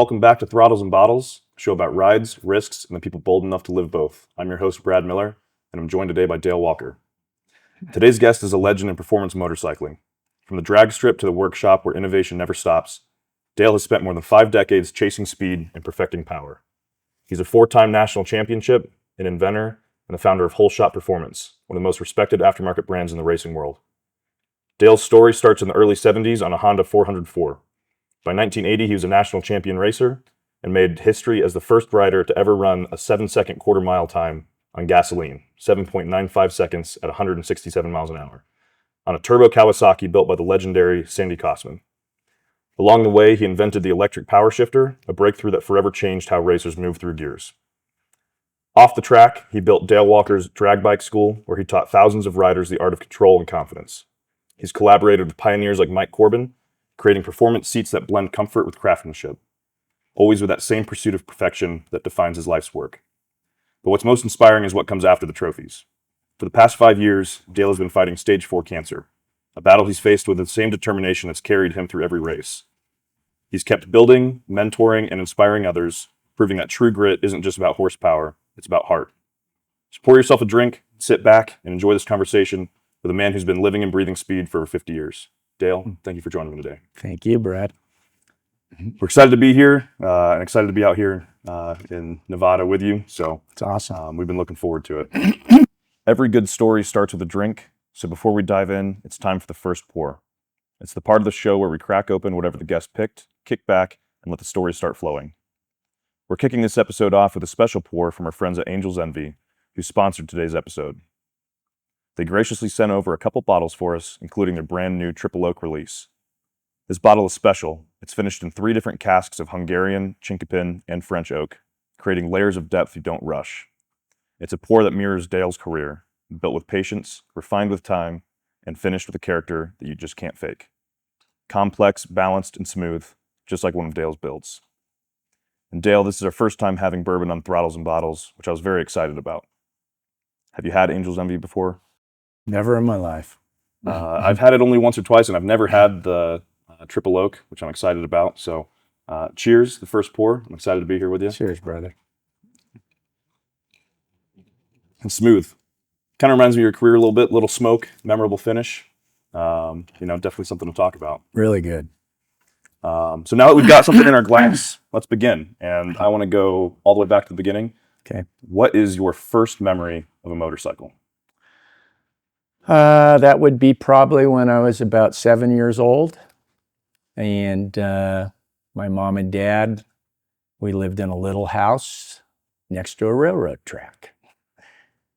Welcome back to Throttles Bottles, a show about rides, risks, and the people bold enough to live both. I'm your host, Brad Miller, and I'm joined today by Dale Walker. Today's guest is a legend in performance motorcycling. From the drag strip to the workshop where innovation never stops, Dale has spent more than 5 decades chasing speed and perfecting power. He's a 4-time national championship, an inventor, and the founder of Whole Shot Performance, one of the most respected aftermarket brands in the racing world. Dale's story starts in the early 70s on a Honda 404. By 1980, he was a national champion racer and made history as the first rider to ever run a 7-second quarter-mile time on gasoline, 7.95 seconds at 167 miles an hour, on a turbo Kawasaki built by the legendary Sandy Kosman. Along the way, he invented the electric power shifter, a breakthrough that forever changed how racers move through gears. Off the track, he built Dale Walker's Drag Bike School, where he taught thousands of riders the art of control and confidence. He's collaborated with pioneers like Mike Corbin, creating performance seats that blend comfort with craftsmanship, always with that same pursuit of perfection that defines his life's work. But what's most inspiring is what comes after the trophies. For the past 5 years, Dale has been fighting stage 4 cancer, a battle he's faced with the same determination that's carried him through every race. He's kept building, mentoring, and inspiring others, proving that true grit isn't just about horsepower, it's about heart. So pour yourself a drink, sit back, and enjoy this conversation with a man who's been living and breathing speed for over 50 years. Dale, thank you for joining me today. Thank you, Brad. We're excited to be here and excited to be out here in Nevada with you. So It's awesome. we've been looking forward to it. Every good story starts with a drink. So before we dive in, it's time for the first pour. It's the part of the show where we crack open whatever the guest picked, kick back, and let the stories start flowing. We're kicking this episode off with a special pour from our friends at Angel's Envy, who sponsored today's episode. They graciously sent over a couple bottles for us, including their brand new Triple Oak release. This bottle is special. It's finished in 3 different casks of Hungarian, Chinkapin, and French oak, creating layers of depth you don't rush. It's a pour that mirrors Dale's career, built with patience, refined with time, and finished with a character that you just can't fake. Complex, balanced, and smooth, just like one of Dale's builds. And Dale, this is our first time having bourbon on Throttles and Bottles, which I was very excited about. Have you had Angel's Envy before? Never in my life. I've had it only once or twice, and I've never had the Triple Oak, which I'm excited about. So cheers, the first pour. I'm excited to be here with you. Cheers, brother. And smooth. Kind of reminds me of your career a little bit. Little smoke, memorable finish. Definitely something to talk about. Really good. So now that we've got something in our glass, let's begin. And I want to go all the way back to the beginning. Okay. What is your first memory of a motorcycle? That would be probably when I was about 7 years old. And my mom and dad, we lived in a little house next to a railroad track.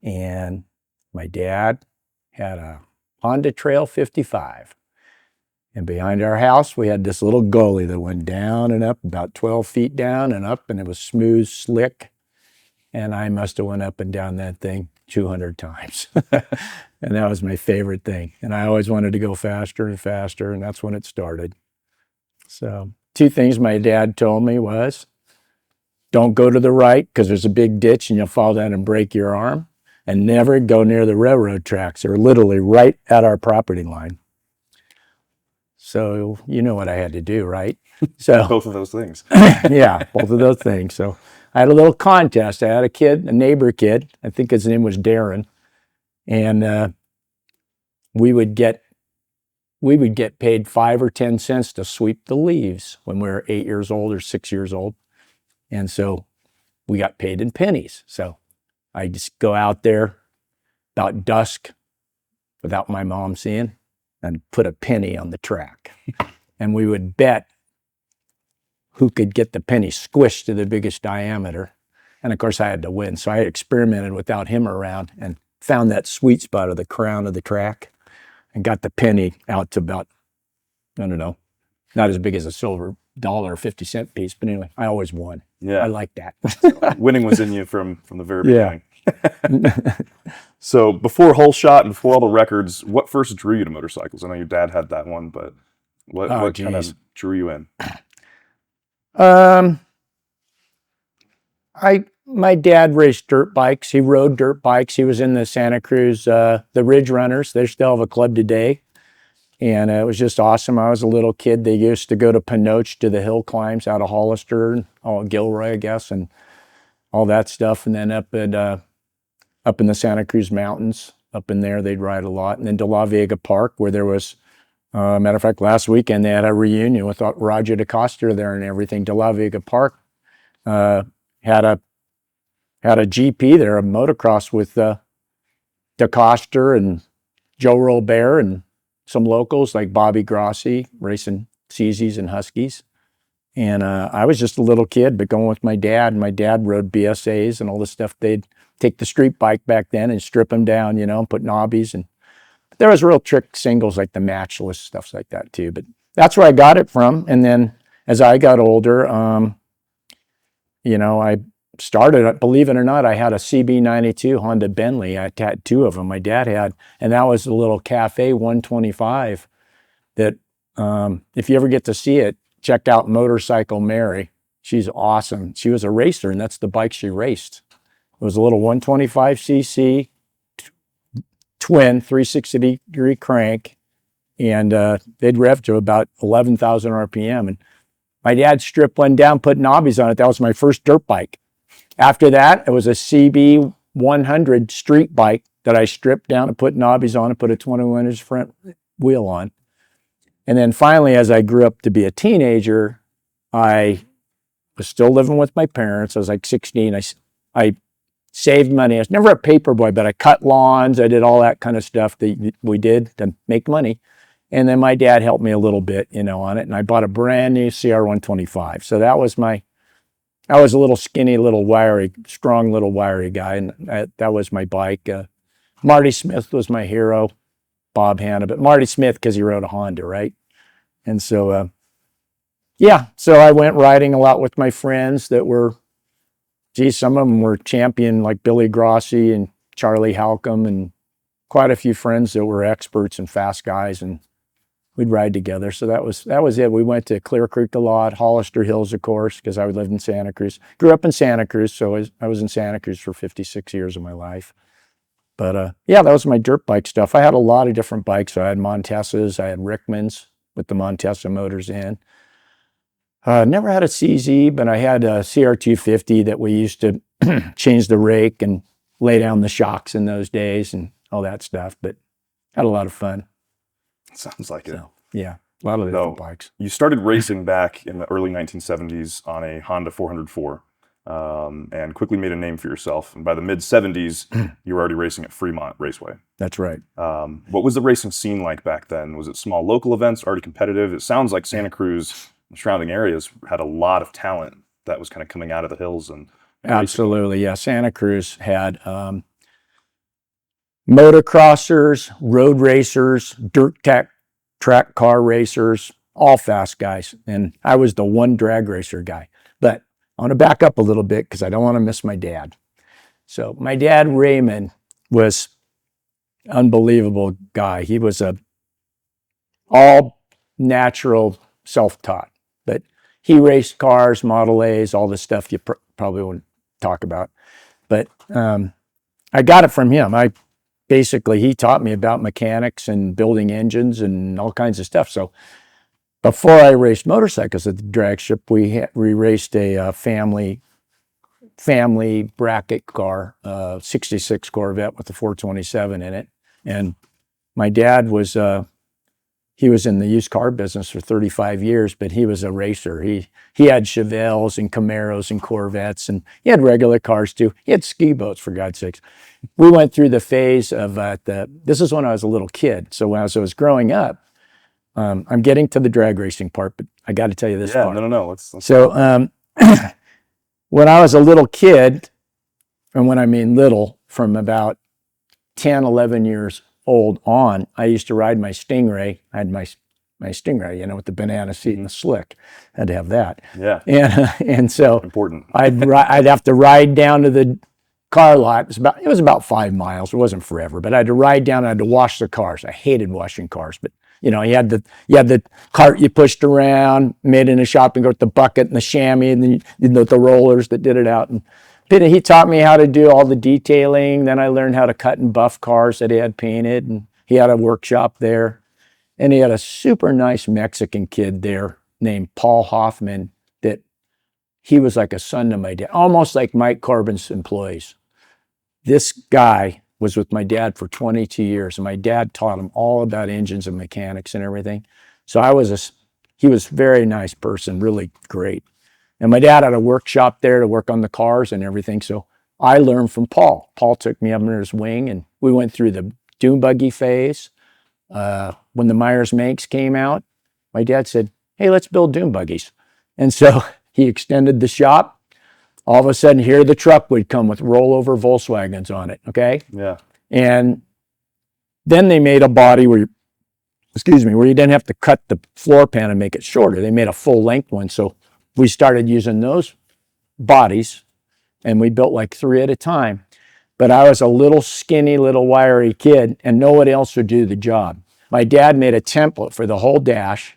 And my dad had a Honda Trail 55. And behind our house, we had this little gully that went down and up, about 12 feet down and up, and it was smooth, slick. And I must have went up and down that thing 200 times. And that was my favorite thing. And I always wanted to go faster and faster, and that's when it started. So 2 things my dad told me was, don't go to the right because there's a big ditch and you'll fall down and break your arm. And never go near the railroad tracks. They're literally right at our property line. So you know what I had to do, right? So Both of those things. yeah, both of those things. So I had a little contest. I had a kid, a neighbor kid. I think his name was Darren. And we would get paid 5 or 10 cents to sweep the leaves when we were 8 years old or 6 years old. And so we got paid in pennies. So I just go out there about dusk without my mom seeing and put a penny on the track. And we would bet who could get the penny squished to the biggest diameter. And of course I had to win. So I experimented without him around and found that sweet spot of the crown of the track and got the penny out to about, I don't know, not as big as a silver dollar or 50-cent piece, but anyway, I always won. Yeah. I like that. Winning was in you from the very beginning. So before Whole Shot and before all the records, what first drew you to motorcycles? I know your dad had that one, but what kind of drew you in? My dad raced dirt bikes. He rode dirt bikes. He was in the Santa Cruz, the Ridge Runners. They still have a club today. And it was just awesome. I was a little kid. They used to go to Pinoche to the hill climbs out of Hollister, Gilroy, I guess, and all that stuff. And then up in the Santa Cruz Mountains, up in there, they'd ride a lot. And then De La Vega Park, where there was, matter of fact, last weekend they had a reunion with Roger DeCoster there and everything. De La Vega Park had a GP there, a motocross with DeCoster and Joe Robert and some locals like Bobby Grossi racing CZs and Huskies. And I was just a little kid, but going with my dad. My dad rode BSAs and all the stuff. They'd take the street bike back then and strip them down, and put knobbies. And there was real trick singles like the matchless, stuff like that too. But that's where I got it from. And then as I got older, I started, believe it or not, I had a CB92 Honda Bentley. I had two of them my dad had, and that was a little Cafe 125 that, if you ever get to see it, check out Motorcycle Mary. She's awesome. She was a racer, and that's the bike she raced. It was a little 125cc twin 360-degree crank, and they'd rev to about 11,000 RPM. And my dad stripped one down, put knobbies on it. That was my first dirt bike. After that, it was a CB 100 street bike that I stripped down and put knobbies on and put a 21-inch front wheel on. And then finally, as I grew up to be a teenager, I was still living with my parents. I was like 16. I saved money. I was never a paper boy, but I cut lawns. I did all that kind of stuff that we did to make money. And then my dad helped me a little bit, on it. And I bought a brand new CR125. So I was a little skinny, strong little wiry guy. And that was my bike. Marty Smith was my hero. Bob Hanna, but Marty Smith because he rode a Honda, right? And so, so I went riding a lot with my friends that were, some of them were champion like Billy Grossi and Charlie Halcomb, and quite a few friends that were experts and fast guys, and we'd ride together. So that was it. We went to Clear Creek a lot, Hollister Hills, of course, because I lived in Santa Cruz. Grew up in Santa Cruz, so I was in Santa Cruz for 56 years of my life. But that was my dirt bike stuff. I had a lot of different bikes. I had Montesas, I had Rickmans with the Montesa motors in. Never had a CZ, but I had a CR250 that we used to change the rake and lay down the shocks in those days and all that stuff. But had a lot of fun. Sounds like it. Yeah, a lot of different bikes. You started racing back in the early 1970s on a Honda 404. And quickly made a name for yourself. And by the mid-70s, you were already racing at Fremont Raceway. That's right. What was the racing scene like back then? Was it small local events, already competitive? It sounds like Santa Cruz and surrounding areas had a lot of talent that was kind of coming out of the hills. And absolutely, yeah. Santa Cruz had motocrossers, road racers, dirt track car racers, all fast guys. And I was the one drag racer guy. But I want to back up a little bit because I don't want to miss my dad. So my dad, Raymond, was an unbelievable guy. He was all natural, self-taught. But he raced cars, Model A's, all the stuff you probably wouldn't talk about. But I got it from him. He taught me about mechanics and building engines and all kinds of stuff. So before I raced motorcycles at the drag strip, we raced a family bracket car, 66 Corvette with a 427 in it. And my dad was he was in the used car business for 35 years, but he was a racer. He had Chevelles and Camaros and Corvettes, and he had regular cars too. He had ski boats, for God's sakes. We went through the phase of this is when I was a little kid. So as I was growing up, I'm getting to the drag racing part, but I got to tell you this part. No. Let's so when I was a little kid, and when I mean little, from about 10, 11 years old on, I used to ride my Stingray. I had my Stingray, with the banana seat and the slick. Had to have that. Yeah. And so important. I'd have to ride down to the car lot. It was about 5 miles. It wasn't forever, but I had to ride down. I had to wash the cars. I hated washing cars, but you had the cart you pushed around, made in a shopping cart, the bucket and the chamois, and then the rollers that did it out. And he taught me how to do all the detailing. Then I learned how to cut and buff cars that he had painted, and he had a workshop there. And he had a super nice Mexican kid there named Paul Hoffman that he was like a son to my dad, almost like Mike Corbin's employees. This guy was with my dad for 22 years, and my dad taught him all about engines and mechanics and everything. So he was a very nice person, really great. And my dad had a workshop there to work on the cars and everything. So I learned from Paul. Paul took me under his wing, and we went through the dune buggy phase. When the Myers Manx came out, my dad said, hey, let's build dune buggies. And so he extended the shop. All of a sudden, here the truck would come with rollover Volkswagens on it, okay? Yeah. And then they made a body where you didn't have to cut the floor pan and make it shorter. They made a full length one. So we started using those bodies, and we built like 3 at a time. But I was a little skinny, little wiry kid, and no one else would do the job. My dad made a template for the whole dash,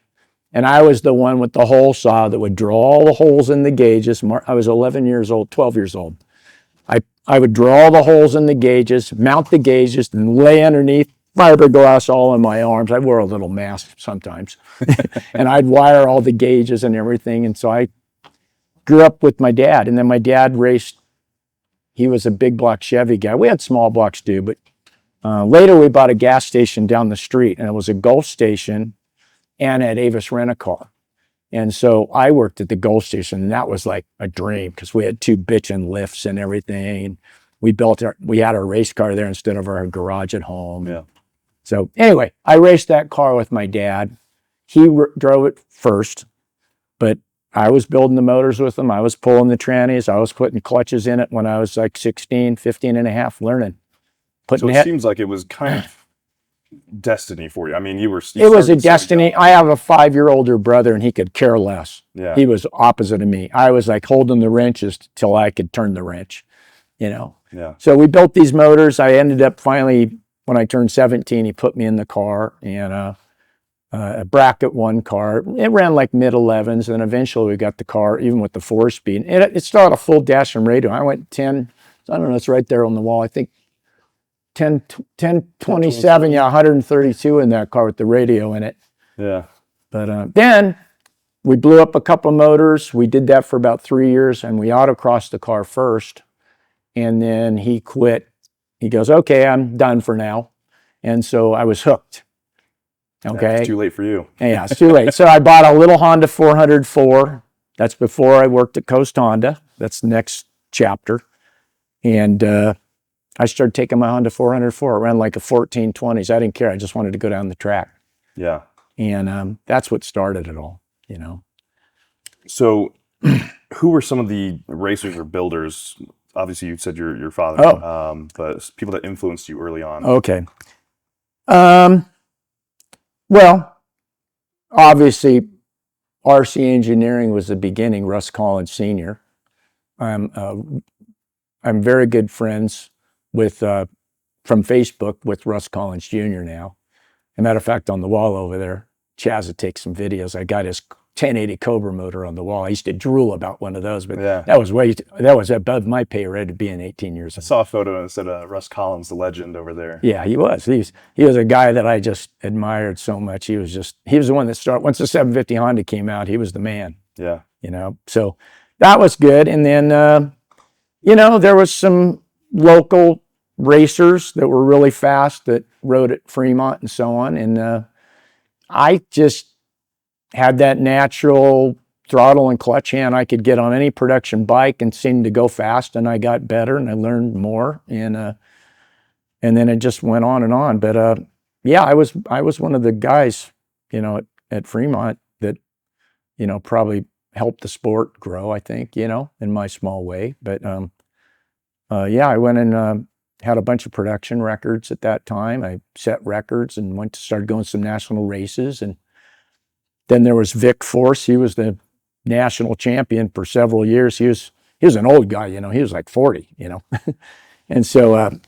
and I was the one with the hole saw that would draw all the holes in the gauges. I was 12 years old. I would draw all the holes in the gauges, mount the gauges, and lay underneath fiberglass all in my arms. I wore a little mask sometimes. And I'd wire all the gauges and everything. And so I grew up with my dad. And then my dad raced. He was a big block Chevy guy. We had small blocks too, but later we bought a gas station down the street, and it was a Gulf station and at Avis Rent-A-Car. And so I worked at the Gulf station, and that was like a dream because we had 2 bitchin' lifts and everything. And we had our race car there instead of our garage at home. Yeah. So anyway, I raced that car with my dad. He drove it first, but I was building the motors with him. I was pulling the trannies. I was putting clutches in it when I was like 16, 15 and a half, learning. So it seems like it was kind of destiny for you. I mean, it was a destiny. I have a 5-year older brother, and he could care less. Yeah. He was opposite of me. I was like holding the wrenches till I could turn the wrench, you know. Yeah. So we built these motors. I ended up finally, when I turned 17, he put me in the car, and a bracket 1 car. It ran like mid-11s, and eventually we got the car, even with the 4-speed. It still had a full dash and radio. I went 10, I don't know, it's right there on the wall. I think 1027, yeah, 132 in that car with the radio in it. Yeah. But then we blew up a couple motors. We did that for about 3 years, and we autocrossed the car first. And then he quit. He goes, okay, I'm done for now. And so I was hooked. Okay. It's too late for you. Yeah, it's too late. So I bought a little Honda 404. That's before I worked at Coast Honda. That's the next chapter. And I started taking my Honda 404. It ran like a 1420s. I didn't care. I just wanted to go down the track. Yeah. And that's what started it all, you know. So who were some of the racers or builders? Obviously, you said your father, but people that influenced you early on. Okay. Well, obviously, RC Engineering was the beginning. Russ Collins Sr. I'm very good friends with from Facebook with Russ Collins Jr. now. As a matter of fact, on the wall over there, Chaz would take some videos. I got his 1080 Cobra motor on the wall. I used to drool about one of those, but yeah. that was above my pay rate being 18 years old. I saw a photo and it said Russ Collins, the legend, over there. Yeah, he was. He was a guy that I just admired so much. He was the one that started. Once the 750 Honda came out, he was the man. Yeah. You know, so that was good. And then, you know, there was some local racers that were really fast that rode at Fremont and so on. And I just had that natural throttle and clutch hand I could get on any production bike and seemed to go fast, and I got better and I learned more, and then it just went on and on. But yeah, I was one of the guys, you know, at Fremont that, you know, probably helped the sport grow, I think, you know, in my small way. But yeah, I went and had a bunch of production records at that time. I set records and started going to some national races. And then there was Vic Force. He was the national champion for several years. He was an old guy, you know, he was like 40, you know. And so,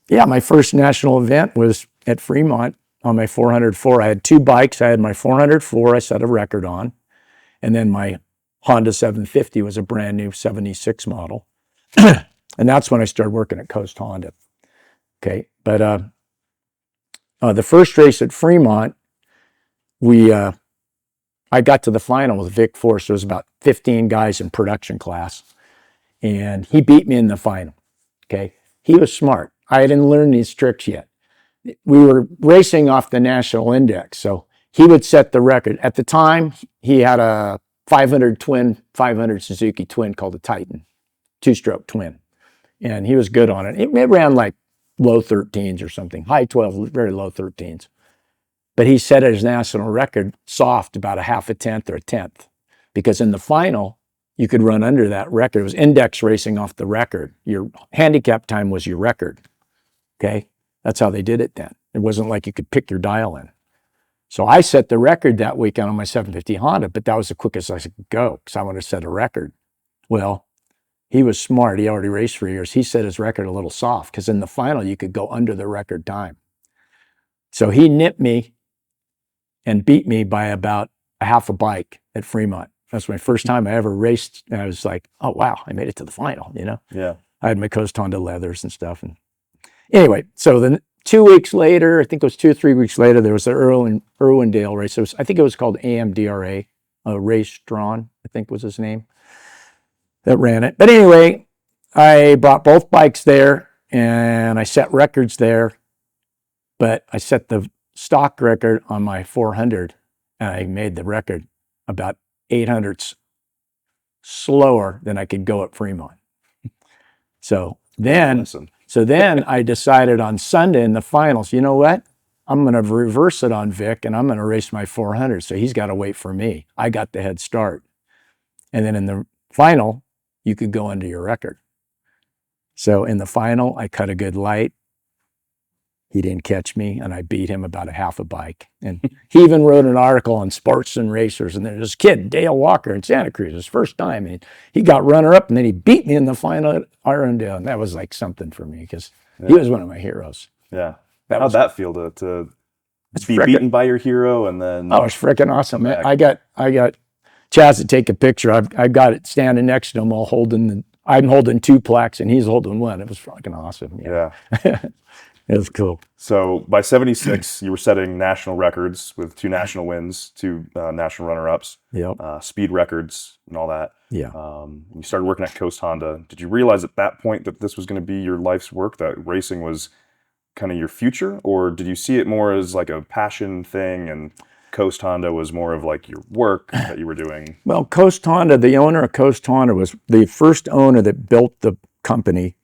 yeah, my first national event was at Fremont on my 404. I had 2 bikes. I had my 404 I set a record on, and then my Honda 750 was a brand new 76 model. And that's when I started working at Coast Honda. Okay, but the first race at Fremont, I got to the final with Vic Force. There was about 15 guys in production class, and he beat me in the final. Okay, he was smart. I didn't learn these tricks yet. We were racing off the national index, so he would set the record. At the time, he had a 500 Suzuki twin called the Titan, two-stroke twin, and he was good on it. It ran like low 13s or something, high 12s, very low 13s. But he set his national record soft, about a half a tenth or a tenth, because in the final, you could run under that record. It was index racing off the record. Your handicap time was your record, okay? That's how they did it then. It wasn't like you could pick your dial in. So I set the record that weekend on my 750 Honda, but that was the quickest I could go because I wanted to set a record. Well, he was smart. He already raced for years. He set his record a little soft because in the final, you could go under the record time. So he nipped me and beat me by about a half a bike at Fremont. That's my first time I ever raced. And I was like, oh, wow, I made it to the final, you know? Yeah. I had my Coast Honda leathers and stuff. And anyway, so then 2 weeks later, I think it was 2 or 3 weeks later, there was the Irwindale race. I think it was called AMDRA, Ray Strawn, I think was his name, that ran it. But anyway, I brought both bikes there and I set records there, but I set the stock record on my 400 and I made the record about 800ths slower than I could go at Fremont. So then I decided on Sunday in the finals, you know what? I'm going to reverse it on Vic and I'm going to race my 400. So he's got to wait for me. I got the head start. And then in the final, you could go under your record. So in the final, I cut a good light. He didn't catch me, and I beat him about a half a bike. And he even wrote an article on Sports and Racers, and there's this kid, Dale Walker, in Santa Cruz, his first time. And he got runner-up, and then he beat me in the final at Irwindale, and that was like something for me because he was one of my heroes. Yeah. How'd that feel to be beaten by your hero and then... Oh, it's freaking awesome. I got Chaz to take a picture. I've got it standing next to him while I'm holding 2 plaques, and he's holding 1. It was fucking awesome. Yeah. It was cool. So by 76, you were setting national records with 2 national wins, 2 national runner-ups, speed records and all that. Yeah. You started working at Coast Honda. Did you realize at that point that this was going to be your life's work, that racing was kind of your future? Or did you see it more as like a passion thing and Coast Honda was more of like your work that you were doing? Well, Coast Honda, the owner of Coast Honda was the first owner that built the company.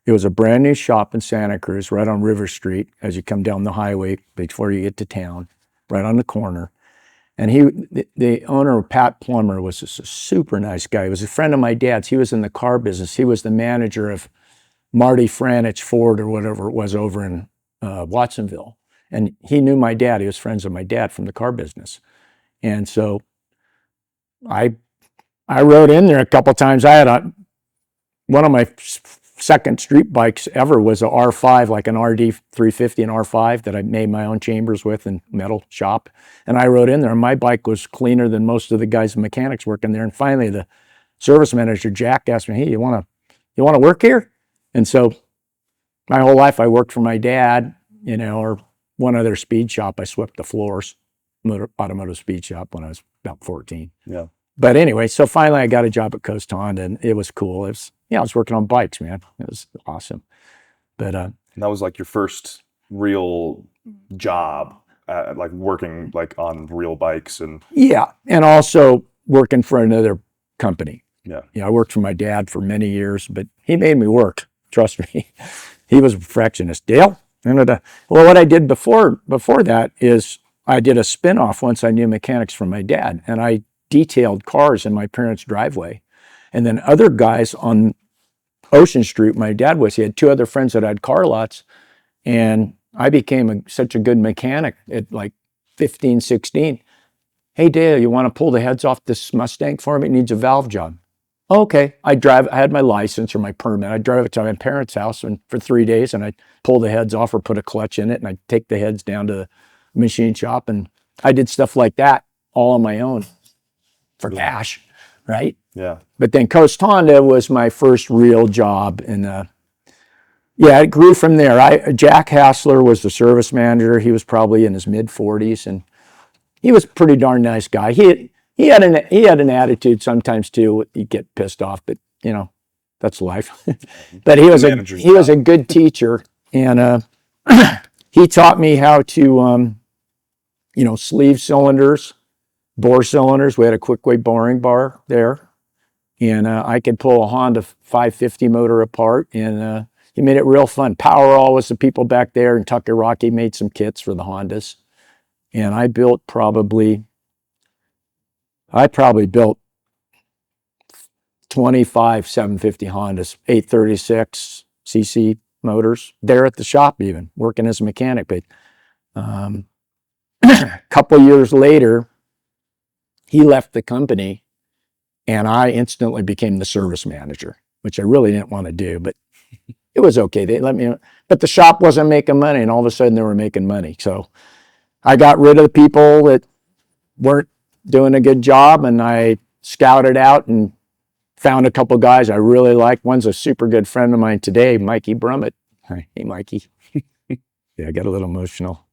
It was a brand new shop in Santa Cruz, right on River Street, as you come down the highway before you get to town, right on the corner. And the owner, Pat Plummer, was just a super nice guy. He was a friend of my dad's. He was in the car business. He was the manager of Marty Franich Ford or whatever it was over in Watsonville. And he knew my dad. He was friends with my dad from the car business. And so I rode in there a couple times. I had one of my second street bikes ever was a R5, like an RD 350 and R5 that I made my own chambers with in metal shop. And I rode in there and my bike was cleaner than most of the guys and mechanics working there. And finally the service manager, Jack, asked me, hey, you want to work here? And so my whole life I worked for my dad, or one other speed shop. I swept the floors, automotive speed shop when I was about 14. Yeah. But anyway, so finally I got a job at Coast Honda and it was cool. I was working on bikes, man. It was awesome. But and that was like your first real job, like working like on real bikes and... Yeah, and also working for another company. Yeah. I worked for my dad for many years, but he made me work. Trust me. He was a perfectionist. Dale? Well, what I did before that is I did a spin-off once I knew mechanics from my dad, and I detailed cars in my parents' driveway. And then other guys on Ocean Street, my dad he had 2 other friends that had car lots, and I became such a good mechanic at like 15, 16. Hey, Dale, you want to pull the heads off this Mustang for me? It needs a valve job. Okay. I had my license or my permit. I'd drive it to my parents' house for 3 days, and I'd pull the heads off or put a clutch in it, and I'd take the heads down to the machine shop, and I did stuff like that all on my own for cash, right? Yeah. But then Coast Honda was my first real job, and it grew from there. Jack Hassler was the service manager. He was probably in his mid-40s, and he was a pretty darn nice guy. He had an attitude sometimes too. He'd get pissed off, but you know, that's life. But he was a good teacher, and he taught me how to sleeve cylinders, bore cylinders. We had a quick way boring bar there, and I could pull a Honda 550 motor apart, and he made it real fun. Powerall was the people back there, and Tucker Rocky made some kits for the Hondas, and I probably built 25 750 Hondas, 836 cc motors there at the shop, even working as a mechanic. But a couple years later, he left the company, and I instantly became the service manager, which I really didn't want to do, but it was okay. They let me, but the shop wasn't making money, and all of a sudden they were making money. So I got rid of the people that weren't doing a good job, and I scouted out and found a couple guys I really liked. One's a super good friend of mine today, Mikey Brummett. Hi. Hey, Mikey. Yeah, I got a little emotional.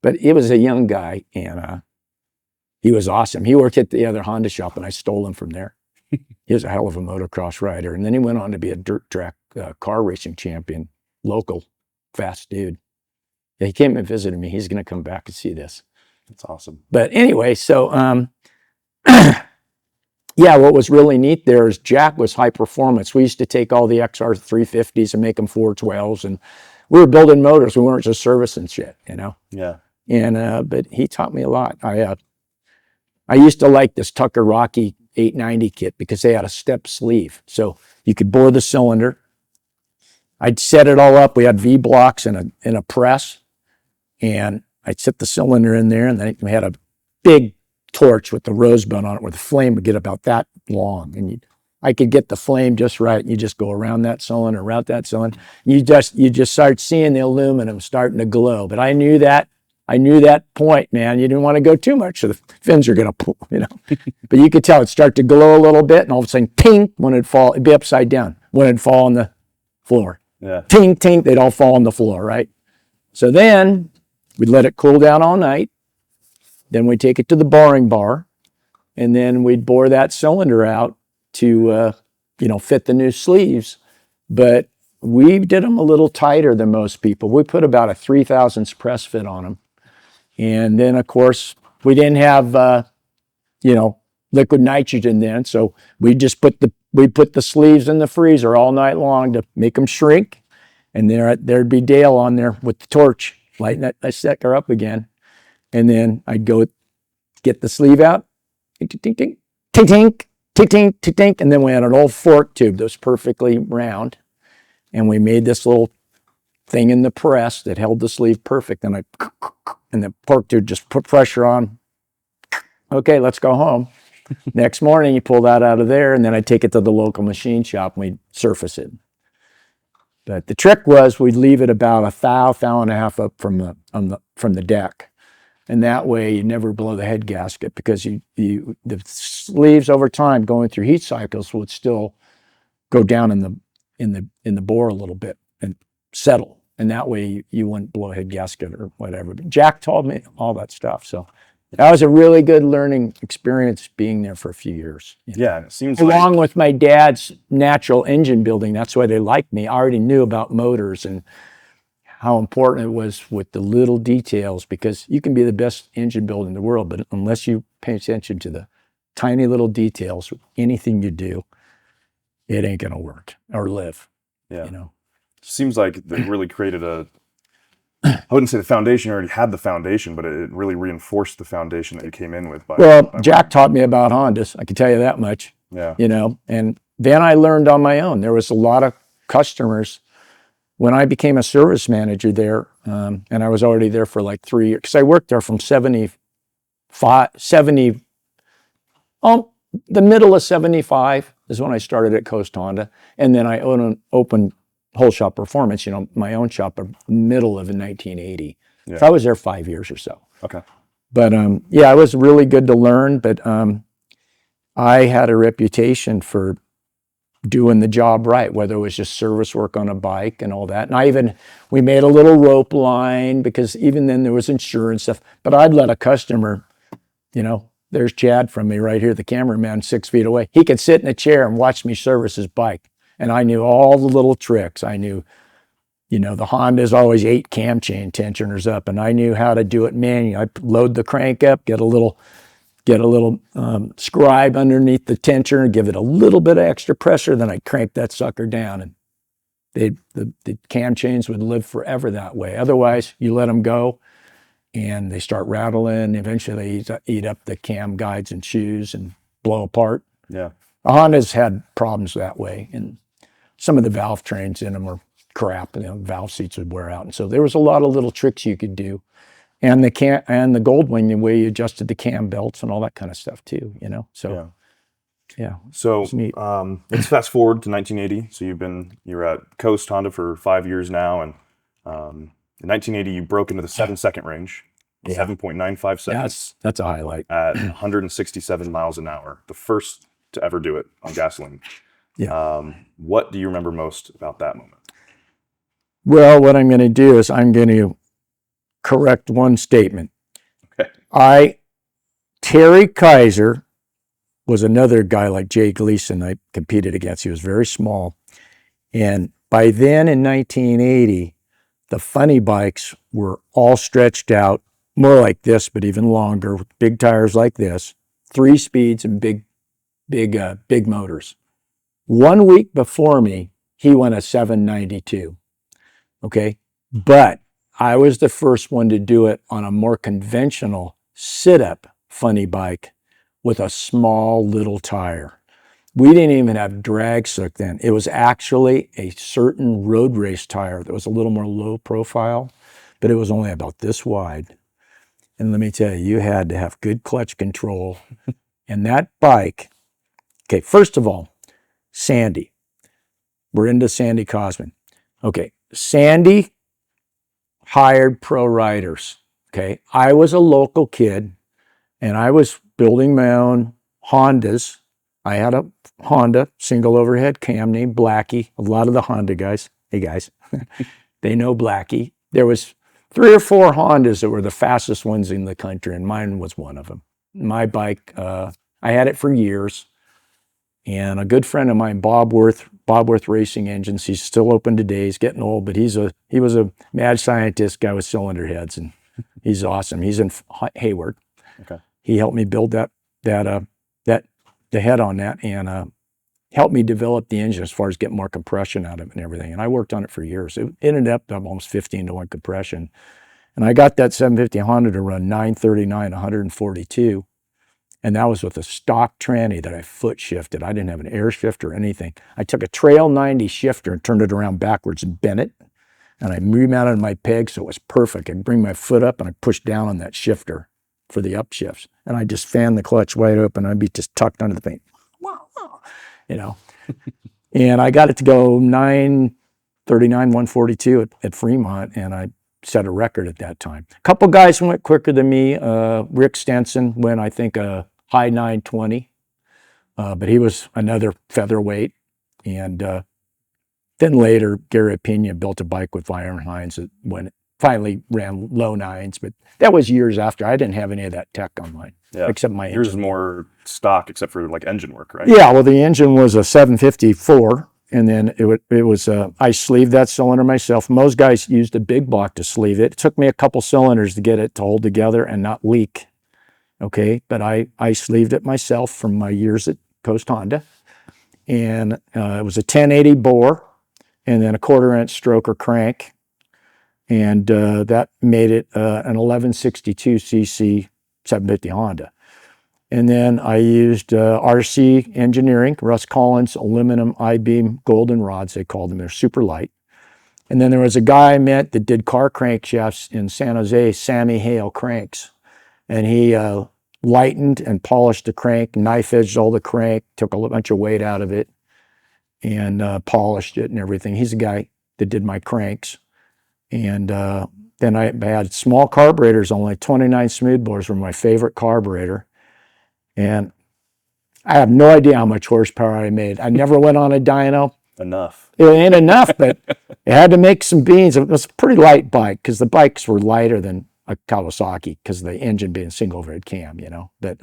But he was a young guy, and he was awesome. He worked at the other Honda shop, and I stole him from there. He was a hell of a motocross rider. And then he went on to be a dirt track car racing champion, local, fast dude. Yeah, he came and visited me. He's going to come back and see this. That's awesome. But anyway, so yeah, what was really neat there is Jack was high performance. We used to take all the XR 350s and make them 412s, and we were building motors. We weren't just servicing shit, you know? Yeah. And but he taught me a lot. I used to like this Tucker Rocky 890 kit because they had a step sleeve. So you could bore the cylinder. I'd set it all up. We had V blocks and a press, and I'd set the cylinder in there, and then we had a big torch with the rosebud on it where the flame would get about that long, and I could get the flame just right, and you just go around that cylinder, you just start seeing the aluminum starting to glow. But I knew that point, man. You didn't want to go too much, so the fins are going to pull, you know. But you could tell it'd start to glow a little bit, and all of a sudden, ting, when it'd fall, it'd be upside down. When it'd fall on the floor. Yeah. Ting, ting, they'd all fall on the floor, right? So then we'd let it cool down all night. Then we'd take it to the boring bar, and then we'd bore that cylinder out to, fit the new sleeves. But we did them a little tighter than most people. We put about a 3,000 press fit on them. And then, of course, we didn't have, liquid nitrogen then. So we put the sleeves in the freezer all night long to make them shrink. And there'd be Dale on there with the torch, lighting that sucker up again. And then I'd go get the sleeve out, tink, tink, tink, tink, tink, tink, tink, tink, tink. And then we had an old fork tube that was perfectly round. And we made this little thing in the press that held the sleeve perfect. And the fork tube just put pressure on. Okay, let's go home. Next morning, you pull that out of there, and then I'd take it to the local machine shop, and we'd surface it. But the trick was we'd leave it about a thou and a half up from the deck. And that way you never blow the head gasket, because the sleeves over time going through heat cycles would still go down in the bore a little bit and settle. And that way you wouldn't blow a head gasket or whatever. But Jack taught me all that stuff. So that was a really good learning experience being there for a few years. Yeah, it seems along with my dad's natural engine building. That's why they liked me. I already knew about motors and how important it was with the little details, because you can be the best engine builder in the world, but unless you pay attention to the tiny little details, anything you do, it ain't gonna work or live. Yeah. Seems like they really created I wouldn't say the foundation, you already had the foundation, but it really reinforced the foundation that you came in with. Jack taught me about Hondas, I can tell you that much. Yeah. And then I learned on my own. There was a lot of customers. When I became a service manager there, and I was already there for like 3 years, because I worked there from the middle of 75 is when I started at Coast Honda. And then I opened Whole Shop Performance, my own shop, middle of 1980. Yeah. So I was there 5 years or so. Okay. But it was really good to learn. But I had a reputation for doing the job right, whether it was just service work on a bike and all that. And we made a little rope line, because even then there was insurance stuff. But I'd let a customer You know, there's Chad from me right here, the cameraman 6 feet away. He could sit in a chair and watch me service his bike. And I knew all the little tricks. I knew, you know, the Honda's always 8 cam chain tensioners up, and I knew how to do it manually. I load the crank up, get a little scribe underneath the tensioner, give it a little bit of extra pressure, then I crank that sucker down, and the cam chains would live forever that way. Otherwise, you let them go, and they start rattling. Eventually, they eat up the cam guides and shoes and blow apart. Yeah. The Hondas had problems that way, and some of the valve trains in them were crap. You know, valve seats would wear out, and so there was a lot of little tricks you could do. And the Goldwing, the way you adjusted the cam belts and all that kind of stuff too, you know. So yeah. So it's neat. Let's fast forward to 1980. So you're at Coast Honda for 5 years now, and in 1980 you broke into the 7-second range, 7.95 seconds. That's a highlight. At 167 miles an hour, the first to ever do it on gasoline. Yeah. What do you remember most about that moment? Well, what I'm going to do is I'm going to correct one statement. Okay. Terry Kaiser was another guy like Jay Gleason I competed against. He was very small. And by then in 1980, the funny bikes were all stretched out, more like this, but even longer, with big tires like this, 3 speeds and big motors. 1 week before me, he went a 792. Okay. But I was the first one to do it on a more conventional sit-up funny bike with a small little tire. We didn't even have drag slick then. It was actually a certain road race tire that was a little more low profile, but it was only about this wide. And let me tell you, you had to have good clutch control. And that bike, okay, first of all, Sandy. We're into Sandy Cosman. Okay, Sandy hired pro riders. Okay, I was a local kid and I was building my own Hondas. I had a Honda single overhead cam named Blackie. A lot of the Honda guys, hey guys, they know Blackie. There was 3 or 4 Hondas that were the fastest ones in the country, and mine was one of them. My bike, I had it for years, and a good friend of mine, Bob Worth Racing Engines, he's still open today. He's getting old, but he was a mad scientist guy with cylinder heads, and he's awesome. He's in Hayward. Okay. He helped me build the head on that, and helped me develop the engine as far as getting more compression out of it and everything. And I worked on it for years. It ended up almost 15-to-1 compression. And I got that 750 Honda to run 939, 142. And that was with a stock tranny that I foot shifted. I didn't have an air shifter or anything. I took a Trail 90 shifter and turned it around backwards and bent it. And I remounted my peg so it was perfect. I'd bring my foot up and I pushed down on that shifter for the upshifts. And I just fanned the clutch wide open. I'd be just tucked under the paint, you know. And I got it to go 939, 142 at Fremont, and I set a record at that time. A couple guys went quicker than me. Rick Stenson went, I think, a high 920, but he was another featherweight. And then later, Gary Pena built a bike with Iron Hines that when it finally ran low 9s, but that was years after. I didn't have any of that tech on mine, except my engine. Yours is more stock, except for like engine work, right? Yeah, well, the engine was a 754. And then it was I sleeved that cylinder myself. Most guys used a big block to sleeve it. It took me a couple cylinders to get it to hold together and not leak. Okay, but I sleeved it myself from my years at Coast Honda. And it was a 1080 bore and then a 1/4-inch stroker crank. And that made it an 1162cc 750 Honda. And then I used RC Engineering, Russ Collins aluminum I-beam golden rods, they called them. They're super light. And then there was a guy I met that did car crankshafts in San Jose, Sammy Hale Cranks. And he lightened and polished the crank, knife-edged all the crank, took a bunch of weight out of it, and polished it and everything. He's the guy that did my cranks. And then I had small carburetors, only 29 smoothbores were my favorite carburetor. And I have no idea how much horsepower I made. I never went on a dyno. Enough. It ain't enough, but it had to make some beans. It was a pretty light bike because the bikes were lighter than a Kawasaki because the engine being single overhead cam, But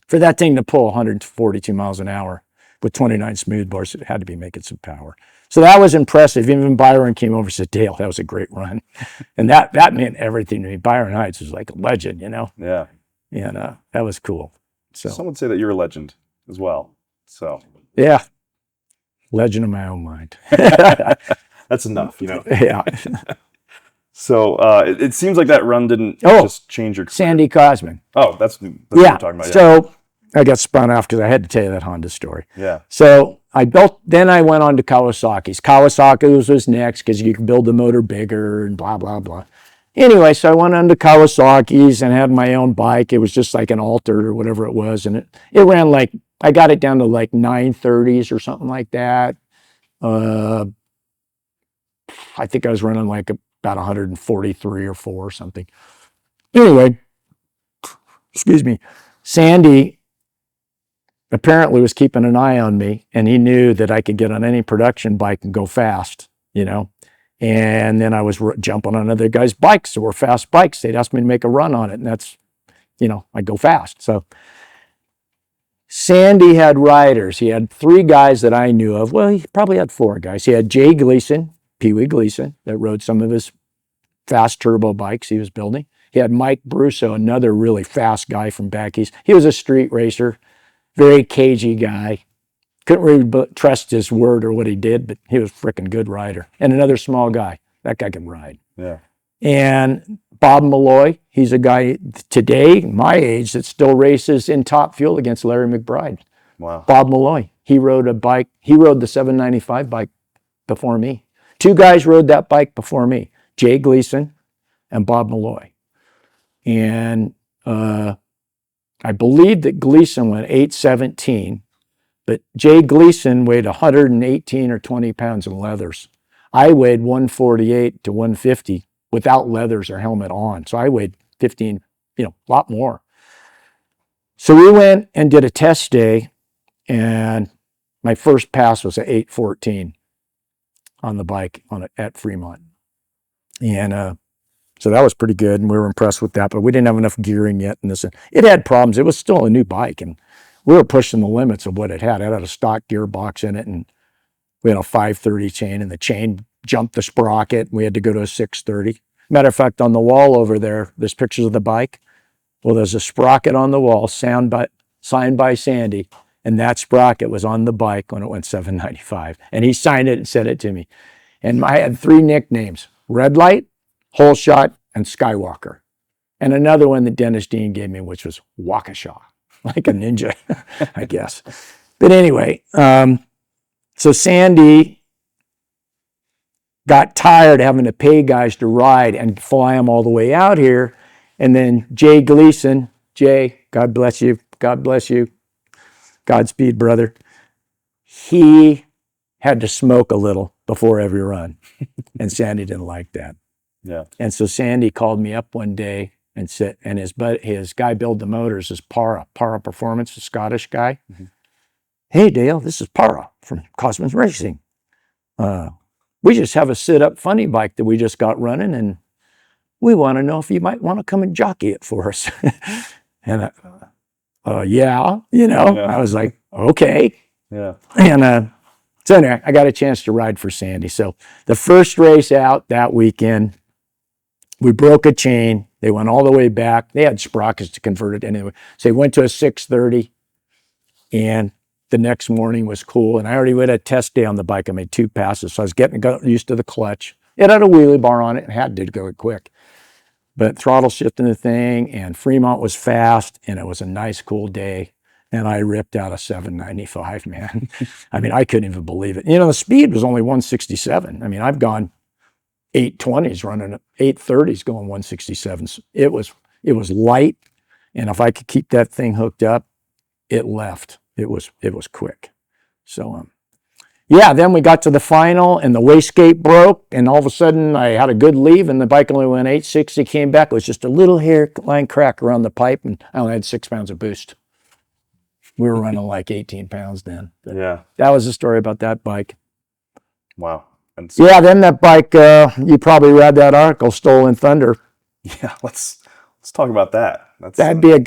for that thing to pull 142 miles an hour with 29 smooth bores, it had to be making some power. So that was impressive. Even Byron came over and said, Dale, that was a great run. And that meant everything to me. Byron Heights was like a legend, Yeah. And that was cool. So Some would say that you're a legend as well. So yeah, legend of my own mind. that's enough, Yeah. So it seems like that run didn't Oh, just change your career. Sandy Cosman. Oh, that's what we're talking about. Yeah. So I got spun off because I had to tell you that Honda story. Yeah. So then I went on to Kawasaki's. Kawasaki was next because you could build the motor bigger and blah, blah, blah. Anyway, so I went on to Kawasaki's and had my own bike. It was just like an Alter or whatever it was. And it ran I got it down to like 930s or something like that. I think I was running like about 143 or 4 or something. Anyway, excuse me, Sandy apparently was keeping an eye on me, and he knew that I could get on any production bike and go fast, And then I was jumping on other guys' bikes that were fast bikes. They'd ask me to make a run on it, and that's, I'd go fast. So Sandy had riders. He had 3 guys that I knew of. Well, he probably had 4 guys. He had Jay Gleason, Pee Wee Gleason, that rode some of his fast turbo bikes he was building. He had Mike Brusso, another really fast guy from back east. He was a street racer, very cagey guy. Couldn't really trust his word or what he did, but he was a freaking good rider. And another small guy. That guy can ride. Yeah. And Bob Malloy, he's a guy today, my age, that still races in Top Fuel against Larry McBride. Wow. Bob Malloy, he rode the 795 bike before me. 2 guys rode that bike before me, Jay Gleason and Bob Malloy. And I believe that Gleason went 817, but Jay Gleason weighed 118 or 20 pounds in leathers. I weighed 148 to 150 without leathers or helmet on. So I weighed 15, a lot more. So we went and did a test day, and my first pass was at 814 on the bike at Fremont. And so that was pretty good, and we were impressed with that, but we didn't have enough gearing yet. And it had problems. It was still a new bike, and we were pushing the limits of what it had. It had a stock gearbox in it, and we had a 530 chain, and the chain jumped the sprocket. We had to go to a 630. Matter of fact, on the wall over there's pictures of the bike. Well, there's a sprocket on the wall, signed by Sandy, and that sprocket was on the bike when it went 795. And he signed it and sent it to me. And I had 3 nicknames: Red Light, Hole Shot, and Skywalker. And another one that Dennis Dean gave me, which was Waukesha, like a ninja, I guess. But anyway, so Sandy got tired having to pay guys to ride and fly them all the way out here. And then Jay Gleason, Jay, God bless you, Godspeed, brother. He had to smoke a little before every run, and Sandy didn't like that. Yeah. And so Sandy called me up one day and said, and his guy build the motors is Para Performance, a Scottish guy. Mm-hmm. Hey, Dale, this is Para from Cosman's Racing. We just have a sit-up funny bike that we just got running, and we want to know if you might want to come and jockey it for us. And yeah, I was like, okay. Yeah. And so anyway, I got a chance to ride for Sandy. So the first race out that weekend, we broke a chain. They went all the way back. They had sprockets to convert it anyway. So they went to a 630, and the next morning was cool. And I already had a test day on the bike. I made 2 passes, so I was getting used to the clutch. It had a wheelie bar on it and had to go quick. But throttle shifting the thing, and Fremont was fast, and it was a nice, cool day. And I ripped out a 795, man. I mean, I couldn't even believe it. The speed was only 167. I mean, I've gone 820s running 830s going 167s. It was light, and if I could keep that thing hooked up, it left. It was quick. So yeah, then we got to the final, and the wastegate broke, and all of a sudden I had a good leave, and the bike only went 860, came back. It was just a little hairline crack around the pipe, and I only had 6 pounds of boost. We were running like 18 pounds then. But yeah. That was the story about that bike. Wow. And so, yeah, then that bike, you probably read that article, Stolen Thunder. Yeah, let's talk about that. That'd be a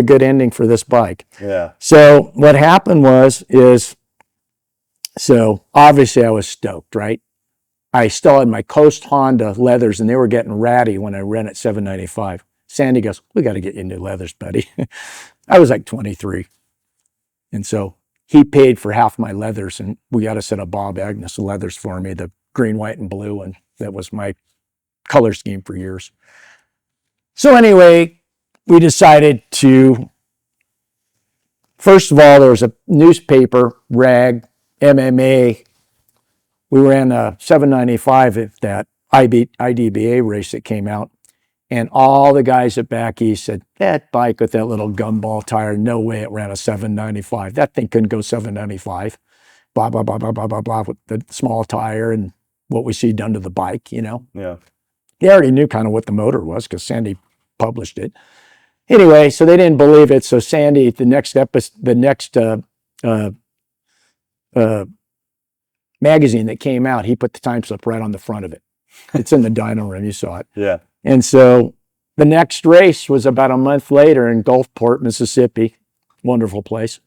good ending for this bike. Yeah. So what happened so obviously I was stoked, right? I still had my Coast Honda leathers, and they were getting ratty when I ran at 795. Sandy goes, "We got to get you new leathers, buddy." I was like 23. And so he paid for half my leathers, and we got a set of Bob Agnes leathers for me, the green, white, and blue, and that was my color scheme for years. So anyway, we decided to, first of all, there was a newspaper, rag, MMA. We ran a 795 at that IDBA race that came out. And all the guys at back east said, that bike with that little gumball tire, no way it ran a 795. That thing couldn't go 795. Blah, blah, blah, blah, blah, blah, blah, with the small tire and what we see done to the bike, you know? Yeah. They already knew kind of what the motor was because Sandy published it. Anyway, so they didn't believe it. So Sandy, the next magazine that came out, he put the time slip right on the front of it. It's in the dyno room. You saw it. Yeah. And so the next race was about a month later in Gulfport, Mississippi. Wonderful place.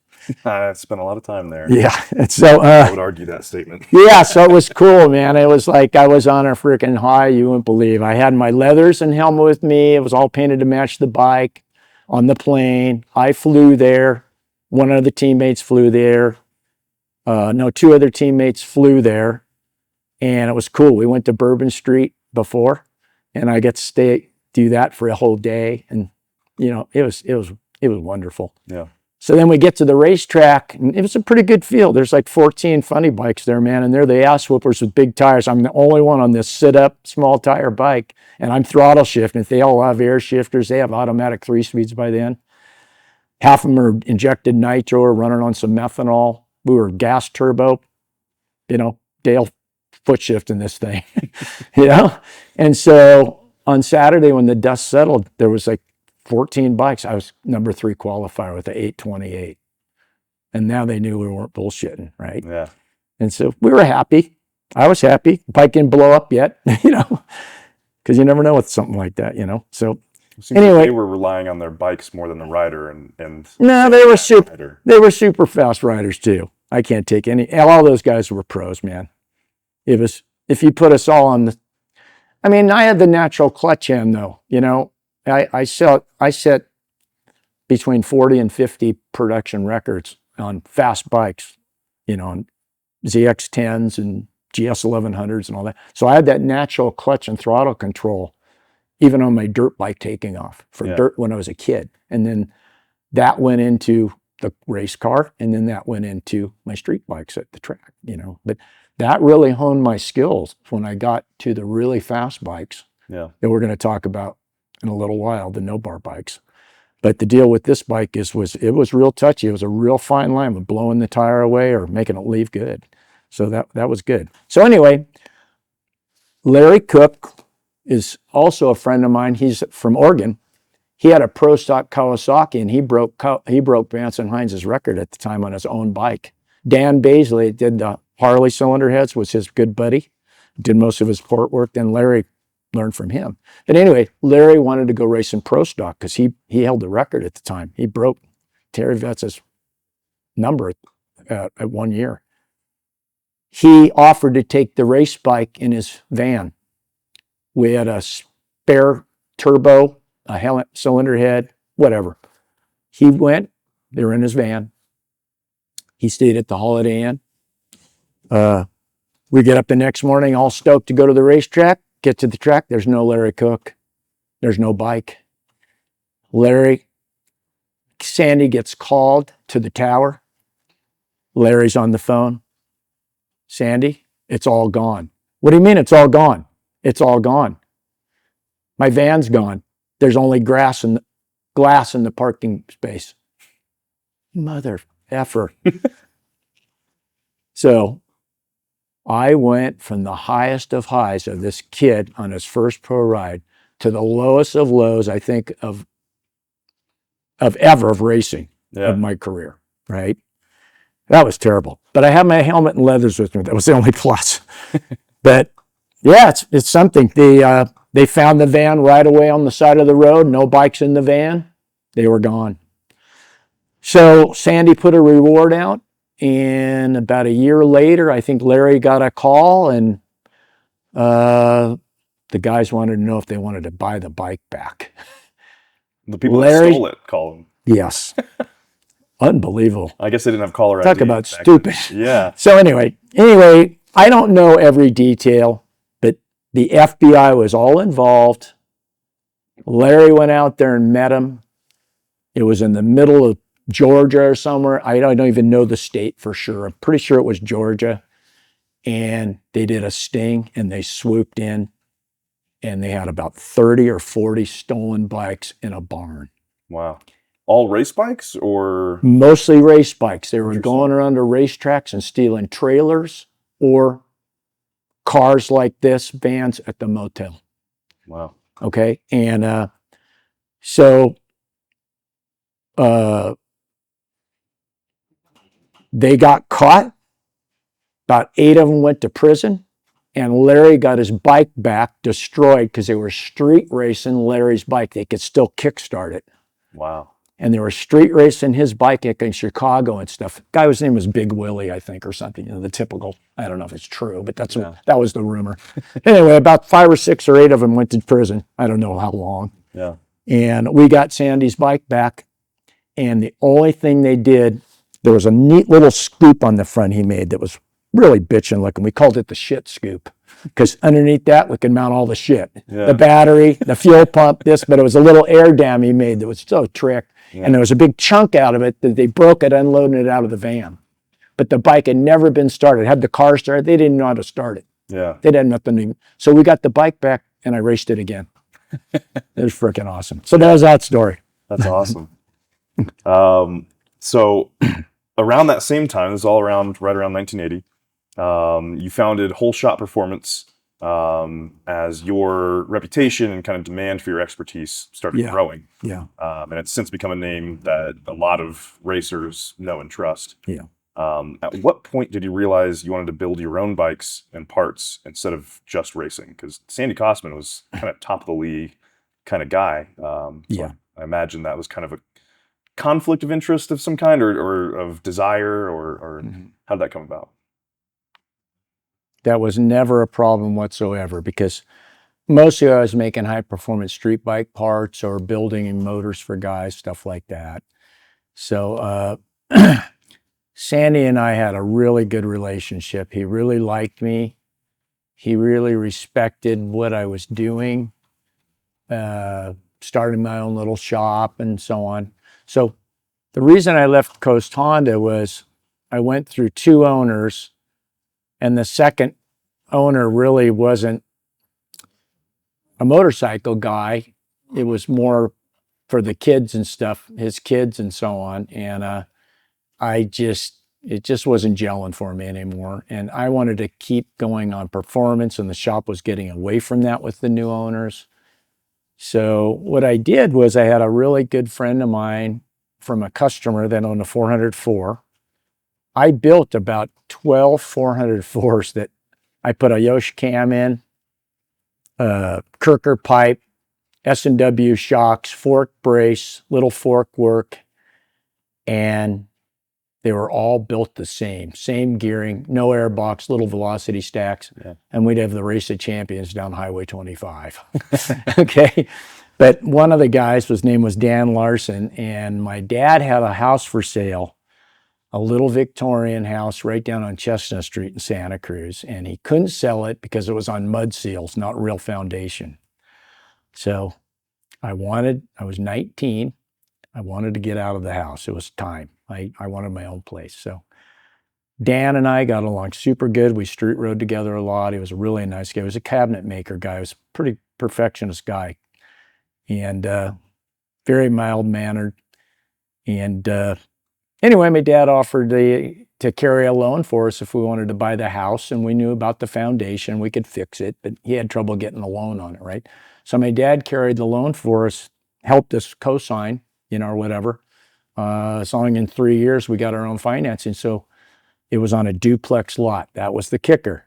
I spent a lot of time there. Yeah. And so I would argue that statement. yeah, so it was cool, man. It was like I was on a freaking high you wouldn't believe. I had my leathers and helmet with me. It was all painted to match the bike on the plane. I flew there. One of the teammates flew there. Two other teammates flew there. And it was cool. We went to Bourbon Street before, and I got to do that for a whole day. And, you know, it was wonderful. Yeah. So then we get to the racetrack, and it was a pretty good field. There's like 14 funny bikes there, man, and they're the ass whoopers with big tires. I'm the only one on this sit-up small tire bike, and I'm throttle shifting. They all have air shifters. They have automatic 3-speeds by then. Half of them are injected nitro or running on some methanol. We were gas turbo, you know, Dale foot shifting this thing, you know? And so on Saturday when the dust settled, there was like 14 bikes. I was number 3 qualifier with the 828. And now they knew we weren't bullshitting, right? Yeah. And so we were happy. I was happy. Bike didn't blow up yet, you know, because you never know with something like that, you know? So anyway. Like they were relying on their bikes more than the rider and no, they were super fast riders too. I can't take all those guys were pros, man. It was, if you put us all on I had the natural clutch hand though, you know. I set between 40 and 50 production records on fast bikes, you know, on ZX10s and GS 1100s and all that. So I had that natural clutch and throttle control, even on my dirt bike taking off for dirt when I was a kid. And then that went into the race car, and then that went into my street bikes at the track, you know. But that really honed my skills when I got to the really fast bikes that we're going to talk about in a little while, the no-bar bikes. But the deal with this bike was it was real touchy. It was a real fine line with blowing the tire away or making it leave good. So that was good. So anyway, Larry Cook is also a friend of mine. He's from Oregon. He had a Pro Stock Kawasaki, and he broke Vance and Hines' record at the time on his own bike. Dan Baisley did the Harley cylinder heads, was his good buddy, did most of his port work. Then Larry learned from him. But anyway, Larry wanted to go racing Pro Stock because he held the record at the time. He broke Terry Vetz's number at 1 year. He offered to take the race bike in his van. We had a spare turbo, a helmet, cylinder head, whatever. He went, they were in his van. He stayed at the Holiday Inn. We get up the next morning all stoked to go to the racetrack, get to the track. There's no Larry Cook. There's no bike. Sandy gets called to the tower. Larry's on the phone. Sandy, it's all gone. What do you mean it's all gone? It's all gone. My van's gone. There's only glass in the parking space. Mother effer. So I went from the highest of highs of this kid on his first pro ride to the lowest of lows, I think, of racing of my career, right? That was terrible. But I had my helmet and leathers with me. That was the only plus. But yeah, it's something. They found the van right away on the side of the road, no bikes in the van. They were gone. So Sandy put a reward out, and about a year later, I think Larry got a call, and the guys wanted to know if they wanted to buy the bike back. The people that stole it call them. Yes. Unbelievable. I guess they didn't have caller Talk ID. about stupid. Yeah. So anyway, I don't know every detail, but the FBI was all involved. Larry went out there and met him. It was in the middle of Georgia or somewhere. I don't even know the state for sure. I'm pretty sure it was Georgia. And they did a sting, and they swooped in, and they had about 30 or 40 stolen bikes in a barn. Wow. All race bikes or? Mostly race bikes. They were going around to racetracks and stealing trailers or cars like this, vans at the motel. Wow. Okay. And so they got caught. About 8 of them went to prison. And Larry got his bike back destroyed because they were street racing Larry's bike. They could still kickstart it. Wow. And they were street racing his bike in Chicago and stuff. Guy's name was Big Willie, I think, or something. The typical. I don't know if it's true, but that was the rumor. Anyway, about 5 or 6 or 8 of them went to prison. I don't know how long. Yeah. And we got Sandy's bike back. And the only thing they did, there was a neat little scoop on the front he made that was really bitchin' looking. We called it the shit scoop because underneath that we could mount all the shit. Yeah. The battery, the fuel pump, but it was a little air dam he made that was so tricked. Yeah. And there was a big chunk out of it that they broke it unloading it out of the van. But the bike had never been started. Had the car started, they didn't know how to start it. Yeah. They had nothing to even. So we got the bike back and I raced it again. It was freaking awesome. So that was that story. That's awesome. So around that same time, this is all right around 1980, you founded Whole Shot Performance as your reputation and kind of demand for your expertise started growing. Yeah. And it's since become a name that a lot of racers know and trust. Yeah. At what point did you realize you wanted to build your own bikes and parts instead of just racing? Because Sandy Kosman was kind of top of the league kind of guy. I imagine that was kind of a conflict of interest of some kind or of desire or how did that come about? That was never a problem whatsoever because mostly I was making high performance street bike parts or building motors for guys, stuff like that. So Sandy and I had a really good relationship. He really liked me. He really respected what I was doing, starting my own little shop and so on. So the reason I left Coast Honda was I went through 2 owners, and the second owner really wasn't a motorcycle guy. It was more for the kids and stuff, his kids and so on. And it just wasn't gelling for me anymore. And I wanted to keep going on performance, and the shop was getting away from that with the new owners. So what I did was I had a really good friend of mine from a customer that owned a 404. I built about 12 404s that I put a Yosh cam in, Kirker pipe, S&W shocks, fork brace, little fork work, and they were all built the same gearing, no air box, little velocity stacks, and we'd have the Race of Champions down Highway 25. Okay, but one of the guys, his name was Dan Larson, and my dad had a house for sale, a little Victorian house right down on Chestnut Street in Santa Cruz, and he couldn't sell it because it was on mud seals, not real foundation. So I was 19, I wanted to get out of the house. It was time. I wanted my own place. So Dan and I got along super good. We street rode together a lot. He was a really nice guy. He was a cabinet maker guy. He was a pretty perfectionist guy and very mild-mannered. And anyway, my dad offered to carry a loan for us if we wanted to buy the house, and we knew about the foundation. We could fix it, but he had trouble getting a loan on it, right? So my dad carried the loan for us, helped us co-sign, or whatever. So long in 3 years, we got our own financing. So it was on a duplex lot. That was the kicker.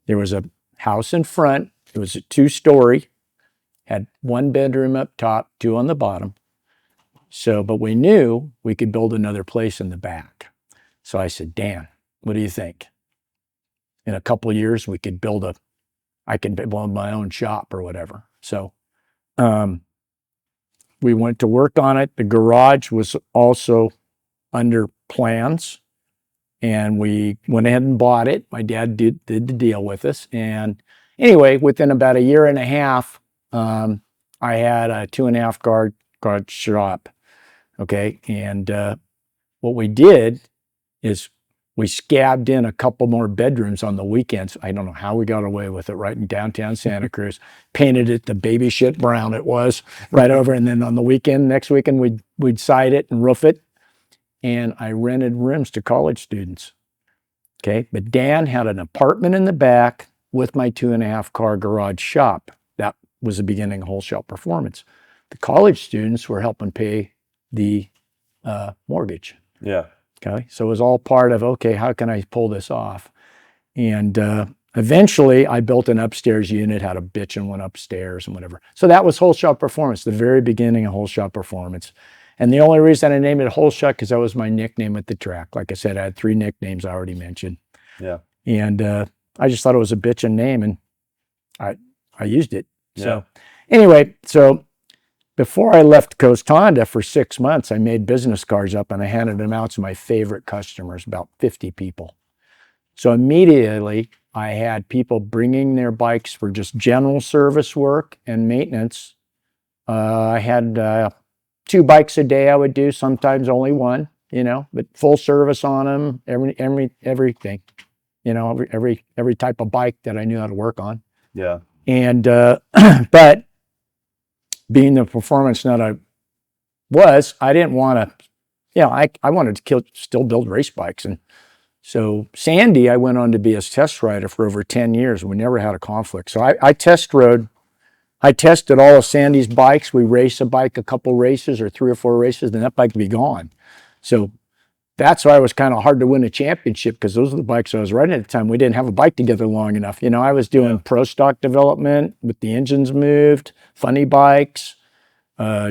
There was a house in front. It was a 2-story. Had one bedroom up top, two on the bottom. So, but we knew we could build another place in the back. So I said, Dan, what do you think? In a couple of years, we could I can build my own shop or whatever. So we went to work on it. The garage was also under plans, and we went ahead and bought it. My dad did the deal with us. And anyway, within about a year and a half, I had a 2.5 car garage shop. Okay. And what we did is we scabbed in a couple more bedrooms on the weekends. I don't know how we got away with it, right in downtown Santa Cruz. Painted it the baby shit brown it was right over. And then on the weekend, next weekend, we'd side it and roof it. And I rented rooms to college students. Okay. But Dan had an apartment in the back with my 2.5 car garage shop. That was the beginning of Wholesale Performance. The college students were helping pay the mortgage. Yeah. Okay. So it was all part of, okay, how can I pull this off? And eventually I built an upstairs unit, had a bitch and went upstairs and whatever. So that was Wholesale Performance, the very beginning of Wholesale Performance. And the only reason I named it Wholesale, because that was my nickname at the track. Like I said, I had 3 nicknames I already mentioned. Yeah. And I just thought it was a bitchin' name, and I used it. Yeah. So anyway, so before I left Coast Honda for 6 months, I made business cards up and I handed them out to my favorite customers, about 50 people. So immediately I had people bringing their bikes for just general service work and maintenance. I had 2 bikes a day I would do, sometimes only 1, but full service on them, everything, every type of bike that I knew how to work on. Yeah. And, but being the performance nut I was, I didn't want to, I wanted to still build race bikes. And so Sandy, I went on to be his test rider for over 10 years. We never had a conflict. So I tested all of Sandy's bikes. We race a bike a couple races or 3 or 4 races, then that bike would be gone. So that's why it was kind of hard to win a championship, because those are the bikes I was riding at the time. We didn't have a bike together long enough. I was doing pro stock development with the engines moved, funny bikes.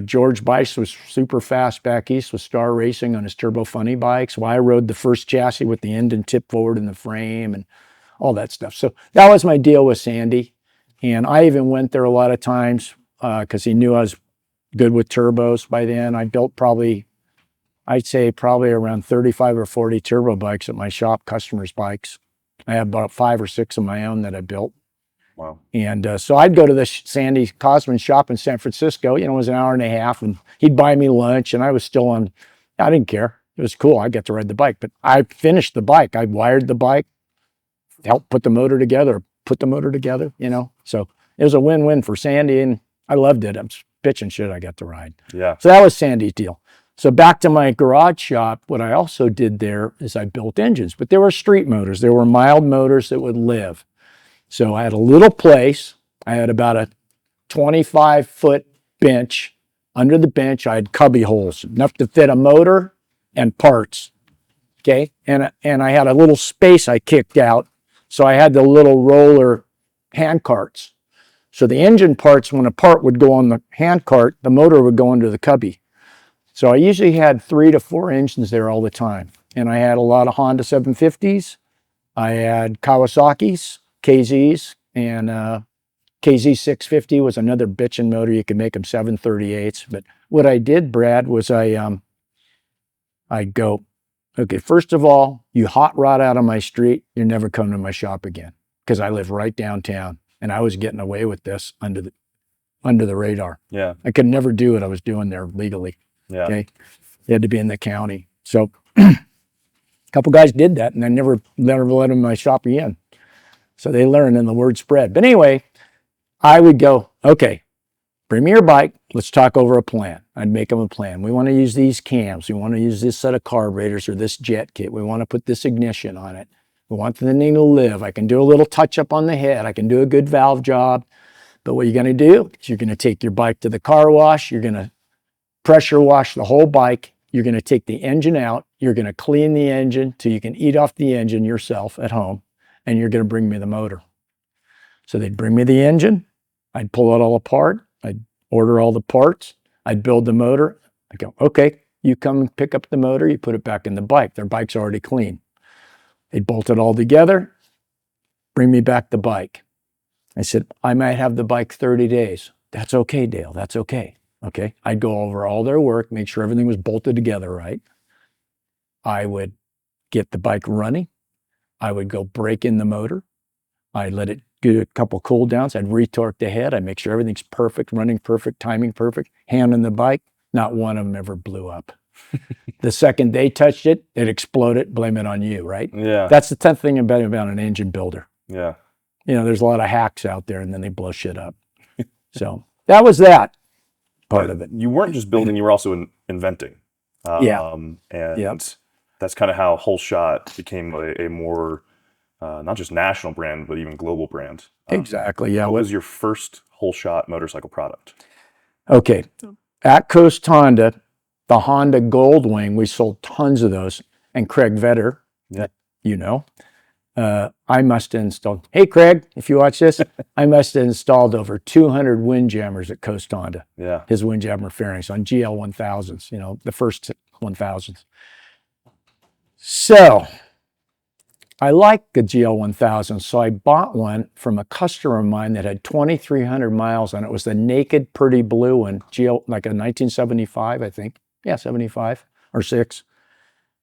George Bice was super fast back east with Star Racing on his turbo funny bikes. Well, I rode the first chassis with the engine tipped forward in the frame and all that stuff. So that was my deal with Sandy. And I even went there a lot of times because he knew I was good with turbos by then. I built I'd say probably around 35 or 40 turbo bikes at my shop, customers' bikes. I have about 5 or 6 of my own that I built. Wow. And so I'd go to the Sandy Cosman shop in San Francisco, it was an hour and a half, and he'd buy me lunch, and I was still I didn't care. It was cool. I got to ride the bike, but I finished the bike. I wired the bike, helped put the motor together. So it was a win-win for Sandy, and I loved it. I'm bitching shit I got to ride. Yeah. So that was Sandy's deal. So back to my garage shop, what I also did there is I built engines, but they were street motors. They were mild motors that would live. So I had a little place. I had about a 25-foot bench. Under the bench, I had cubby holes, enough to fit a motor and parts. Okay. And I had a little space I kicked out. So I had the little roller hand carts. So the engine parts, when a part would go on the hand cart, the motor would go under the cubby. So I usually had 3 to 4 engines there all the time. And I had a lot of Honda 750s. I had Kawasaki's, KZs, and KZ 650 was another bitchin' motor. You could make them 738s. But what I did, Brad, was I'd go, okay, first of all, you hot rod out of my street, you're never coming to my shop again, because I live right downtown, and I was getting away with this under the radar. Yeah. I could never do what I was doing there legally. Yeah. Okay. You had to be in the county. So a couple guys did that, and I never let them in my shop again. So they learned, and the word spread. But anyway, I would go, okay, bring me your bike. Let's talk over a plan. I'd make them a plan. We want to use these cams. We want to use this set of carburetors or this jet kit. We want to put this ignition on it. We want the thing to live. I can do a little touch up on the head. I can do a good valve job. But what you're going to do is you're going to take your bike to the car wash. You're going to pressure wash the whole bike. You're going to take the engine out. You're going to clean the engine till you can eat off the engine yourself at home. And you're going to bring me the motor. So they'd bring me the engine. I'd pull it all apart. I'd order all the parts. I'd build the motor. I go, okay, you come and pick up the motor. You put it back in the bike. Their bike's already clean. They'd bolt it all together, bring me back the bike. I said, I might have the bike 30 days. That's okay, Dale. That's okay. Okay. I'd go over all their work, make sure everything was bolted together right. I would get the bike running. I would go break in the motor. I'd let it get a couple cool downs. I'd retorque the head. I'd make sure everything's perfect, running perfect, timing perfect, hand on the bike. Not one of them ever blew up. The second they touched it, it exploded. Blame it on you, right? Yeah. That's the tough thing about an engine builder. Yeah. You know, there's a lot of hacks out there, and then they blow shit up. So that was that part of it. You weren't just building; you were also inventing. Yeah. And that's kind of how Whole Shot became a more not just national brand, but even global brand. Exactly. Yeah. What was your first Whole Shot motorcycle product? Okay. At Coast Honda, the Honda Goldwing, we sold tons of those. And Craig Vetter, you know, I must have installed, hey, Craig, if you watch this, I must have installed over 200 windjammers at Coast Honda. Yeah. His windjammer fairings on GL 1000s, you know, the first 1000s. So I liked the GL 1000, so I bought one from a customer of mine that had 2,300 miles on it. It was the naked, pretty blue one, GL, like a 1975, I think. Yeah, 75 or 6.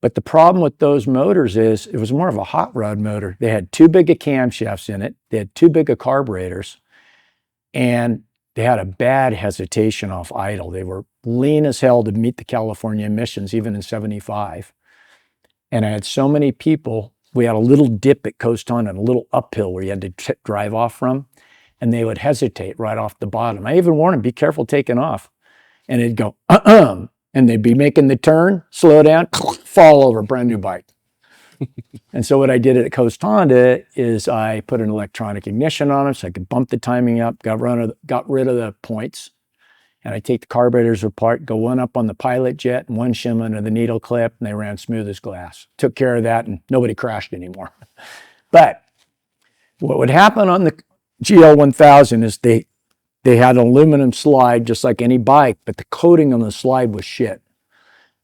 But the problem with those motors is it was more of a hot rod motor. They had too big of camshafts in it. They had too big of carburetors. And they had a bad hesitation off idle. They were lean as hell to meet the California emissions, even in 75. And I had so many people, we had a little dip at Coast Honda and a little uphill where you had to drive off from, and they would hesitate right off the bottom. I even warned them, be careful taking off. And it'd go, and they'd be making the turn, slow down, fall over, brand new bike. And so what I did at Coast Honda is I put an electronic ignition on them so I could bump the timing up, got rid of the points. And I take the carburetors apart, go one up on the pilot jet and one shim under the needle clip, and they ran smooth as glass. Took care of that, and nobody crashed anymore. But what would happen on the GL 1000 is they had an aluminum slide just like any bike, but the coating on the slide was shit.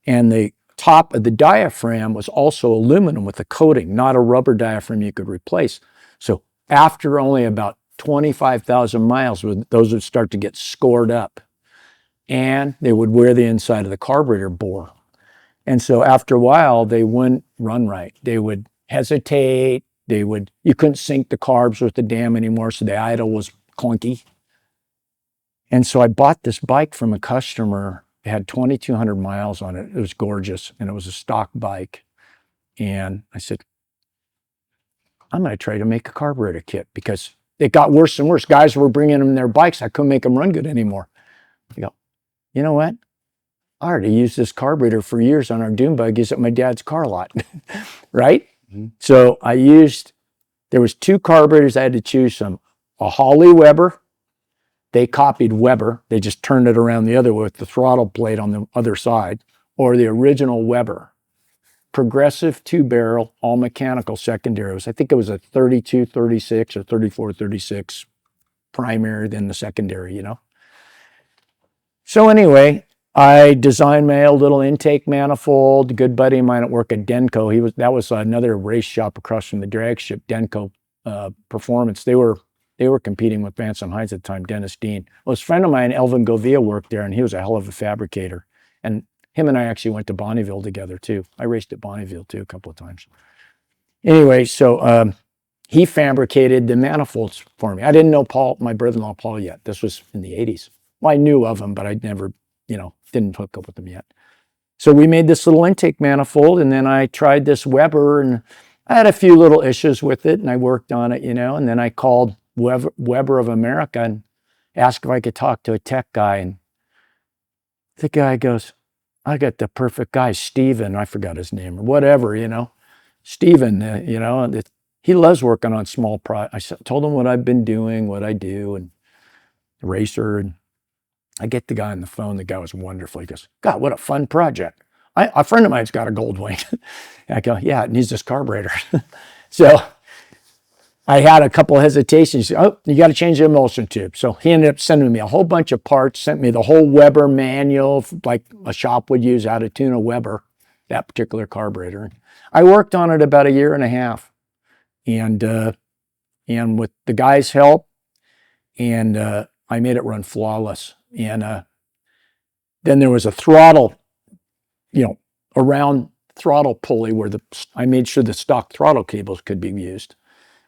And the top of the diaphragm was also aluminum with a coating, not a rubber diaphragm you could replace. So after only about 25,000 miles, those would start to get scored up. And they would wear the inside of the carburetor bore. And so after a while, they wouldn't run right. They would hesitate. You couldn't sync the carbs with the dam anymore, so the idle was clunky. And so I bought this bike from a customer. It had 2,200 miles on it. It was gorgeous, and it was a stock bike. And I said, I'm going to try to make a carburetor kit because it got worse and worse. Guys were bringing them their bikes. I couldn't make them run good anymore. I go, you know what? I already used this carburetor for years on our dune buggies at my dad's car lot, right? Mm-hmm. So there was 2 carburetors I had to choose from. A Holly Weber. They copied Weber. They just turned it around the other way with the throttle plate on the other side. Or the original Weber. Progressive 2-barrel, all mechanical secondary. I think it was a 32-36 or 34-36 primary, then the secondary, you know. So anyway, I designed my own little intake manifold. A good buddy of mine at work at Denko, that was another race shop across from the drag ship, Denko Performance. They were competing with Vance and Hines at the time, Dennis Dean. Well, his friend of mine, Elvin Govia, worked there, and he was a hell of a fabricator. And him and I actually went to Bonneville together, too. I raced at Bonneville, too, a couple of times. Anyway, so he fabricated the manifolds for me. I didn't know my brother-in-law Paul yet. This was in the 80s. Well, I knew of him, but I'd never, didn't hook up with him yet. So we made this little intake manifold, and then I tried this Weber, and I had a few little issues with it, and I worked on it, and then I called Weber of America and asked if I could talk to a tech guy, and the guy goes, I got the perfect guy, Steven, I forgot his name, or whatever, Steven, he loves working on small projects. I told him what I've been doing, what I do, and racer, and I get the guy on the phone. The guy was wonderful. He goes, God, what a fun project. A friend of mine's got a Goldwing. I go, yeah, it needs this carburetor. So I had a couple of hesitations. Oh, you got to change the emulsion tube. So he ended up sending me a whole bunch of parts, sent me the whole Weber manual, like a shop would use, how to tune a Weber, that particular carburetor. I worked on it about 1.5 years. And with the guys' help, and I made it run flawless. And then there was a throttle, around throttle pulley where I made sure the stock throttle cables could be used.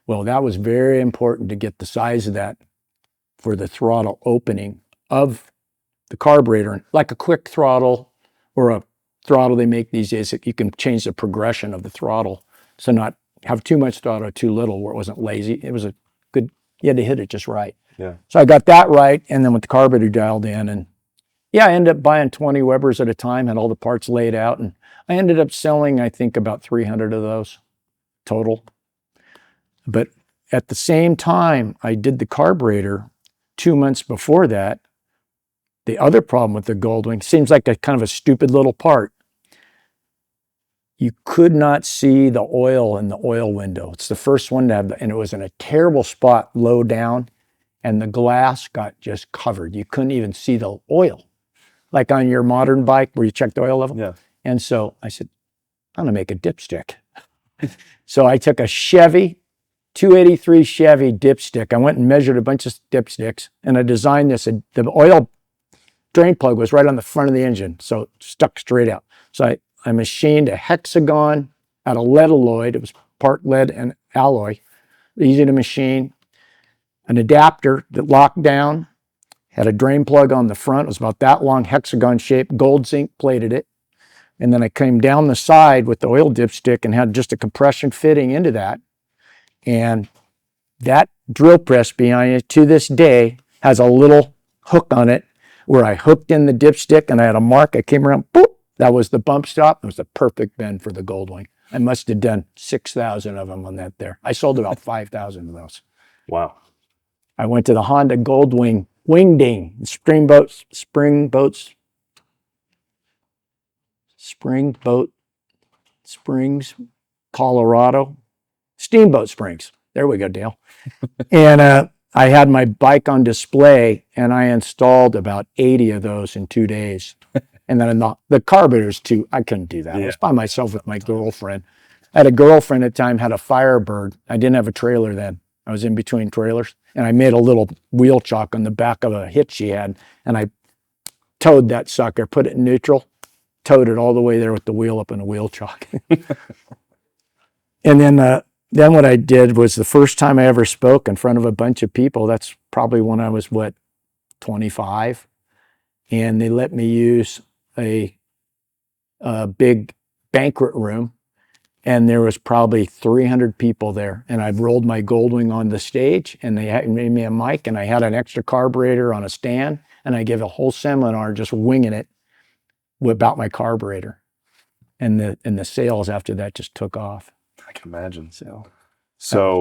Well, that was very important to get the size of that for the throttle opening of the carburetor. Like a quick throttle or a throttle they make these days, you can change the progression of the throttle. So not have too much throttle or too little where it wasn't lazy. It was a good, you had to hit it just right. Yeah. So I got that right. And then with the carburetor dialed in, and yeah, I ended up buying 20 Webers at a time, had all the parts laid out. And I ended up selling, I think, about 300 of those total. But at the same time I did the carburetor, 2 months before that, the other problem with the Goldwing, seems like a kind of a stupid little part. You could not see the oil in the oil window. It's the first one to have, and it was in a terrible spot low down, and the glass got just covered. You couldn't even see the oil, like on your modern bike where you check the oil level. Yeah. And so I said, I'm gonna make a dipstick. So I took a Chevy, 283 Chevy dipstick. I went and measured a bunch of dipsticks, and I designed this. The oil drain plug was right on the front of the engine, so it stuck straight out. So I machined a hexagon out of lead alloy. It was part lead and alloy, easy to machine. An adapter that locked down, had a drain plug on the front. It was about that long, hexagon shape, gold zinc plated it. And then I came down the side with the oil dipstick and had just a compression fitting into that. And that drill press behind it to this day has a little hook on it where I hooked in the dipstick and I had a mark. I came around, boop, that was the bump stop. It was the perfect bend for the Goldwing. I must have done 6,000 of them on that there. I sold about 5,000 of those. Wow. I went to the Honda Goldwing Wingding, Springboat Springs, Colorado. Steamboat Springs. There we go, Dale. And I had my bike on display, and I installed about 80 of those in 2 days. And then the carburetors too, I couldn't do that. I was by myself with my girlfriend. I had a girlfriend at the time, had a Firebird. I didn't have a trailer then. I was in between trailers. And I made a little wheel chock on the back of a hitch she had. And I towed that sucker, put it in neutral, towed it all the way there with the wheel up in a wheel chock. And then what I did was the first time I ever spoke in front of a bunch of people. That's probably when I was, 25? And they let me use a big banquet room. And there was probably 300 people there. And I rolled my Goldwing on the stage, and they made me a mic, and I had an extra carburetor on a stand. And I gave a whole seminar just winging it about my carburetor. And the sales after that just took off. I can imagine. So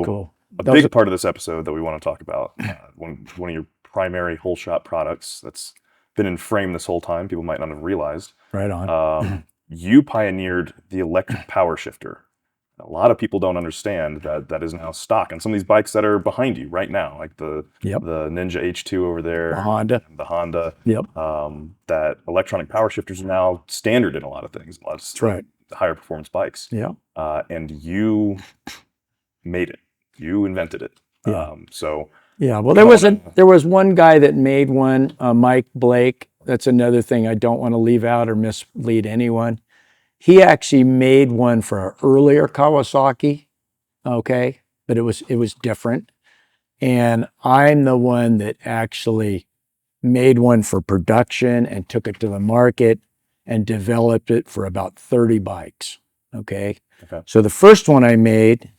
cool. A big part of this episode that we want to talk about, one of your primary whole shop products that's been in frame this whole time, people might not have realized. Right on. You pioneered the electric power shifter. A lot of people don't understand that is now stock. And some of these bikes that are behind you right now, like the Ninja H2 over there, the Honda. Yep. That electronic power shifters are now standard in a lot of things. That's right. Higher performance bikes. Yeah. And you made it. You invented it. Yeah. Well, there was one guy that made one, Mike Blake. That's another thing I don't want to leave out or mislead anyone. He actually made one for an earlier Kawasaki, okay, but it was different. And I'm the one that actually made one for production and took it to the market and developed it for about 30 bikes, okay? So the first one I made,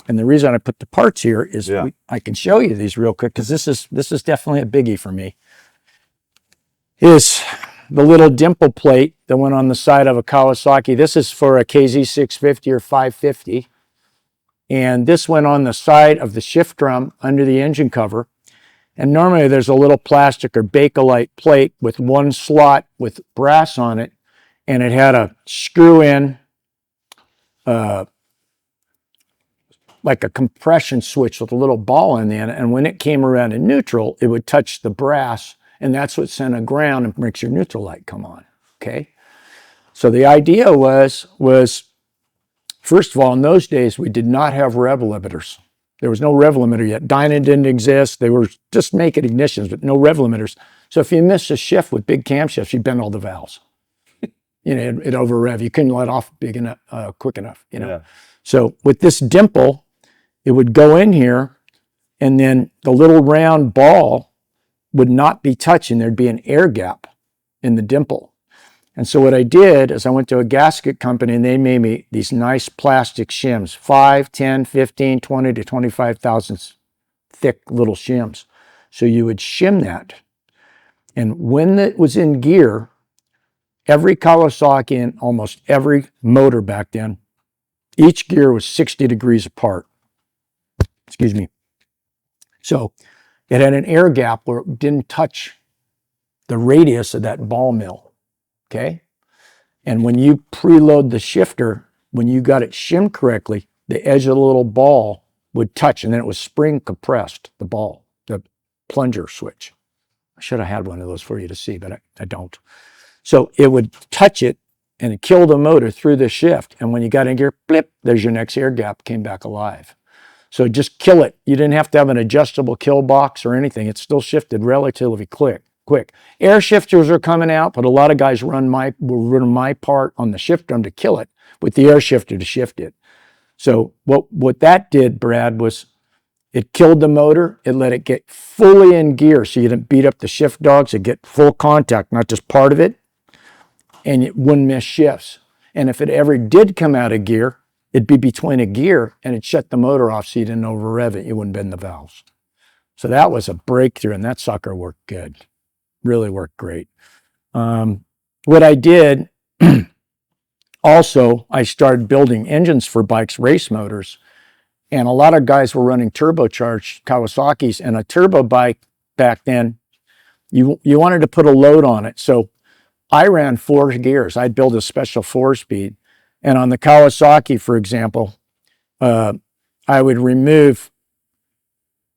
and the reason I put the parts here is I can show you these real quick, because this is definitely a biggie for me, is the little dimple plate that went on the side of a Kawasaki. This is for a KZ650 or 550. And this went on the side of the shift drum under the engine cover. And normally there's a little plastic or Bakelite plate with one slot with brass on it. And it had a screw-in like a compression switch with a little ball in the end. And when it came around in neutral, it would touch the brass, and that's what sent a ground and makes your neutral light come on. Okay. So the idea was first of all, in those days, we did not have rev limiters. There was no rev limiter yet. Dyna didn't exist. They were just making ignitions, but no rev limiters. So if you missed a shift with big camshafts, you bend all the valves. It over rev. You couldn't let off big enough, quick enough. Yeah. So with this dimple, it would go in here, and then the little round ball would not be touching. There'd be an air gap in the dimple. And so what I did is I went to a gasket company, and they made me these nice plastic shims, 5, 10, 15, 20 to 25 thousandths thick little shims. So you would shim that. And when it was in gear, every Kawasaki and almost every motor back then, each gear was 60 degrees apart. Excuse me. So it had an air gap where it didn't touch the radius of that ball mill. Okay. And when you preload the shifter, when you got it shimmed correctly, the edge of the little ball would touch, and then it was spring compressed, the ball, the plunger switch. I should have had one of those for you to see, but I don't. So it would touch it, and it killed the motor through the shift. And when you got in gear, blip, there's your next air gap, came back alive. So just kill it. You didn't have to have an adjustable kill box or anything. It still shifted relatively quick. Air shifters are coming out, but a lot of guys will run my part on the shift drum to kill it with the air shifter to shift it. So what that did, Brad, was it killed the motor. It let it get fully in gear, so you didn't beat up the shift dogs. It get full contact, not just part of it, and it wouldn't miss shifts. And if it ever did come out of gear, it'd be between a gear, and it'd shut the motor off so you didn't over rev it. You wouldn't bend the valves. So that was a breakthrough, and that sucker worked good. Really worked great. What I did, also, I started building engines for bikes, race motors, and a lot of guys were running turbocharged Kawasaki's, and a turbo bike back then, you wanted to put a load on it. So I ran 4 gears. I'd build a special 4-speed. And on the Kawasaki, for example, I would remove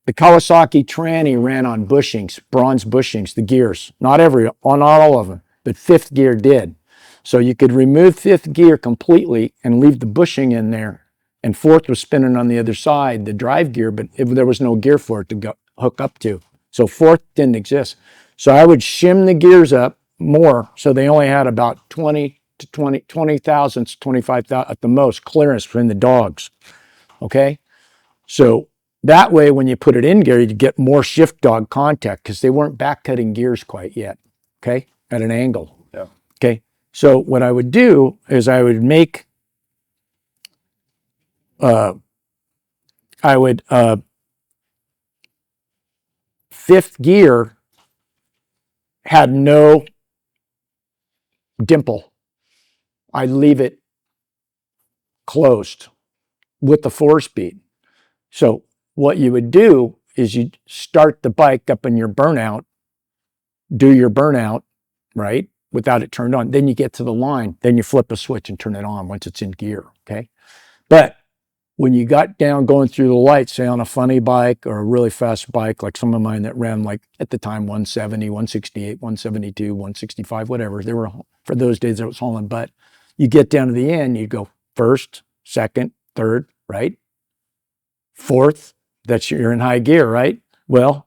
the Kawasaki tranny ran on bushings, bronze bushings, the gears. Not all of them, but 5th gear did. So you could remove 5th gear completely and leave the bushing in there. And 4th was spinning on the other side, the drive gear, but there was no gear for it to hook up to. So 4th didn't exist. So I would shim the gears up more, so they only had about 20 thousandths, 25,000 at the most clearance between the dogs. Okay? So that way, when you put it in gear, you'd get more shift dog contact because they weren't back cutting gears quite yet, okay, at an angle. Yeah. Okay, so what I would do is I would make, fifth gear had no dimple. I'd leave it closed with the 4-speed. So what you would do is you'd start the bike up in your burnout, do your burnout, right, without it turned on. Then you get to the line, then you flip a switch and turn it on once it's in gear, okay? But when you got down going through the lights, say on a funny bike or a really fast bike, like some of mine that ran like at the time 170, 168, 172, 165, whatever, they were, for those days it was hauling butt. You get down to the end, you go 1st, 2nd, 3rd, right? 4th, that's you're in high gear, right? Well,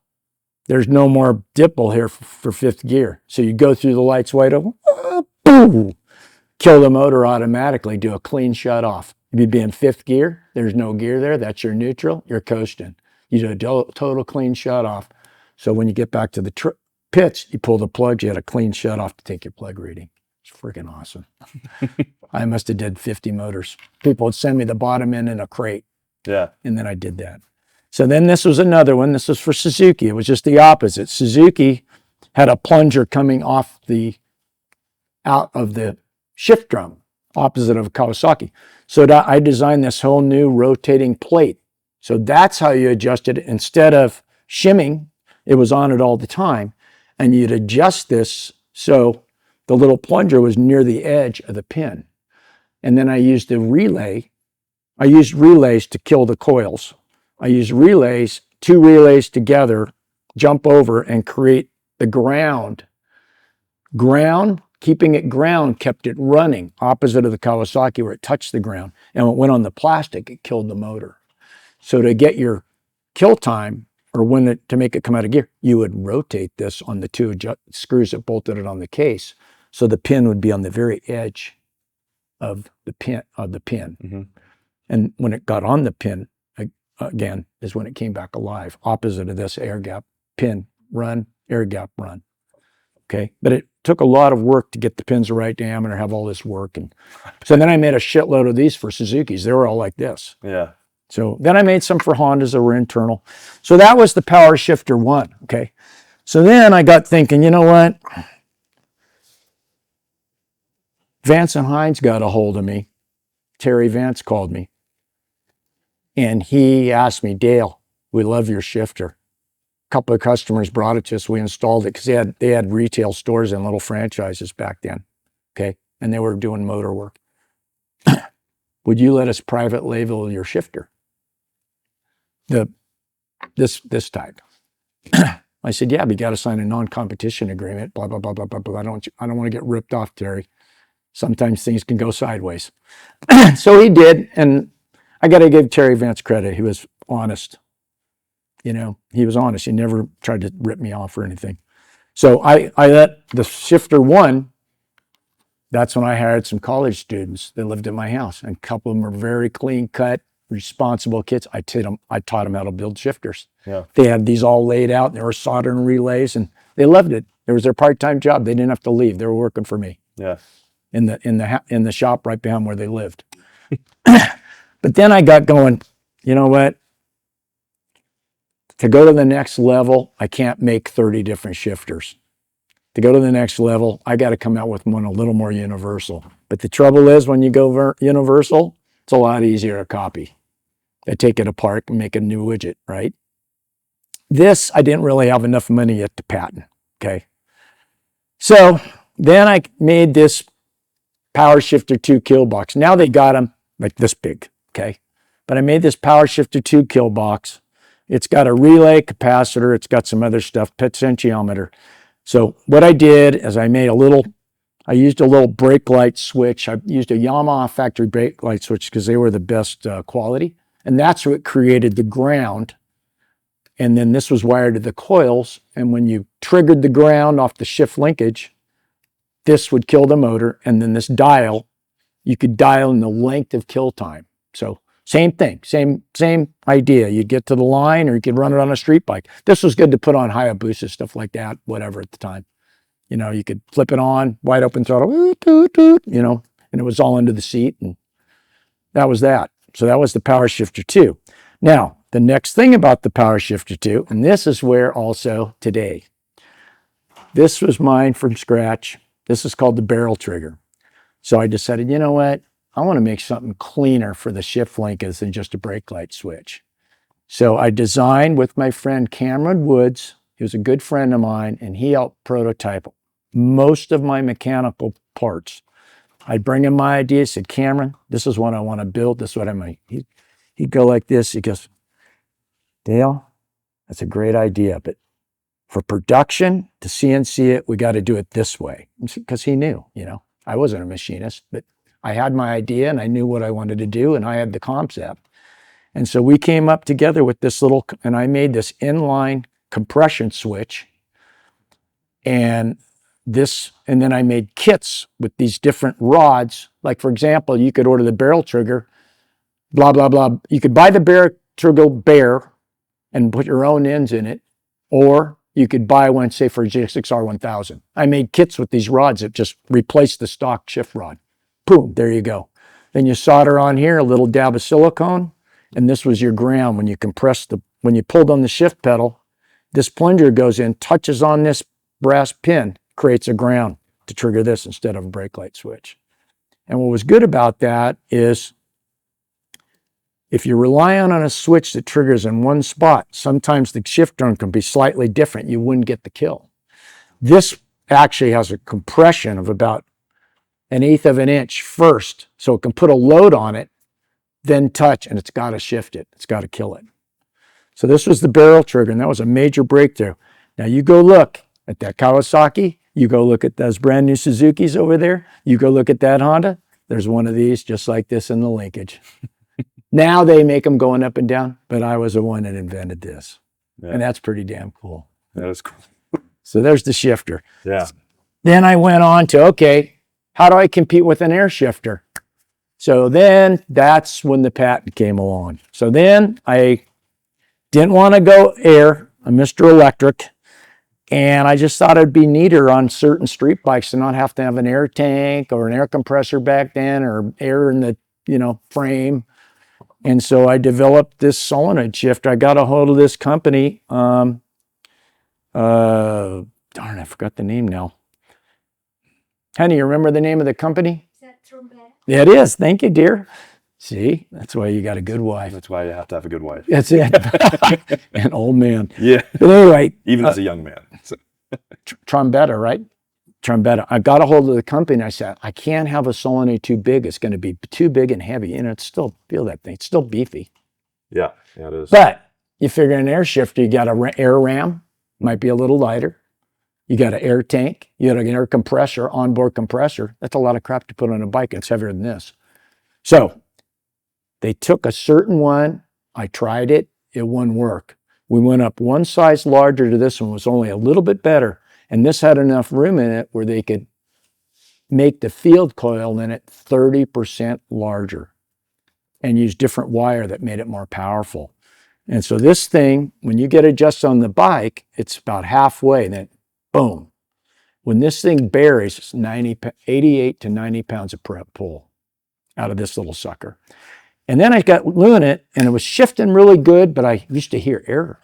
there's no more dimple here for 5th gear. So you go through the lights wide open, boom, kill the motor automatically, do a clean shut off. If you'd be in 5th gear, there's no gear there, that's your neutral, you're coasting. You do a total clean shut off. So when you get back to the pits, you pull the plugs, you had a clean shut off to take your plug reading. It's freaking awesome. I must have did 50 motors. People would send me the bottom end in a crate. Yeah. And then I did that. So then this was another one. This was for Suzuki. It was just the opposite. Suzuki had a plunger coming off out of the shift drum, opposite of Kawasaki. So I designed this whole new rotating plate. So that's how you adjusted it. Instead of shimming, it was on it all the time. And you'd adjust this so the little plunger was near the edge of the pin. And then I used the relay I used relays to kill the coils. I used relays, 2 relays together, jump over and create the ground. Keeping it ground kept it running, opposite of the Kawasaki where it touched the ground. And when it went on the plastic, it killed the motor. So to get your kill time, or to make it come out of gear, you would rotate this on the 2 screws that bolted it on the case. So the pin would be on the very edge of the pin. Mm-hmm. And when it got on the pin, again, is when it came back alive, opposite of this air gap, pin, run, air gap, run. Okay. But it took a lot of work to get the pins the right diameter, have all this work. And so then I made a shitload of these for Suzuki's. They were all like this. Yeah. So then I made some for Hondas that were internal. So that was the Power Shifter 1. Okay. So then I got thinking, you know what? Vance and Hines got a hold of me. Terry Vance called me. And he asked me, Dale, we love your shifter. A couple of customers brought it to us. We installed it because they had retail stores and little franchises back then. Okay. And they were doing motor work. Would you let us private label your shifter? This type. I said, yeah, but you got to sign a non-competition agreement, blah, blah, blah, blah, blah, blah. I don't want to get ripped off, Terry. Sometimes things can go sideways. So he did. And I got to give Terry Vance credit. He was honest. You know, he was honest. He never tried to rip me off or anything. So I let the shifter 1, that's when I hired some college students that lived at my house. And a couple of them were very clean cut, responsible kids. I taught them how to build shifters. Yeah. They had these all laid out. They were soldering relays and they loved it. It was their part-time job. They didn't have to leave. They were working for me. Yeah. In the shop right behind where they lived. But then I got going, you know what? To go to the next level, I can't make 30 different shifters. To go to the next level, I got to come out with one a little more universal. But the trouble is when you go universal, it's a lot easier to copy. I take it apart and make a new widget, right? This, I didn't really have enough money yet to patent, okay? So then I made this Power Shifter 2 kill box. Now they got them like this big, okay? But I made this Power Shifter 2 kill box. It's got a relay capacitor. It's got some other stuff, potentiometer. So what I did is I used a little brake light switch. I used a Yamaha factory brake light switch because they were the best quality. And that's what created the ground. And then this was wired to the coils. And when you triggered the ground off the shift linkage, this would kill the motor. And then this dial, you could dial in the length of kill time. So same thing, same idea. You'd get to the line or you could run it on a street bike. This was good to put on Hayabusa, stuff like that, whatever at the time. You know, you could flip it on, wide open throttle, you know, and it was all under the seat. And that was that. So that was the Power Shifter 2. Now, the next thing about the Power Shifter 2, and this is where also today, this was mine from scratch. This is called the barrel trigger. So I decided, you know what? I want to make something cleaner for the shift linkers than just a brake light switch. So I designed with my friend Cameron Woods. He was a good friend of mine, and he helped prototype most of my mechanical parts. I'd bring him my idea, said, Cameron, this is what I want to build. This is what I might. He'd go like this. He goes, Dale, that's a great idea, but for production, to CNC it, we got to do it this way. Because he knew, you know, I wasn't a machinist, but I had my idea and I knew what I wanted to do and I had the concept. And so we came up together with this little, and I made this inline compression switch and then I made kits with these different rods. Like for example, you could order the barrel trigger, blah, blah, blah. You could buy the barrel trigger bare and put your own ends in it, or you could buy one, say for a G6R 1000. I made kits with these rods that just replaced the stock shift rod. Boom, there you go. Then you solder on here a little dab of silicone, and this was your ground. When you when you pulled on the shift pedal, this plunger goes in, touches on this brass pin, creates a ground to trigger this instead of a brake light switch. And what was good about that is if you rely on a switch that triggers in one spot, sometimes the shift turn can be slightly different. You wouldn't get the kill. This actually has a compression of about 1/8 of an inch first, so it can put a load on it then touch, and it's got to shift it. It's got to kill it. So this was the barrel trigger, and that was a major breakthrough. Now you go look at that Kawasaki, you go look at those brand new Suzukis over there, you go look at that Honda, there's one of these just like this in the linkage. Now they make them going up and down, but I was the one that invented this. Yeah. And that's pretty damn cool. That is cool. So there's the shifter. Yeah. Then I went on to, okay, how do I compete with an air shifter? So then that's when the patent came along. So then I didn't want to go air, I'm Mr. Electric, and I just thought it'd be neater on certain street bikes to not have to have an air tank or an air compressor back then or air in the, frame. And so I developed this solenoid shifter. I got a hold of this company. Darn, I forgot the name now. Honey, you remember the name of the company? Is that Trombetta? Yeah, it is. Thank you, dear. See, that's why you got a good wife. That's why you have to have a good wife. That's it. An old man. Yeah. But anyway. Even as a young man. So. Trombetta, right? Trombetta. I got a hold of the company and I said, I can't have a solenoid too big. It's going to be too big and heavy. It's still, feel that thing. It's still beefy. Yeah, it is. But you figure an air shifter, you got an air ram, might be a little lighter. You got an air tank, you got an air compressor, onboard compressor. That's a lot of crap to put on a bike. It's heavier than this. So they took a certain one. I tried it. It wouldn't work. We went up one size larger to this one, was only a little bit better. And this had enough room in it where they could make the field coil in it 30% larger and use different wire that made it more powerful. And so this thing, when you get adjusted on the bike, it's about halfway, then boom. When this thing buries, it's 88 to 90 pounds of pull out of this little sucker. And then I got doing it, and it was shifting really good, but I used to hear error.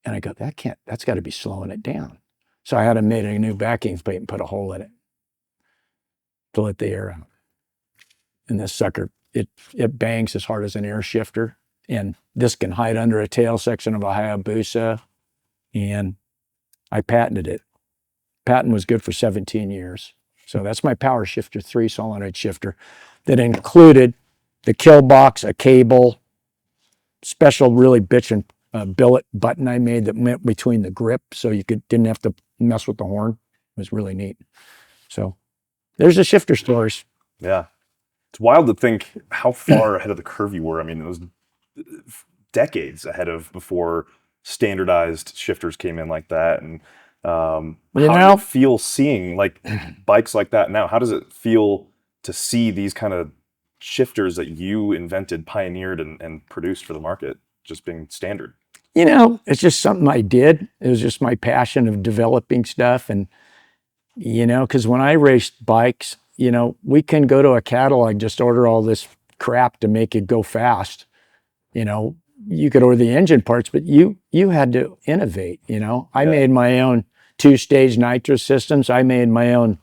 And I go, that's got to be slowing it down. So I had to make a new backing plate and put a hole in it to let the air out. And this sucker, it bangs as hard as an air shifter. And this can hide under a tail section of a Hayabusa. And I patented it. Patent was good for 17 years. So that's my Power Shifter 3 solenoid shifter that included the kill box, a cable, special really bitchin' billet button I made that went between the grip so you didn't have to mess with the horn. It was really neat. So there's the shifter stories. Yeah. It's wild to think how far ahead of the curve you were. I mean, it was decades ahead of before standardized shifters came in like that. And how do you feel seeing like bikes like that now? How does it feel to see these kind of shifters that you invented, pioneered, and produced for the market just being standard? It's just something I did. It was just my passion of developing stuff. And, because when I raced bikes, we can go to a catalog, just order all this crap to make it go fast. You could order the engine parts, but you had to innovate, I made my own 2-stage nitro systems. I made my own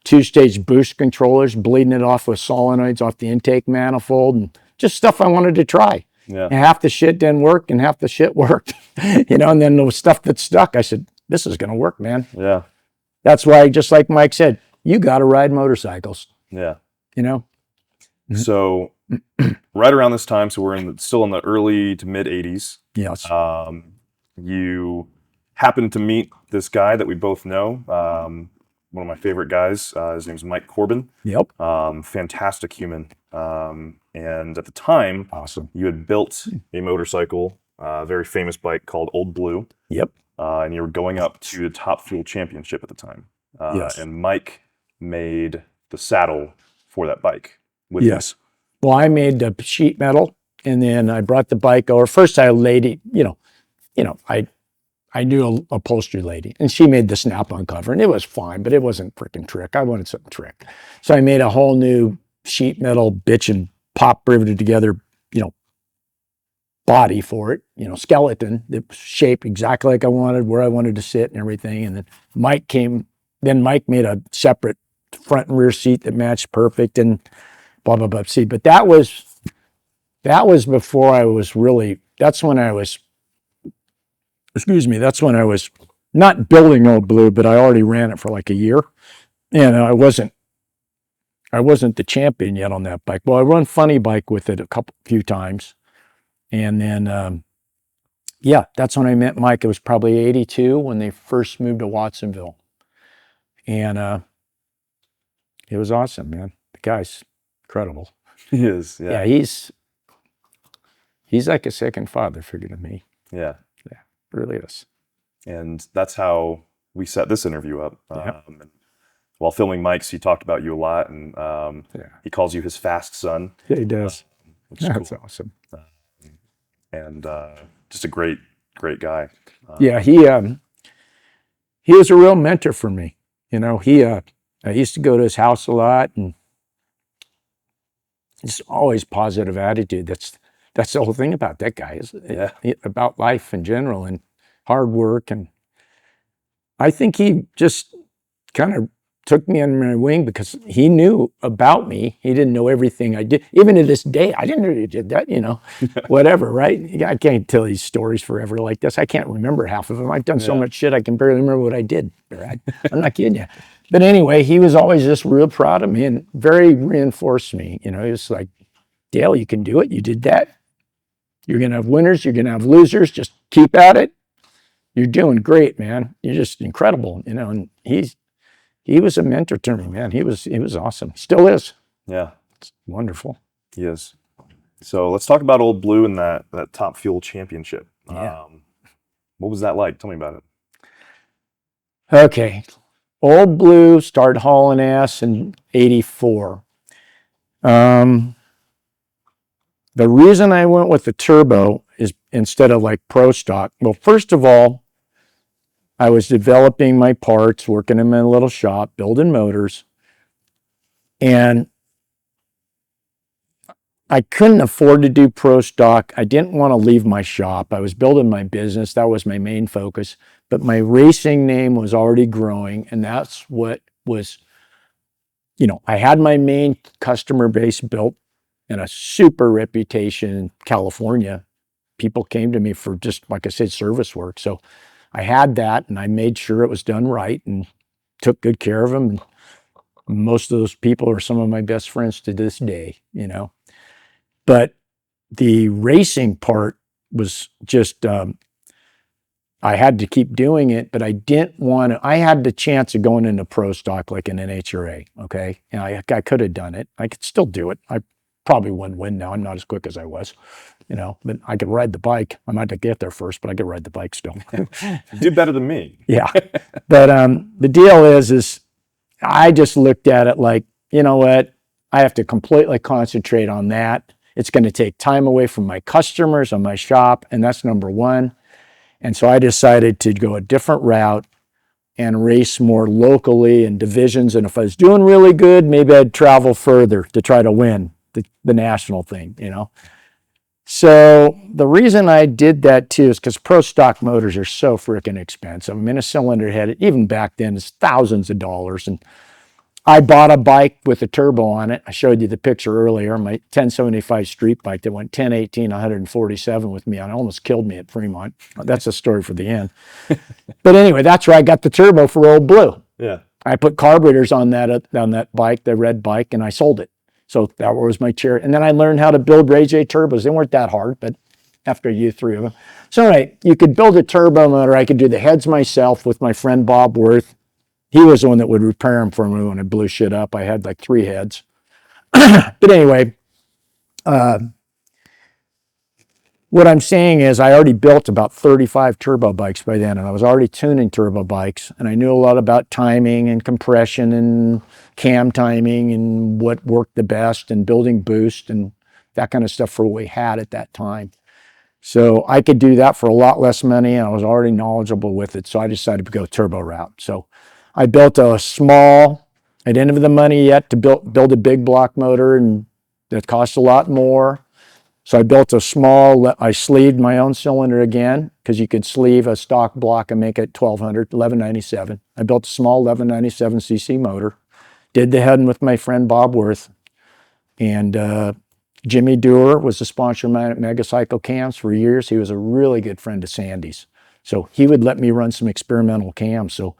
2-stage boost controllers, bleeding it off with solenoids off the intake manifold, and just stuff I wanted to try. Yeah. And half the shit didn't work and half the shit worked, and then the stuff that stuck, I said, this is going to work, man. Yeah. That's why, just like Mike said, you got to ride motorcycles. Yeah. So right around this time, so we're still in the early to mid 80s. Yes. You happened to meet this guy that we both know. One of my favorite guys. His name's Mike Corbin. Yep. Fantastic human. And at the time, awesome. You had built a motorcycle, a very famous bike called Old Blue. Yep. And you were going up to the Top Fuel Championship at the time. Yes. And Mike made the saddle for that bike. Yes. Well, I made the sheet metal, and then I brought the bike over. First, I laid it, I knew a upholstery lady, and she made the snap-on cover, and it was fine, but it wasn't freaking trick. I wanted something trick. So I made a whole new sheet metal bitch and pop riveted together, body for it, skeleton that was shaped exactly like I wanted, where I wanted to sit and everything. And then Mike made a separate front and rear seat that matched perfect and blah, blah, blah. See, but that was before I was really, that's when I was not building Old Blue, but I already ran it for like a year. And I wasn't I wasn't the champion yet on that bike. Well, I run funny bike with it few times. And then, yeah, that's when I met Mike. It was probably 82 when they first moved to Watsonville. And it was awesome, man. The guy's incredible. He is. Yeah, Yeah. he's like a second father figure to me. Yeah. Yeah, really is. And that's how we set this interview up. Yeah. And while filming Mike's, he talked about you a lot, and Yeah. he calls you his fast son, Yeah, he does. which is That's cool. awesome. And just a great guy. Yeah, he was a real mentor for me. You know, I used to go to his house a lot, and just always positive attitude. That's the whole thing about that guy, is Yeah. about life in general and hard work. And I think he just kind of took me under my wing because he knew about me. He didn't know everything I did. Even to this day, I didn't know you did that, you know, whatever, right? I can't tell these stories forever like this. I can't remember half of them. I've done so Yeah. much shit, I can barely remember what I did. Brad. I'm not kidding you. But anyway, he was always just real proud of me and very reinforced me. You know, he was like, Dale, you can do it. You did that. You're going to have winners. You're going to have losers. Just keep at it. You're doing great, man. You're just incredible, you know. And he was a mentor to me, man. He was awesome. Still is. Yeah. It's wonderful. He is. So let's talk about Old Blue and that Top Fuel Championship. Yeah. What was that like? Tell me about it. Okay. Old Blue started hauling ass in 84. The reason I went with the turbo is instead of like pro stock. Well, first of all, I was developing my parts, working in my little shop, building motors, and I couldn't afford to do pro stock. I didn't want to leave my shop. I was building my business. That was my main focus. But my racing name was already growing, and that's what was, you know, I had my main customer base built and a super reputation in California. People came to me for just, like I said, service work. So I had that, and I made sure it was done right and took good care of them. And most of those people are some of my best friends to this day, you know. But the racing part was just, I had to keep doing it, but I didn't want to. I had the chance of going into pro stock like an NHRA, okay? And I could have done it. I could still do it. I probably wouldn't win now. I'm not as quick as I was, you know, but I could ride the bike. I might not get there first, but I could ride the bike still. You did better than me. Yeah. But the deal is I just looked at it like, you know what? I have to completely concentrate on that. It's going to take time away from my customers and my shop, and that's number one. And so I decided to go a different route and race more locally in divisions. And if I was doing really good, maybe I'd travel further to try to win the national thing, you know. So the reason I did that too is because pro stock motors are so freaking expensive. I mean, a cylinder head, even back then, is thousands of dollars. And I bought a bike with a turbo on it. I showed you the picture earlier, my 1075 street bike that went 1018, 147 with me. And it almost killed me at Fremont. That's a story for the end. But anyway, that's where I got the turbo for Old Blue. Yeah. I put carburetors on that bike, the red bike, and I sold it. So that was my chair. And then I learned how to build Ray J turbos. They weren't that hard, but after you 3 of them. So anyway, you could build a turbo motor. I could do the heads myself with my friend Bob Worth. He was the one that would repair them for me when I blew shit up. I had like 3 heads. But anyway, what I'm saying is I already built about 35 turbo bikes by then, and I was already tuning turbo bikes, and I knew a lot about timing and compression and cam timing and what worked the best and building boost and that kind of stuff for what we had at that time. So I could do that for a lot less money, and I was already knowledgeable with it, so I decided to go turbo route. So I built a small, I didn't have the money yet to build a big block motor, and that cost a lot more. So I built a small, I sleeved my own cylinder again, because you could sleeve a stock block and make it 1200, 1197. I built a small 1197 cc motor, did the heading with my friend Bob Worth, and Jimmy Dewar was a sponsor of mine at Megacycle Cams for years. He was a really good friend of Sandy's. So he would let me run some experimental cams. So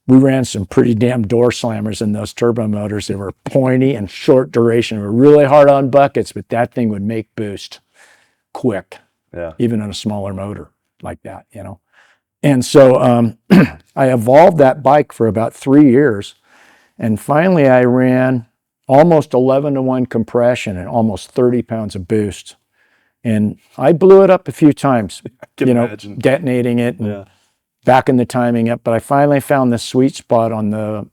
we ran some pretty damn door slammers in those turbo motors. They were pointy and short duration. They were really hard on buckets, but that thing would make boost quick, even on a smaller motor like that, you know. And so I evolved that bike for about 3 years. And finally I ran almost 11-to-1 compression and almost 30 pounds of boost. And I blew it up a few times, imagine. Detonating it and backing the timing up. But I finally found the sweet spot on the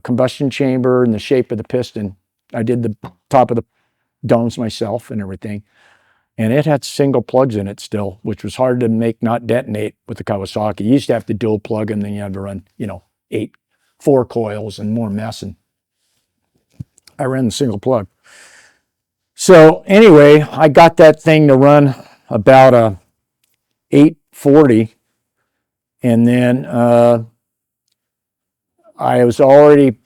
combustion chamber and the shape of the piston. I did the top of the domes myself and everything. And it had single plugs in it still, which was hard to make not detonate with the Kawasaki. You used to have to dual plug and then you had to run, 4 coils and more mess. And I ran the single plug. So anyway, I got that thing to run about a 840. And then I was already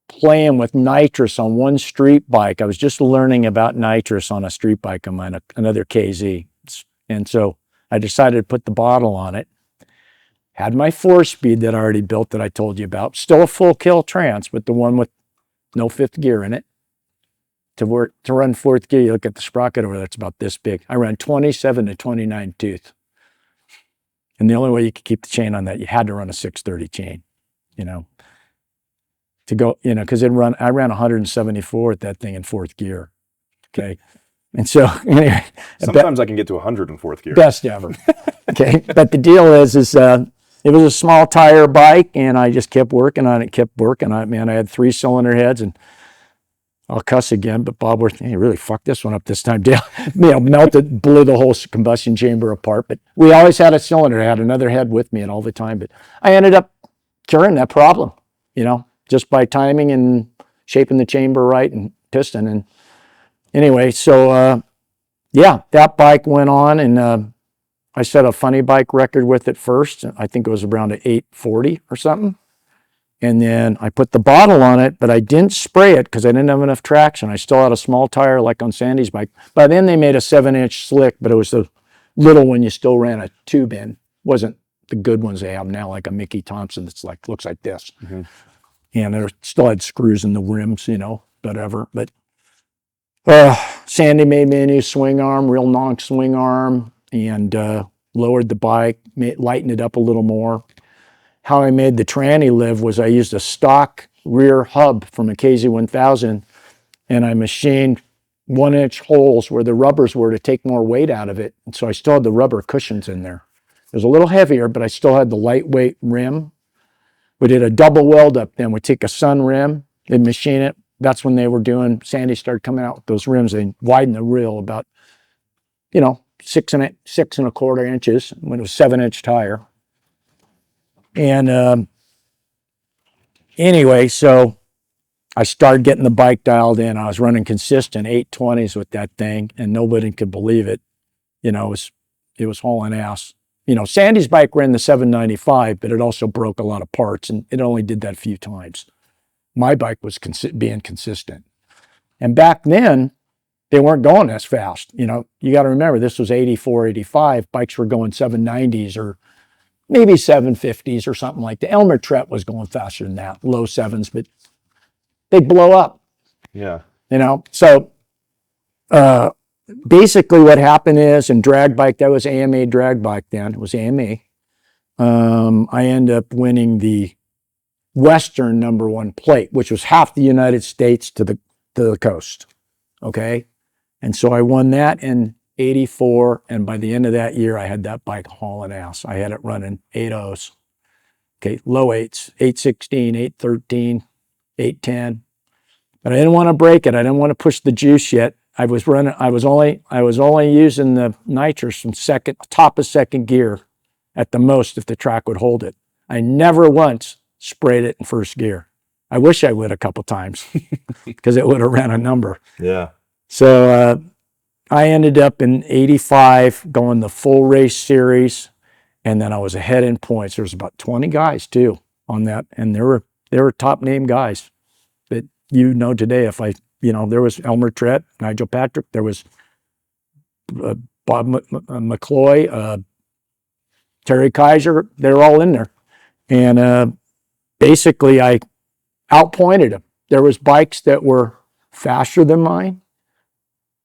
playing with nitrous on one street bike. I was just learning about nitrous on a street bike of mine, another KZ. And so I decided to put the bottle on it. Had my 4-speed that I already built that I told you about. Still a full kill trans, but the one with no 5th gear in it. To run 4th gear, you look at the sprocket over there, it's about this big. I ran 27 to 29 tooth. And the only way you could keep the chain on that, you had to run a 630 chain, to go, because I ran 174 with that thing in 4th gear. Okay. And so anyway. Sometimes I can get to 100 in 4th gear. Best ever. Okay. But the deal is it was a small tire bike and I just kept working on it, I had 3-cylinder heads and I'll cuss again, but Bob Worth, hey, really fucked this one up this time, Dale. Melted, blew the whole combustion chamber apart. But we always had a cylinder. I had another head with me and all the time. But I ended up curing that problem, just by timing and shaping the chamber right and piston. And anyway, so that bike went on and I set a funny bike record with it first. I think it was around an 840 or something. And then I put the bottle on it, but I didn't spray it because I didn't have enough traction. I still had a small tire like on Sandy's bike. By then they made a 7-inch slick, but it was the little one you still ran a tube in. Wasn't the good ones they have now, like a Mickey Thompson that's looks like this. Mm-hmm. And there still had screws in the rims, whatever. But Sandy made me a new swing arm, real nonc swing arm, and lowered the bike, lightened it up a little more. How I made the tranny live was I used a stock rear hub from a KZ1000 and I machined 1-inch holes where the rubbers were to take more weight out of it. And so I still had the rubber cushions in there. It was a little heavier, but I still had the lightweight rim. We did a double weld up then. We take a sun rim, they'd machine it. That's when Sandy started coming out with those rims. They widened the reel about, 6.25 inches when it was 7-inch tire. And anyway, so I started getting the bike dialed in. I was running consistent 820s with that thing, and nobody could believe it. It was hauling ass. Sandy's bike ran the 795, but it also broke a lot of parts, and it only did that a few times. My bike was being consistent. And back then, they weren't going as fast. You got to remember, this was 84, 85. Bikes were going 790s or maybe 750s or something like that. Elmer Tret was going faster than that, low 7s, but they blow up. Yeah. So basically what happened is in drag bike, that was AMA drag bike then, it was AMA. I ended up winning the Western #1 plate, which was half the United States to the coast. Okay. And so I won that in 84, and by the end of that year, I had that bike hauling ass. I had it running 8.0s, okay, low 8s, 816, 813, 810. But I didn't want to break it. I didn't want to push the juice yet. I was only using the nitrous from top of second gear at the most if the track would hold it. I never once sprayed it in first gear. I wish I would a couple times because it would have ran a number. Yeah. So I ended up in 85 going the full race series, and then I was ahead in points. There was about 20 guys too on that, and they were top name guys that today. There was Elmer Tret, Nigel Patrick, there was Bob McCloy, Terry Kaiser. They're all in there, And basically, I outpointed them. There was bikes that were faster than mine,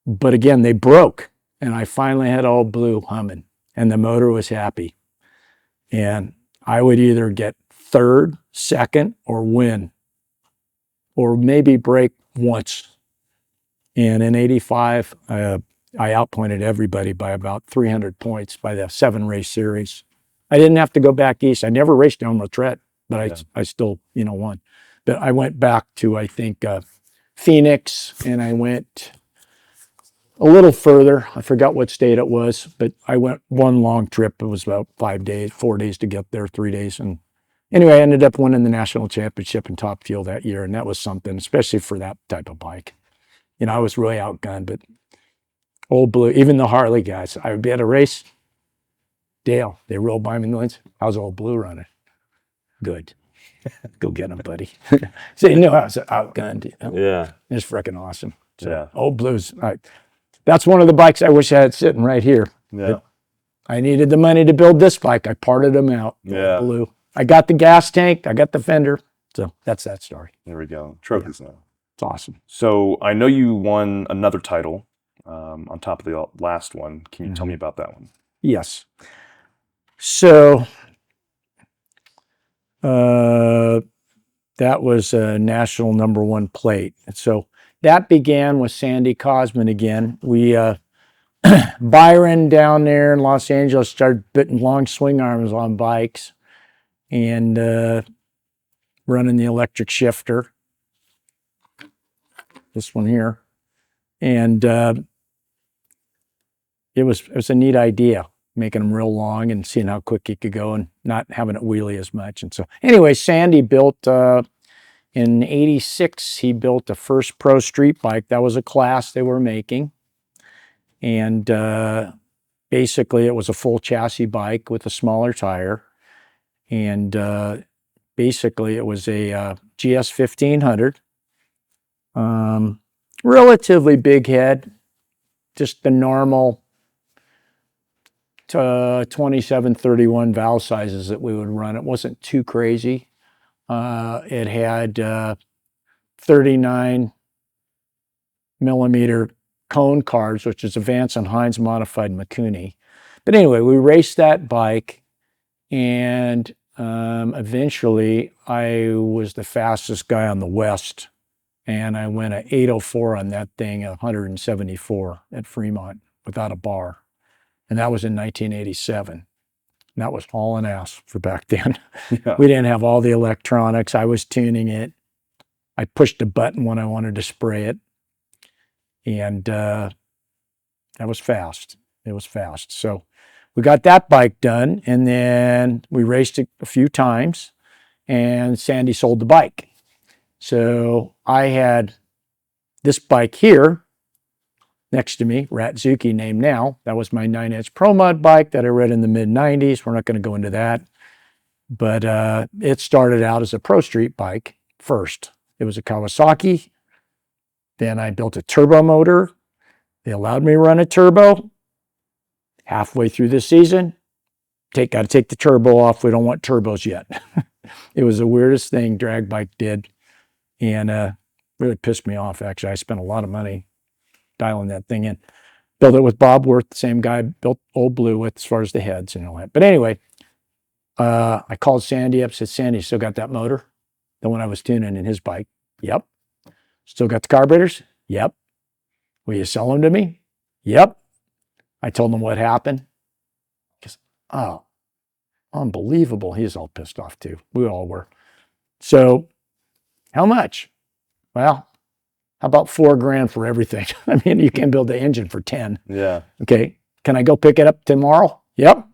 but again, they broke. And I finally had Old Blue humming, and the motor was happy. And I would either get third, second, or win, or maybe break once. And in 85, I outpointed everybody by about 300 points by the 7-race series. I didn't have to go back east. I never raced down Lautrec, but I still, won. But I went back to, I think, Phoenix, and I went a little further. I forgot what state it was, but I went one long trip. It was about 5 days, 4 days to get there, 3 days. And anyway, I ended up winning the national championship in top fuel that year. And that was something, especially for that type of bike. I was really outgunned, but Old Blue, even the Harley guys, I would be at a race. Dale, they rolled by me in the lanes. How's Old Blue running? Good. Go get him, buddy. So I was outgunned. Yeah. It's freaking awesome. So Yeah. Old Blues, that's one of the bikes I wish I had sitting right here. Yeah. But I needed the money to build this bike. I parted them out. Yeah. Old Blue. I got the gas tank. I got the fender. So that's that story. There we go. Trophies now. It's awesome. So I know you won another title on top of the last one. Can you tell me about that one? Yes. So that was a national #1 plate. And so that began with Sandy Cosman again. We Byron down there in Los Angeles started putting long swing arms on bikes and running the electric shifter. This one here. And it was a neat idea, making them real long and seeing how quick you could go and not having it wheelie as much. And so anyway, Sandy built, in 86, he built the first pro street bike. That was a class they were making. And basically it was a full chassis bike with a smaller tire. And basically it was a GS 1500. Relatively big head, just the normal 2731 valve sizes that we would run. It wasn't too crazy. It had 39 millimeter cone carbs, which is a Vance and Hines modified Mikuni. But anyway, we raced that bike, and eventually I was the fastest guy on the West, and I went an 804 on that thing, 174 at Fremont without a bar. And that was in 1987. And that was hauling ass for back then. Yeah. We didn't have all the electronics. I was tuning it. I pushed a button when I wanted to spray it. And that was fast. It was fast. So we got that bike done, and then we raced it a few times, and Sandy sold the bike. So I had this bike here next to me, Ratzuki named now. That was my 9-inch Pro Mod bike that I rode in the mid-90s. We're not going to go into that. But it started out as a pro street bike first. It was a Kawasaki. Then I built a turbo motor. They allowed me to run a turbo. Halfway through the season, got to take the turbo off. We don't want turbos yet. It was the weirdest thing drag bike did. And really pissed me off, actually. I spent a lot of money dialing that thing in. Built it with Bob Worth, the same guy I built Old Blue with as far as the heads and all that. But anyway, I called Sandy up, said, Sandy, still got that motor? The one I was tuning in his bike? Yep. Still got the carburetors? Yep. Will you sell them to me? Yep. I told him what happened. Because, oh, unbelievable. He's all pissed off too. We all were. So, how much? Well, how about $4,000 for everything? I mean, you can build the engine for 10. Yeah. Okay. Can I go pick it up tomorrow? Yep.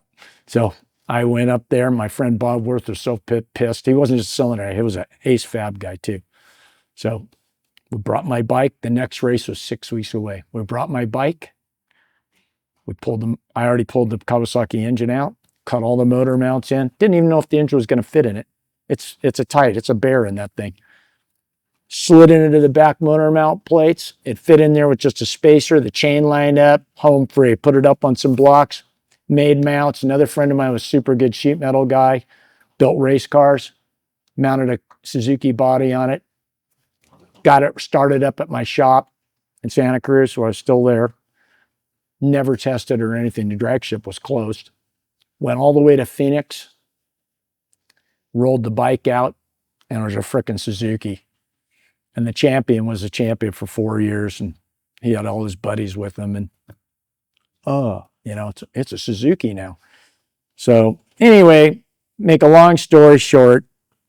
So I went up there. My friend Bob Worth was so pissed. He wasn't just selling it. He was an ace fab guy too. So we brought my bike. The next race was 6 weeks away. We brought my bike. We pulled them. I already pulled the Kawasaki engine out, cut all the motor mounts in. Didn't even know if the engine was going to fit in it. It's a bear in that thing. Slid it into the back motor mount plates. It fit in there with just a spacer, the chain lined up, home free. Put it up on some blocks, made mounts. Another friend of mine was a super good sheet metal guy. built race cars, mounted a Suzuki body on it, got it started up at my shop in Santa Cruz, so I was still there. Never tested or anything. The drag ship was closed. Went all the way to Phoenix, rolled the bike out, and it was a frickin' Suzuki. And the champion was a champion for 4 years, and he had all his buddies with him. And it's a Suzuki now. So anyway, make a long story short,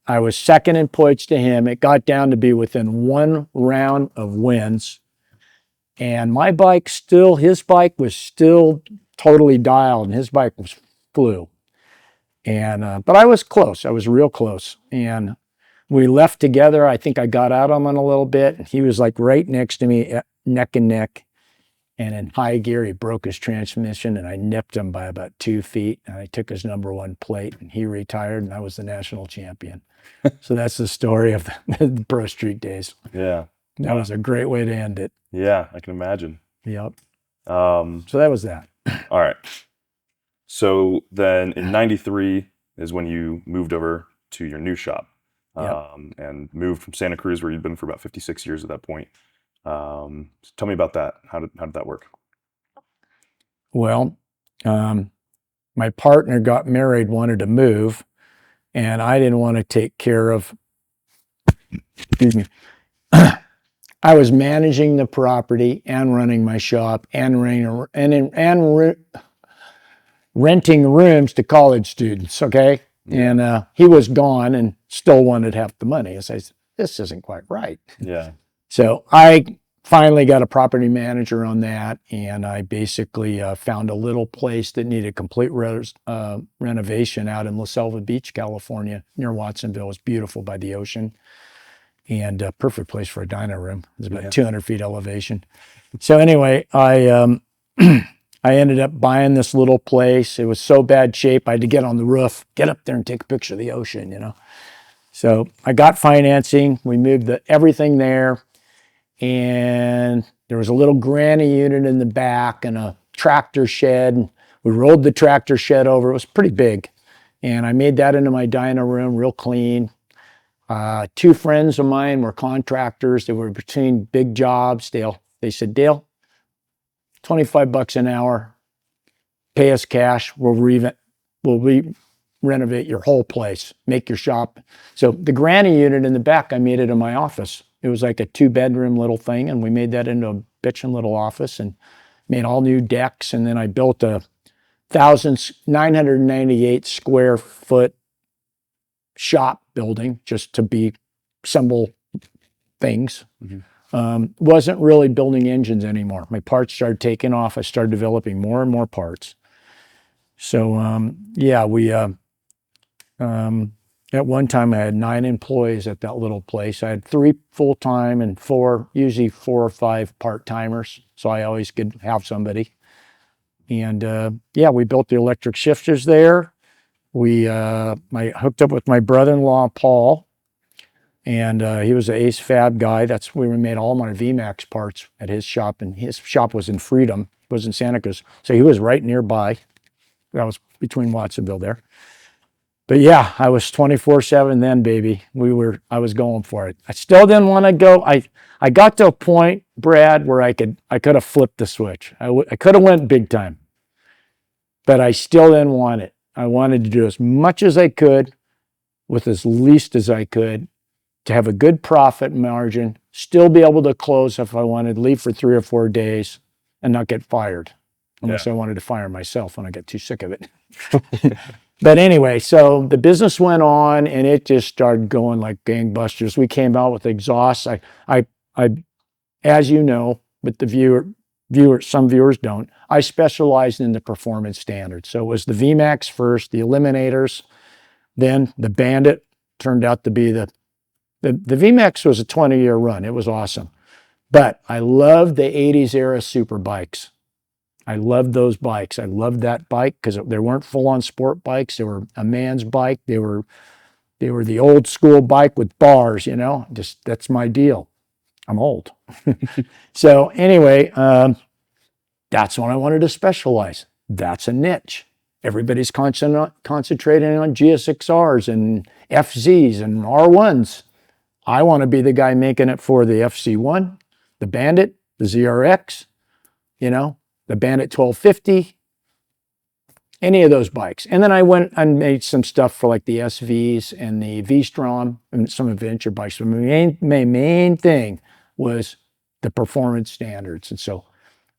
I was second in points to him. It got down to be within 1 round of wins. And my bike his bike was still totally dialed, and his bike flew. And but I was close. I was real close. And we left together. I think I got out on him a little bit. He was like right next to me, neck and neck. And in high gear, he broke his transmission, and I nipped him by about 2 feet. And I took his #1 plate, and he retired, and I was the national champion. So that's the story of the Pro Street days. Yeah. That was a great way to end it. Yeah, I can imagine. Yep. So that was that. All right. So then in 93 is when you moved over to your new shop. And moved from Santa Cruz, where you'd been for about 56 years at that point. So tell me about that. How did that work? Well, my partner got married, wanted to move, and I didn't want to take care of, excuse me, I was managing the property and running my shop and renting rooms to college students, okay? And he was gone and still wanted half the money. So I said, this isn't quite right. Yeah. So I finally got a property manager on that, and I basically found a little place that needed complete renovation out in La Selva Beach, California, near Watsonville. It was beautiful by the ocean, and a perfect place for a dyno room. It was about 200 feet elevation. So anyway, I ended up buying this little place. It was so bad shape, I had to get on the roof, get up there and take a picture of the ocean, So I got financing. We moved everything there. And there was a little granny unit in the back and a tractor shed. We rolled the tractor shed over. It was pretty big. And I made that into my dyno room, real clean. 2 friends of mine were contractors. They were between big jobs. They said, Dale, $25 an hour, pay us cash. We'll renovate your whole place, make your shop. So the granny unit in the back, I made it in my office. It was like a 2-bedroom little thing, and we made that into a bitchin' little office and made all new decks. And then I built a 998 square foot shop building just to be assemble things. Wasn't really building engines anymore. My parts started taking off. I started developing more and more parts. So we at one time I had 9 employees at that little place. I had 3 full-time and usually 4 or 5 part-timers. So I always could have somebody. And we built the electric shifters there. I hooked up with my brother-in-law, Paul, and he was an Ace Fab guy. That's where we made all my VMAX parts at his shop, and his shop was in Freedom, was in Santa Cruz. So he was right nearby. That was between Watsonville there. But yeah, I was 24/7 then, baby. I was going for it. I still didn't want to go. I got to a point, Brad, where I could have flipped the switch. I could have went big time, but I still didn't want it. I wanted to do as much as I could with as least as I could to have a good profit margin, still be able to close if I wanted, leave for 3 or 4 days and not get fired. Unless I wanted to fire myself when I got too sick of it. But anyway, so the business went on and it just started going like gangbusters. We came out with exhausts. I as you know, but some viewers don't, I specialized in the performance standards. So it was the VMAX first, the Eliminators, then the Bandit turned out to be the VMAX was a 20-year run. It was awesome. But I loved the 80s era super bikes. I loved those bikes. I loved that bike because they weren't full-on sport bikes. They were a man's bike. They were the old school bike with bars, just that's my deal. I'm old. So anyway, that's when I wanted to specialize. That's a niche. Everybody's concentrating on GSX-Rs and FZs and R1s. I want to be the guy making it for the FC1, the Bandit, the ZRX, the Bandit 1250, any of those bikes. And then I went and made some stuff for like the SVs and the V-Strom and some adventure bikes. But my main thing was the performance standards. And so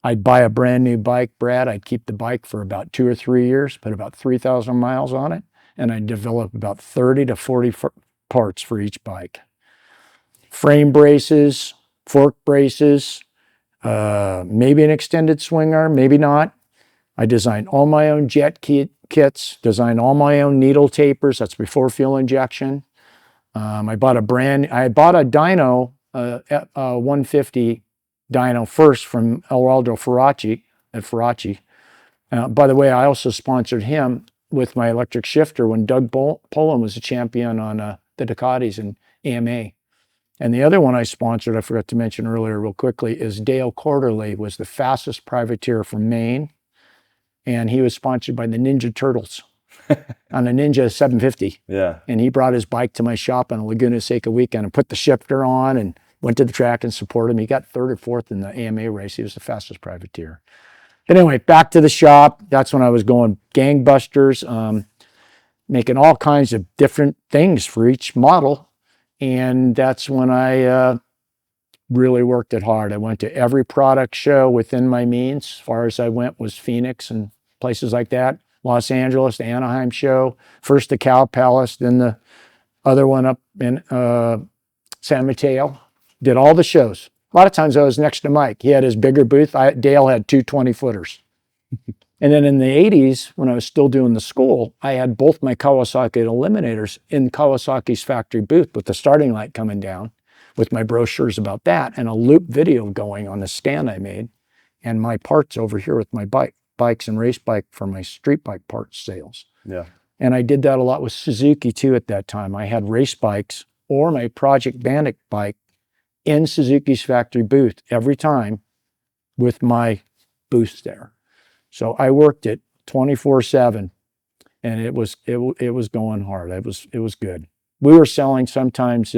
I'd buy a brand new bike, Brad. I'd keep the bike for about 2 or 3 years, put about 3,000 miles on it, and I'd develop about 30 to 40 parts for each bike. Frame braces, fork braces, maybe an extended swing arm, maybe not. I designed all my own jet kits, designed all my own needle tapers. That's before fuel injection. I bought a dyno, 150 dyno first from Aldo Ferracci at Ferracci. By the way, I also sponsored him with my electric shifter when Doug Poland was a champion on the Ducatis and AMA. And the other one I sponsored, I forgot to mention earlier real quickly, is Dale Quarterly, was the fastest privateer from Maine. And he was sponsored by the Ninja Turtles on a Ninja 750. Yeah. And he brought his bike to my shop on a Laguna Seca weekend and put the shifter on and went to the track and supported him. He got 3rd or 4th in the AMA race. He was the fastest privateer. But anyway, back to the shop. That's when I was going gangbusters, making all kinds of different things for each model. And that's when I really worked it hard. I went to every product show within my means. As far as I went was Phoenix and places like that. Los Angeles, the Anaheim show. First the Cow Palace, then the other one up in San Mateo. Did all the shows. A lot of times I was next to Mike. He had his bigger booth. Dale had 2 20-footers. And then in the 80s, when I was still doing the school, I had both my Kawasaki Eliminators in Kawasaki's factory booth with the starting light coming down with my brochures about that and a loop video going on the stand I made and my parts over here with my bikes and race bike for my street bike parts sales. Yeah. And I did that a lot with Suzuki too at that time. I had race bikes or my Project Bandit bike in Suzuki's factory booth every time with my booths there. So I worked it 24/7 and it was going hard. It was good. We were selling sometimes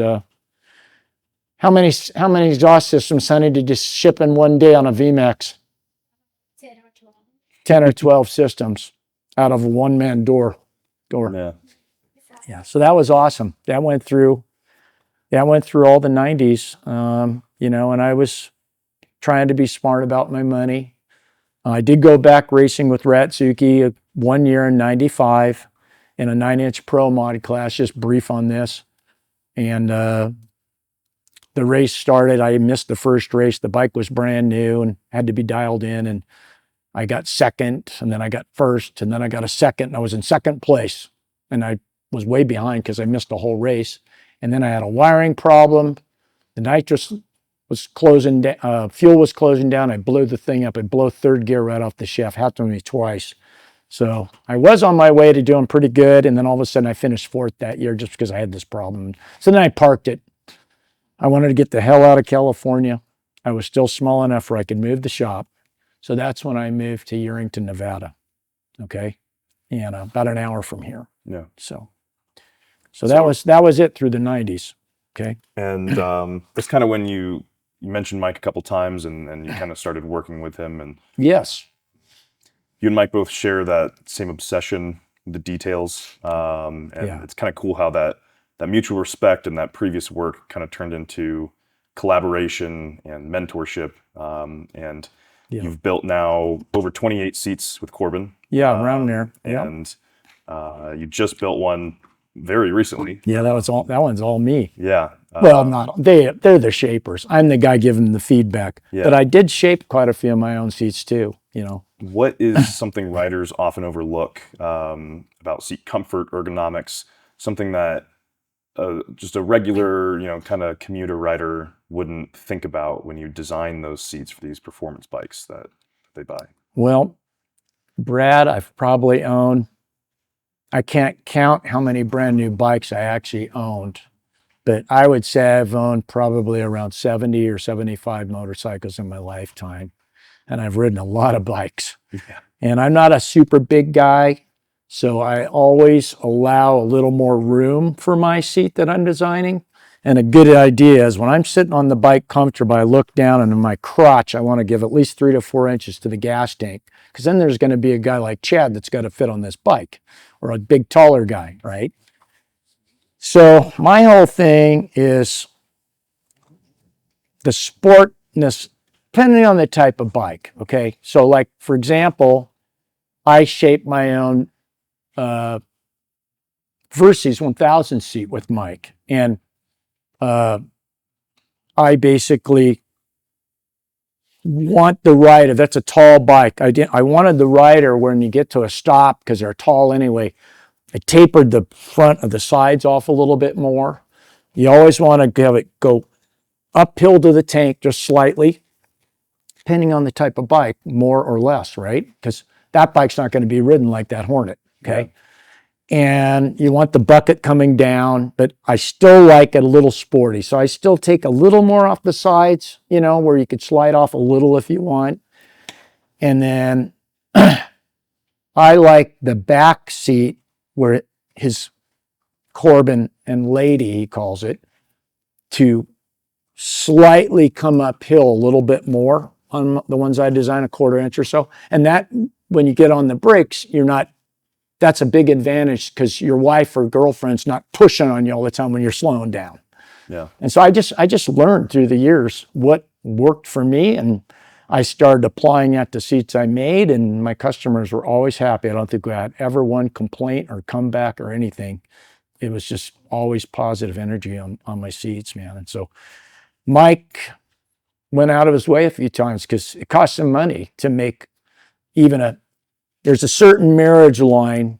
how many exhaust systems, Sonny, did you ship in one day on a VMAX? 10 or 12. 10 or 12 systems out of a one-man door. Yeah. Yeah, so that was awesome. That went through all the 90s, and I was trying to be smart about my money. I did go back racing with Ratsuki 1 year in 95 in a 9-inch pro mod class, just brief on this. And the race started. I missed the first race. The bike was brand new and had to be dialed in. And I got second, and then I got first, and then I got a second, and I was in second place. And I was way behind because I missed the whole race. And then I had a wiring problem. The nitrous was closing down, fuel was closing down. I blew the thing up. I blew 3rd gear right off the shaft. Happened to me twice. So I was on my way to doing pretty good. And then all of a sudden I finished 4th that year just because I had this problem. So then I parked it. I wanted to get the hell out of California. I was still small enough where I could move the shop. So that's when I moved to Yerington, Nevada. Okay. And about an hour from here. Yeah. So that was it through the 90s. Okay. And that's kind of when you mentioned Mike a couple times and you kind of started working with him. And Yes. you and Mike both share that same obsession with the details. And Yeah. it's kind of cool how that mutual respect and that previous work kind of turned into collaboration and mentorship. And Yeah. you've built now over 28 seats with Corbin. Yeah, around there. Yeah. And you just built one very recently. Yeah, that one's all me. Yeah. Well, they're the shapers. I'm the guy giving them the feedback. Yeah. But I did shape quite a few of my own seats too, What is something riders often overlook about seat comfort, ergonomics, something that just a regular, kind of commuter rider wouldn't think about when you design those seats for these performance bikes that they buy? Well, Brad, I've probably owned, I can't count how many brand new bikes I actually owned, but I would say I've owned probably around 70 or 75 motorcycles in my lifetime. And I've ridden a lot of bikes. Yeah. And I'm not a super big guy. So I always allow a little more room for my seat that I'm designing. And a good idea is when I'm sitting on the bike comfortable, I look down and in my crotch, I want to give at least 3 to 4 inches to the gas tank. Because then there's going to be a guy like Chad that's got to fit on this bike, or a big taller guy, right? So my whole thing is the sportness, depending on the type of bike, okay? So like, for example, I shape my own Versys 1000 seat with Mike. And I basically want the rider, that's a tall bike. I wanted the rider when you get to a stop, because they're tall anyway, I tapered the front of the sides off a little bit more. You always want to have it go uphill to the tank just slightly, depending on the type of bike, more or less, right? Because that bike's not going to be ridden like that Hornet, okay? Yeah. And you want the bucket coming down, but I still like it a little sporty. So I still take a little more off the sides, you know, where you could slide off a little if you want. And then I like the back seat where his Corbin and Lady, he calls it, to slightly come uphill a little bit more on the ones I design, a 1/4 inch or so. And that, when you get on the brakes, that's a big advantage, because your wife or girlfriend's not pushing on you all the time when you're slowing down. Yeah. And so I just learned through the years what worked for me, and I started applying that to seats I made, and my customers were always happy. I don't think we had ever one complaint or comeback or anything. It was just always positive energy on my seats, man. And so Mike went out of his way a few times, because it costs him money to make even there's a certain marriage line.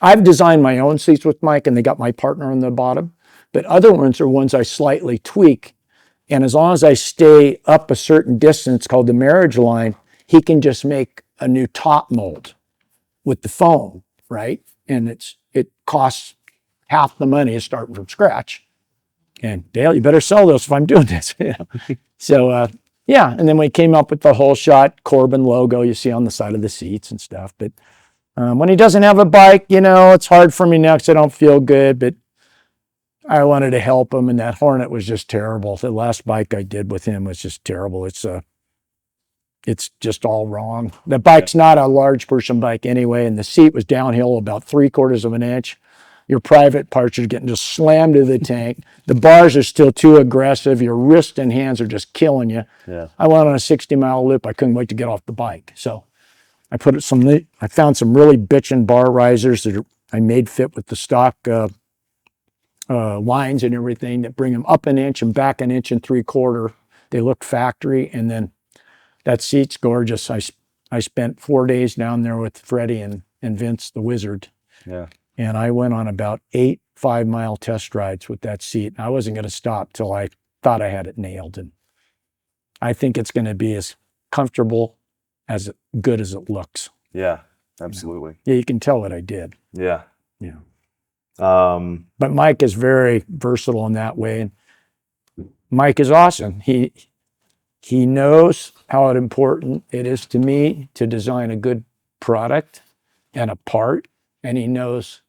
I've designed my own seats with Mike, and they got my partner on the bottom, but other ones are ones I slightly tweak. And as long as I stay up a certain distance, called the marriage line, he can just make a new top mold with the foam, right? And it costs half the money of starting from scratch. And Dale, you better sell those if I'm doing this. So, yeah, and then we came up with the whole shot Corbin logo you see on the side of the seats and stuff. But when he doesn't have a bike, you know, it's hard for me now because I don't feel good, but I wanted to help him, and that Hornet was just terrible. The last bike I did with him was just terrible. It's just all wrong. The bike's not a large person bike anyway, and the seat was downhill about 3/4 of an inch. Your private parts are getting just slammed to the tank. The bars are still too aggressive. Your wrist and hands are just killing you. Yeah. I went on a 60-mile loop. I couldn't wait to get off the bike. So I found some really bitchin' bar risers that I made fit with the stock lines and everything, that bring them up an inch and back an inch and 3/4. They look factory. And then that seat's gorgeous. I spent 4 days down there with Freddie and Vince, the wizard. Yeah. And I went on about 8 5-mile test rides with that seat. I wasn't going to stop till I thought I had it nailed. And I think it's going to be as comfortable, as good as it looks. Yeah, absolutely. Yeah, you can tell what I did. Yeah. Yeah. But Mike is very versatile in that way. And Mike is awesome. He knows how important it is to me to design a good product and a part. And he knows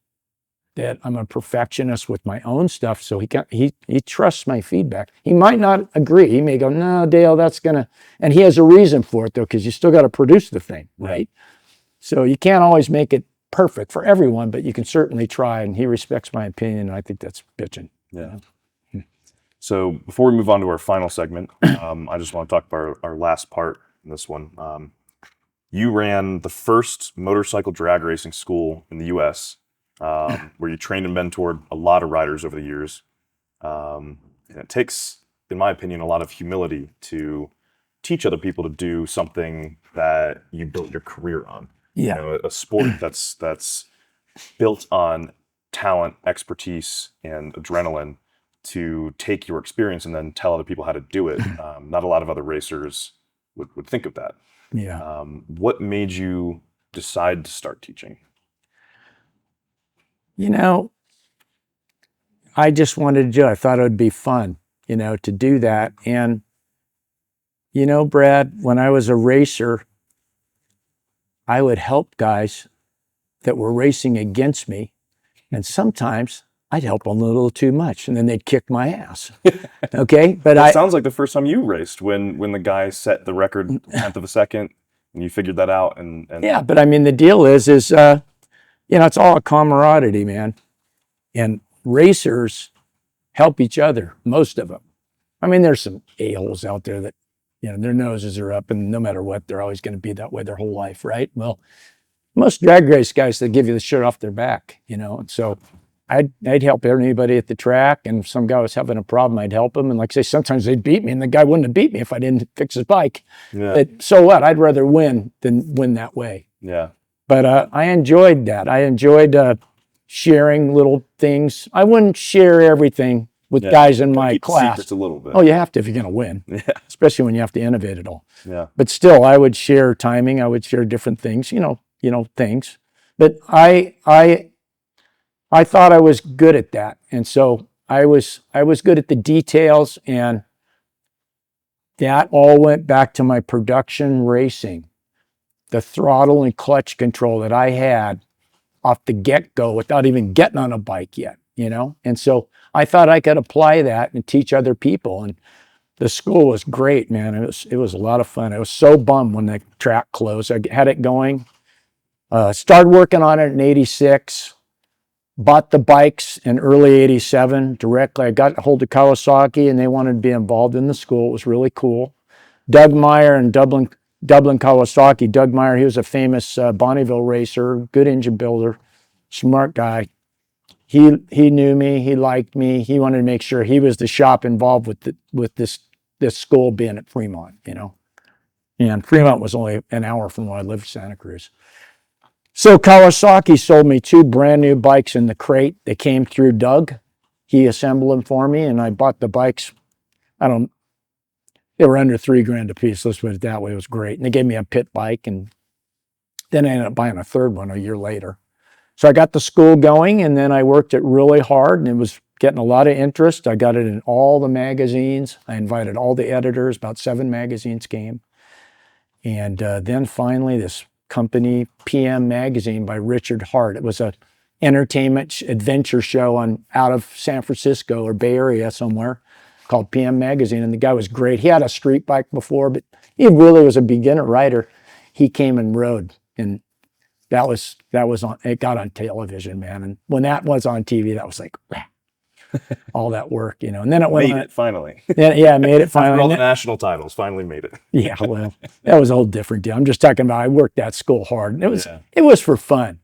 that I'm a perfectionist with my own stuff, so he trusts my feedback. He might not agree. He may go, "No, Dale, that's gonna," and he has a reason for it though, because you still got to produce the thing, right? So you can't always make it perfect for everyone, but you can certainly try. And he respects my opinion, and I think that's bitching. Yeah. So before we move on to our final segment, I just want to talk about our last part in this one. You ran the first motorcycle drag racing school in the U.S., where you trained and mentored a lot of riders over the years. And it takes, in my opinion, a lot of humility to teach other people to do something that you built your career on. Yeah. You know, a sport that's built on talent, expertise, and adrenaline, to take your experience and then tell other people how to do it. Not a lot of other racers would think of that. Yeah. What made you decide to start teaching? You know, I just wanted to do it. I thought it would be fun, you know, to do that. And, you know, Brad, when I was a racer, I would help guys that were racing against me, and sometimes I'd help them a little too much, and then they'd kick my ass. Okay, but It sounds like the first time you raced when the guy set the record 10th of a second, and you figured that out. And yeah, but I mean, the deal is it's all a camaraderie, man, and racers help each other, most of them. I mean, there's some a-holes out there that, their noses are up, and no matter what, they're always going to be that way their whole life, right? Well, most drag race guys, they give you the shirt off their back, and so I'd help anybody at the track, and if some guy was having a problem, I'd help him. And like I say, sometimes they'd beat me, and the guy wouldn't have beat me if I didn't fix his bike. Yeah. But so what? I'd rather win than win that way. Yeah. But I enjoyed that. I enjoyed sharing little things. I wouldn't share everything with guys in my keep class. Secrets a little bit. Oh, you have to if you're going to win. Yeah. Especially when you have to innovate it all. Yeah. But still, I would share timing. I would share different things. Things. But I thought I was good at that, and so I was good at the details, and that all went back to my production racing, the throttle and clutch control that I had off the get-go without even getting on a bike yet, And so I thought I could apply that and teach other people, and the school was great, man. It was a lot of fun. I was so bummed when the track closed. I had it going, started working on it in '86. Bought the bikes in early '87 directly. I got a hold of Kawasaki, and they wanted to be involved in the school. It was really cool. Doug Meyer and Dublin Kawasaki. Doug Meyer, he was a famous Bonneville racer, good engine builder, smart guy. He knew me. He liked me. He wanted to make sure he was the shop involved with this school being at Fremont, And Fremont was only an hour from where I lived, Santa Cruz. So Kawasaki sold me 2 brand new bikes in the crate. They came through Doug. He assembled them for me, and I bought the bikes. They were under $3,000 a piece. Let's put it that way. It was great. And they gave me a pit bike, and then I ended up buying a third one a year later. So I got the school going, and then I worked it really hard, and it was getting a lot of interest. I got it in all the magazines. I invited all the editors. About 7 magazines came. And then finally this company, PM Magazine by Richard Hart. It was a entertainment adventure show out of San Francisco or Bay Area somewhere called PM Magazine. And the guy was great. He had a street bike before, but he really was a beginner rider. He came and rode, and that was on, it got on television, man. And when that was on TV, that was like, all that work, and then it went Made it finally. Yeah, made it finally. After all the national titles, finally made it. Yeah, well, that was a whole different deal. I'm just talking about I worked that school hard, and it was for fun.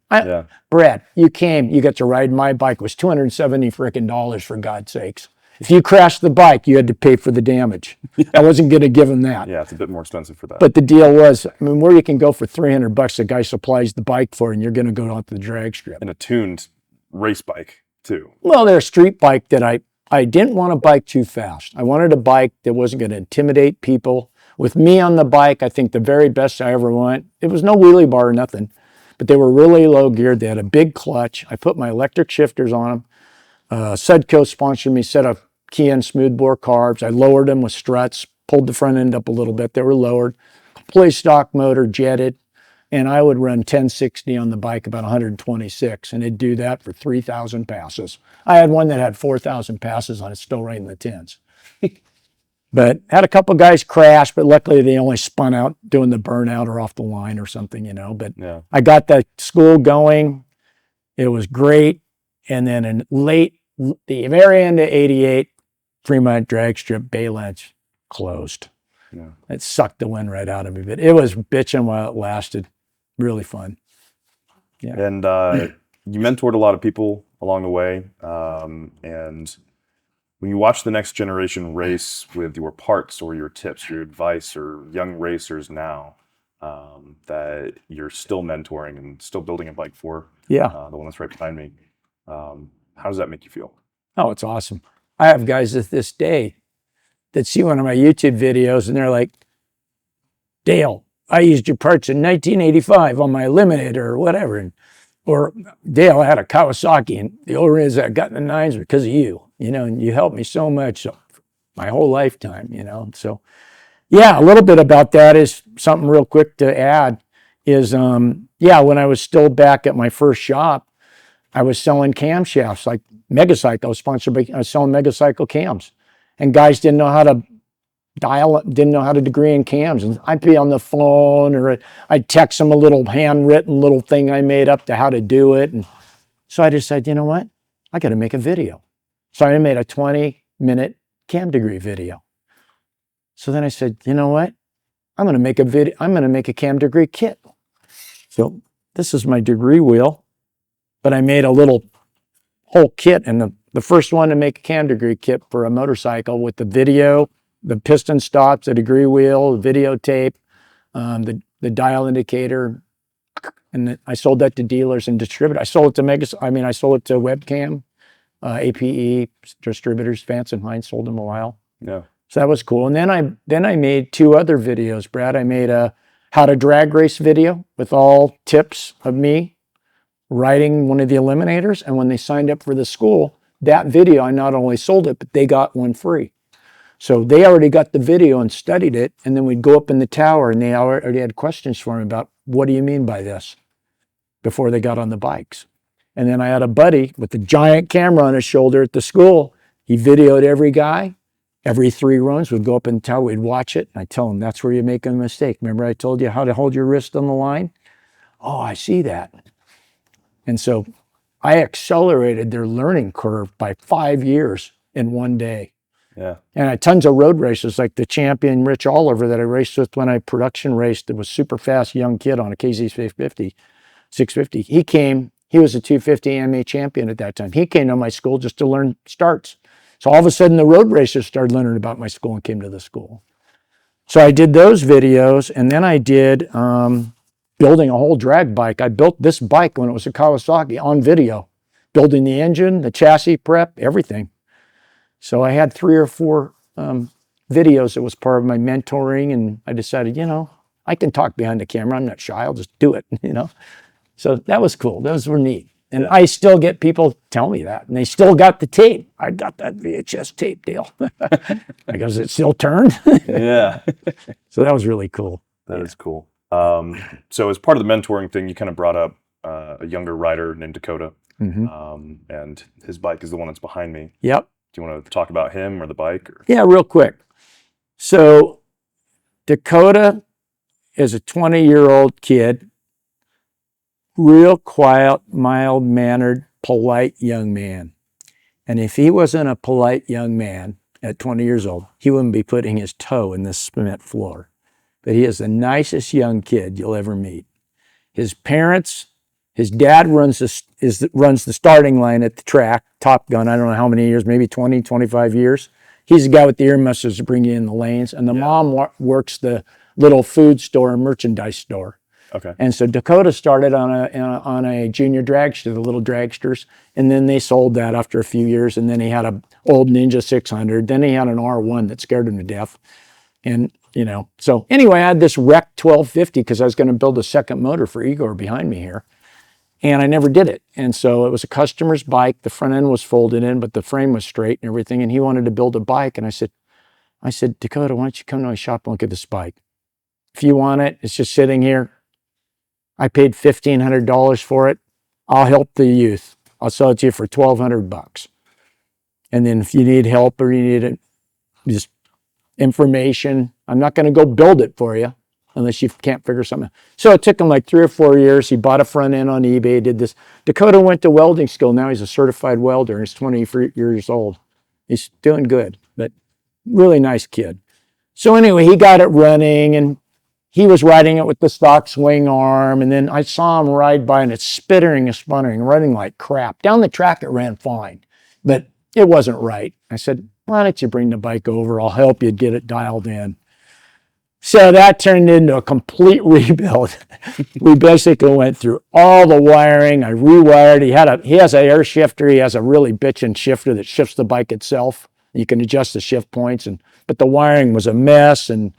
Brad, you got to ride my bike. It was $270 frickin' for God's sakes. If you crashed the bike, you had to pay for the damage. I wasn't going to give him that. Yeah, it's a bit more expensive for that. But the deal was, where you can go for $300, a guy supplies the bike for, and you're going to go out to the drag strip. And a tuned race bike too. Well, they're a street bike that I didn't want a bike too fast. I wanted a bike that wasn't going to intimidate people. With me on the bike, I think the very best I ever went, it was no wheelie bar or nothing, but they were really low geared. They had a big clutch. I put my electric shifters on them. Sudco sponsored me, set of Kian smoothbore carbs. I lowered them with struts, pulled the front end up a little bit. They were lowered. Complete stock motor, jetted. And I would run 1060 on the bike, about 126, and it'd do that for 3,000 passes. I had one that had 4,000 passes on it, still right in the tens. But had a couple guys crash, but luckily they only spun out doing the burnout or off the line or something, But I got that school going. It was great. And then in the very end of '88, Fremont drag strip Bay Lynch closed. Yeah. It sucked the wind right out of me, but it was bitching while it lasted. Really fun. Yeah. And you mentored a lot of people along the way. And when you watch the next generation race with your parts or your tips, your advice, or young racers now that you're still mentoring and still building a bike for, the one that's right behind me, how does that make you feel? Oh, it's awesome. I have guys at this day that see one of my YouTube videos and they're like, Dale, I used your parts in 1985 on my Eliminator or whatever. Or Dale, I had a Kawasaki, and the only reason I got in the nines because of you, and you helped me so much my whole lifetime, So, yeah, a little bit about that is something real quick to add. is, yeah, when I was still back at my first shop, I was selling camshafts like Megacycle. I was sponsored by, I was selling Megacycle cams. And guys didn't know how to didn't know how to degree in cams. And I'd be on the phone or I'd text them a little handwritten little thing I made up to how to do it. And so I decided, you know what? I got to make a video. So I made a 20-minute cam degree video. So then I said, you know what? I'm going to make a video. I'm going to make a cam degree kit. So this is my degree wheel, but I made a little whole kit. And the first one to make a cam degree kit for a motorcycle with the video, the piston stops, the degree wheel, the videotape, the dial indicator. And I sold that to dealers and distributors. I sold it to I sold it to webcam, APE distributors. Vance and Hines sold them a while. Yeah. So that was cool. And then I made 2 other videos, Brad. I made a how to drag race video with all tips of me riding one of the eliminators. And when they signed up for the school, that video, I not only sold it, but they got one free. So they already got the video and studied it. And then we'd go up in the tower and they already had questions for me about, what do you mean by this? Before they got on the bikes. And then I had a buddy with a giant camera on his shoulder at the school. He videoed every guy. Every 3 runs, we'd go up in the tower, we'd watch it. And I'd tell him, that's where you're making a mistake. Remember I told you how to hold your wrist on the line? Oh, I see that. And so I accelerated their learning curve by 5 years in one day. Yeah. And I had tons of road races, like the champion Rich Oliver that I raced with when I production raced. It was super fast young kid on a KZ 650. He was a 250 AMA champion at that time. He came to my school just to learn starts. So all of a sudden the road racers started learning about my school and came to the school. So I did those videos, and then I did building a whole drag bike. I built this bike when it was a Kawasaki on video, building the engine, the chassis prep, everything. So I had 3 or 4 videos that was part of my mentoring, and I decided, I can talk behind the camera. I'm not shy. I'll just do it, So that was cool. Those were neat. And I still get people tell me that, and they still got the tape. I got that VHS tape deal. I go, is it still turned? Yeah. So that was really cool. That is cool. So as part of the mentoring thing, you kind of brought up a younger rider named Dakota, and his bike is the one that's behind me. Yep. Do you want to talk about him or the bike? Or? Yeah, real quick. So Dakota is a 20-year-old kid, real quiet, mild-mannered, polite young man. And if he wasn't a polite young man at 20 years old, he wouldn't be putting his toe in the cement floor. But he is the nicest young kid you'll ever meet. His parents, his dad runs the starting line at the track, Top Gun, I don't know how many years, maybe 20, 25 years. He's the guy with the ear muscles to bring you in the lanes. And the mom works the little food store and merchandise store. Okay. And so Dakota started on a junior dragster, the little dragsters, and then they sold that after a few years. And then he had an old Ninja 600. Then he had an R1 that scared him to death. And so anyway, I had this wreck 1250 because I was going to build a second motor for Igor behind me here, and I never did it. And so it was a customer's bike. The front end was folded in, but the frame was straight and everything. And he wanted to build a bike, and I said, Dakota, why don't you come to my shop and look at this bike? If you want it, it's just sitting here. I paid $1,500 for it. I'll help the youth. I'll sell it to you for $1,200. And then if you need help or you need it, just information, I'm not going to go build it for you unless you can't figure something out. So it took him like 3 or 4 years. He bought a front end on eBay, did this. Dakota went to welding school. Now he's a certified welder. He's 20 years old. He's doing good, but really nice kid. So anyway, he got it running, and he was riding it with the stock swing arm, and then I saw him ride by, and it's spittering and sputtering, running like crap. Down the track, it ran fine, but it wasn't right. I said, why don't you bring the bike over? I'll help you get it dialed in. So that turned into a complete rebuild. We basically went through all the wiring. I rewired. He has an air shifter. He has a really bitchin' shifter that shifts the bike itself. You can adjust the shift points, but the wiring was a mess, and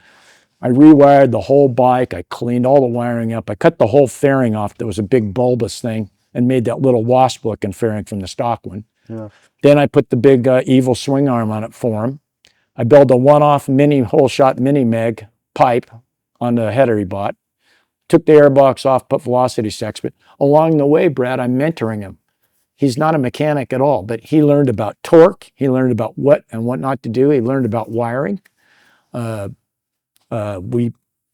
I rewired the whole bike. I cleaned all the wiring up. I cut the whole fairing off. There was a big bulbous thing, and made that little wasp-looking fairing from the stock one. Yeah. Then I put the big evil swing arm on it for him. I built a one-off whole shot mini meg pipe on the header he bought. took the airbox off, put velocity sex. But along the way, Brad, I'm mentoring him. He's not a mechanic at all, but he learned about torque. He learned about what and what not to do. He learned about wiring.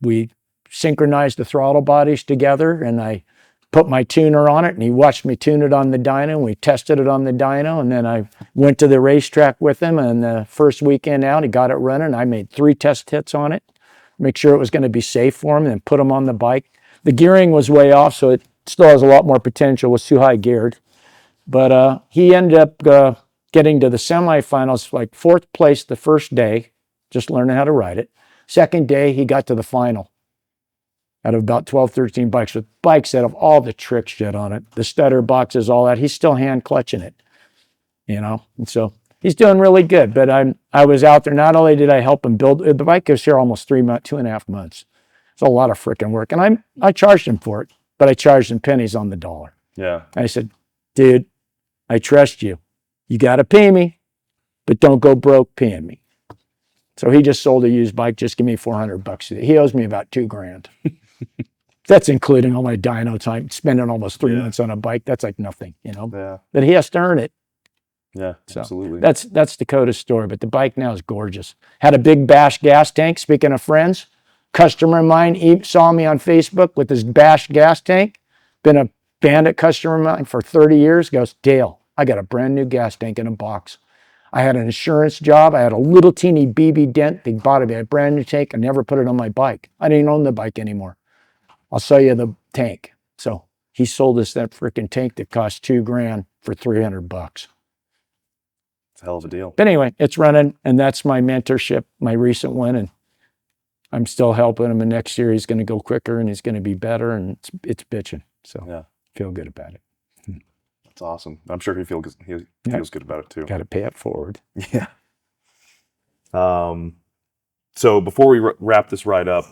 We synchronized the throttle bodies together, and I put my tuner on it, and he watched me tune it on the dyno, and we tested it on the dyno, and then I went to the racetrack with him, and the first weekend out, he got it running. I made 3 test hits on it, make sure it was going to be safe for him, and then put him on the bike. The gearing was way off, so it still has a lot more potential. It was too high geared. But he ended up getting to the semifinals, like 4th place the first day, just learning how to ride it. Second day, he got to the final out of about 12, 13 bikes with bikes that have all the trick shit on it, the stutter boxes, all that. He's still hand clutching it, you know? And so he's doing really good. But I was out there. Not only did I help him build, the bike was here almost 2.5 months. It's a lot of freaking work. And I charged him for it, but I charged him pennies on the dollar. Yeah. I said, dude, I trust you. You got to pay me, but don't go broke paying me. So he just sold a used bike. Just give me $400. He owes me about $2,000. That's including all my dyno time, spending almost 3 months on a bike. That's like nothing, you know. Yeah. But he has to earn it. Yeah. So Absolutely. that's Dakota's story. But the bike now is gorgeous. Had a big Bash gas tank. Speaking of friends, customer of mine saw me on Facebook with this Bash gas tank. Been a Bandit customer of mine for 30 years. Goes, Dale, I got a brand new gas tank in a box. I had an insurance job. I had a little teeny BB dent. They bought a brand new tank. I never put it on my bike. I didn't own the bike anymore. I'll sell you the tank. So he sold us that freaking tank that cost $2,000 for $300. It's a hell of a deal. But anyway, it's running, and that's my mentorship, my recent one, and I'm still helping him. And next year he's going to go quicker, and he's going to be better, and it's bitching. So Yeah. feel good about it. That's awesome. I'm sure he feels good about it too. Got to pay it forward. Yeah. So before we wrap this ride up,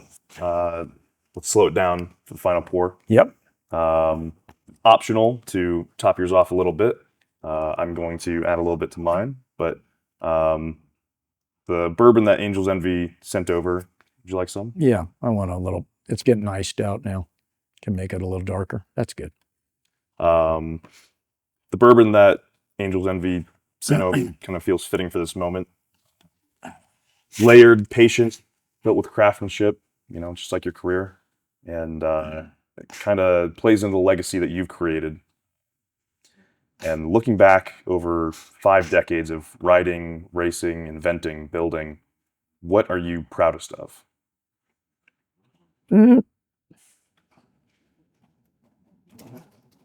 let's slow it down for the final pour. Yep. Optional to top yours off a little bit. I'm going to add a little bit to mine, but the bourbon that Angel's Envy sent over, would you like some? Yeah, I want a little. It's getting iced out now. Can make it a little darker. That's good. The bourbon that Angel's Envy sent over kind of feels fitting for this moment. Layered, patient, built with craftsmanship, you know, just like your career. And it kind of plays into the legacy that you've created. And looking back over 5 decades of riding, racing, inventing, building, what are you proudest of?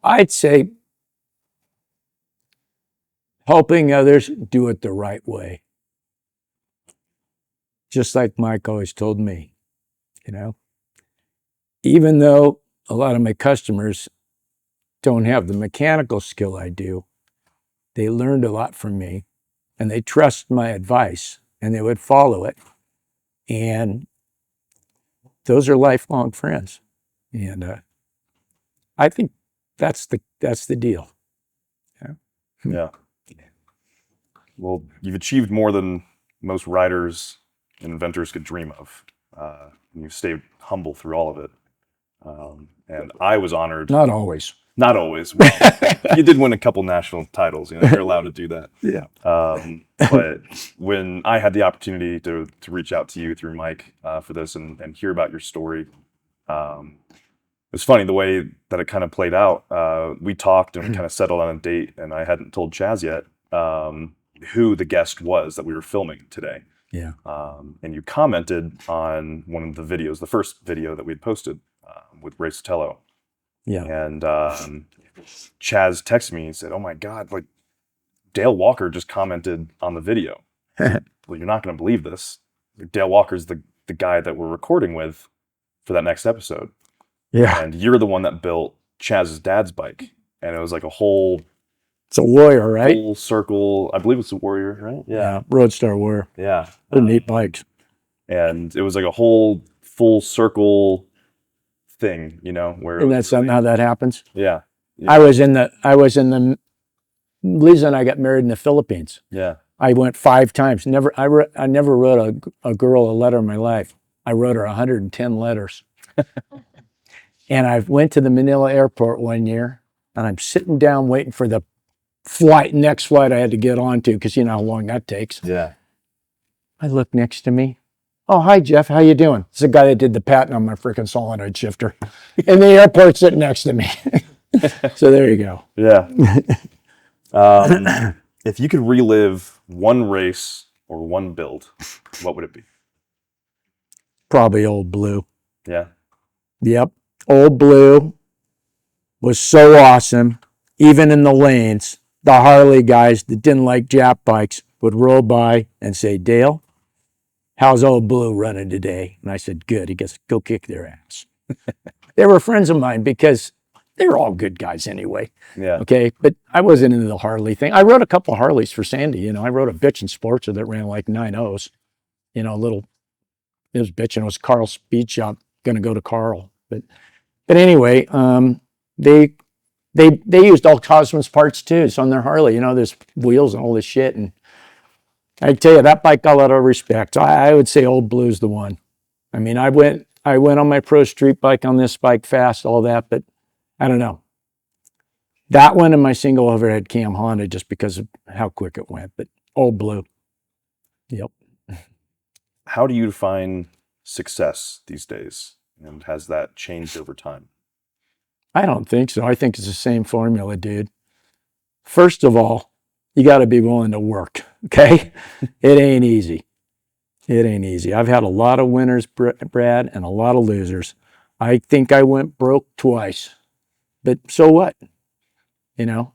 I'd say helping others do it the right way. Just like Mike always told me, you know, even though a lot of my customers don't have the mechanical skill I do, they learned a lot from me, and they trust my advice, and they would follow it. And those are lifelong friends. And I think that's the deal. Yeah. Well, you've achieved more than most riders and inventors could dream of. You've stayed humble through all of it. And I was honored. Not always. Not always. Well, you did win a couple national titles. You know, you're allowed to do that. Yeah. But when I had the opportunity to reach out to you through Mike for this and hear about your story, it's funny the way that it kind of played out. We talked and we kind of settled on a date, and I hadn't told Chaz yet who the guest was that we were filming today. Yeah. And you commented on one of the videos, the first video that we had posted with Ray Sotelo. Yeah. And Chaz texted me and said, "Oh my God, like Dale Walker just commented on the video." Well, you're not going to believe this. Dale Walker's the guy that we're recording with for that next episode. Yeah. And you're the one that built Chaz's dad's bike. And it was like a whole It's a Warrior, right? full circle. I believe it's a Warrior, right? Yeah. Roadstar Warrior. Yeah. They're neat bikes. And it was like a whole full circle thing, you know, where Isn't that something how that happens? yeah. I was in the Lisa and I got married in the Philippines. Yeah. I went 5 times. I never wrote a girl a letter in my life. I wrote her 110 letters. And I went to the Manila airport one year, and I'm sitting down waiting for the next flight I had to get onto, because you know how long that takes. Yeah. I look next to me. Oh, hi, Jeff. How you doing? It's the guy that did the patent on my freaking solenoid shifter. In the airport sitting next to me. So there you go. Yeah. If you could relive one race or one build, what would it be? Probably Old Blue. Yeah. Yep. Old Blue was so awesome. Even in the lanes, the Harley guys that didn't like Jap bikes would roll by and say, Dale, how's Old Blue running today? And I said, good. He goes, go kick their ass. They were friends of mine because they're all good guys anyway. Yeah. Okay. But I wasn't into the Harley thing. I rode a couple Harleys for Sandy. You know, I rode a bitchin' Sportster that ran like 9.0s. You know, it was bitchin'. It was Carl's speed shop. Going to go to Carl. But anyway, they used all Cosmos parts too. So on their Harley, you know, there's wheels and all this shit. And I tell you, that bike got a lot of respect. I would say Old Blue's the one. I mean, I went on my pro street bike on this bike fast, all that, but I don't know. That one and my single overhead cam Honda, just because of how quick it went. But Old Blue. Yep. How do you define success these days? And has that changed over time? I don't think so. I think it's the same formula, dude. First of all, you got to be willing to work, okay? It ain't easy. It ain't easy. I've had a lot of winners, Brad, and a lot of losers. I think I went broke twice, but so what? You know,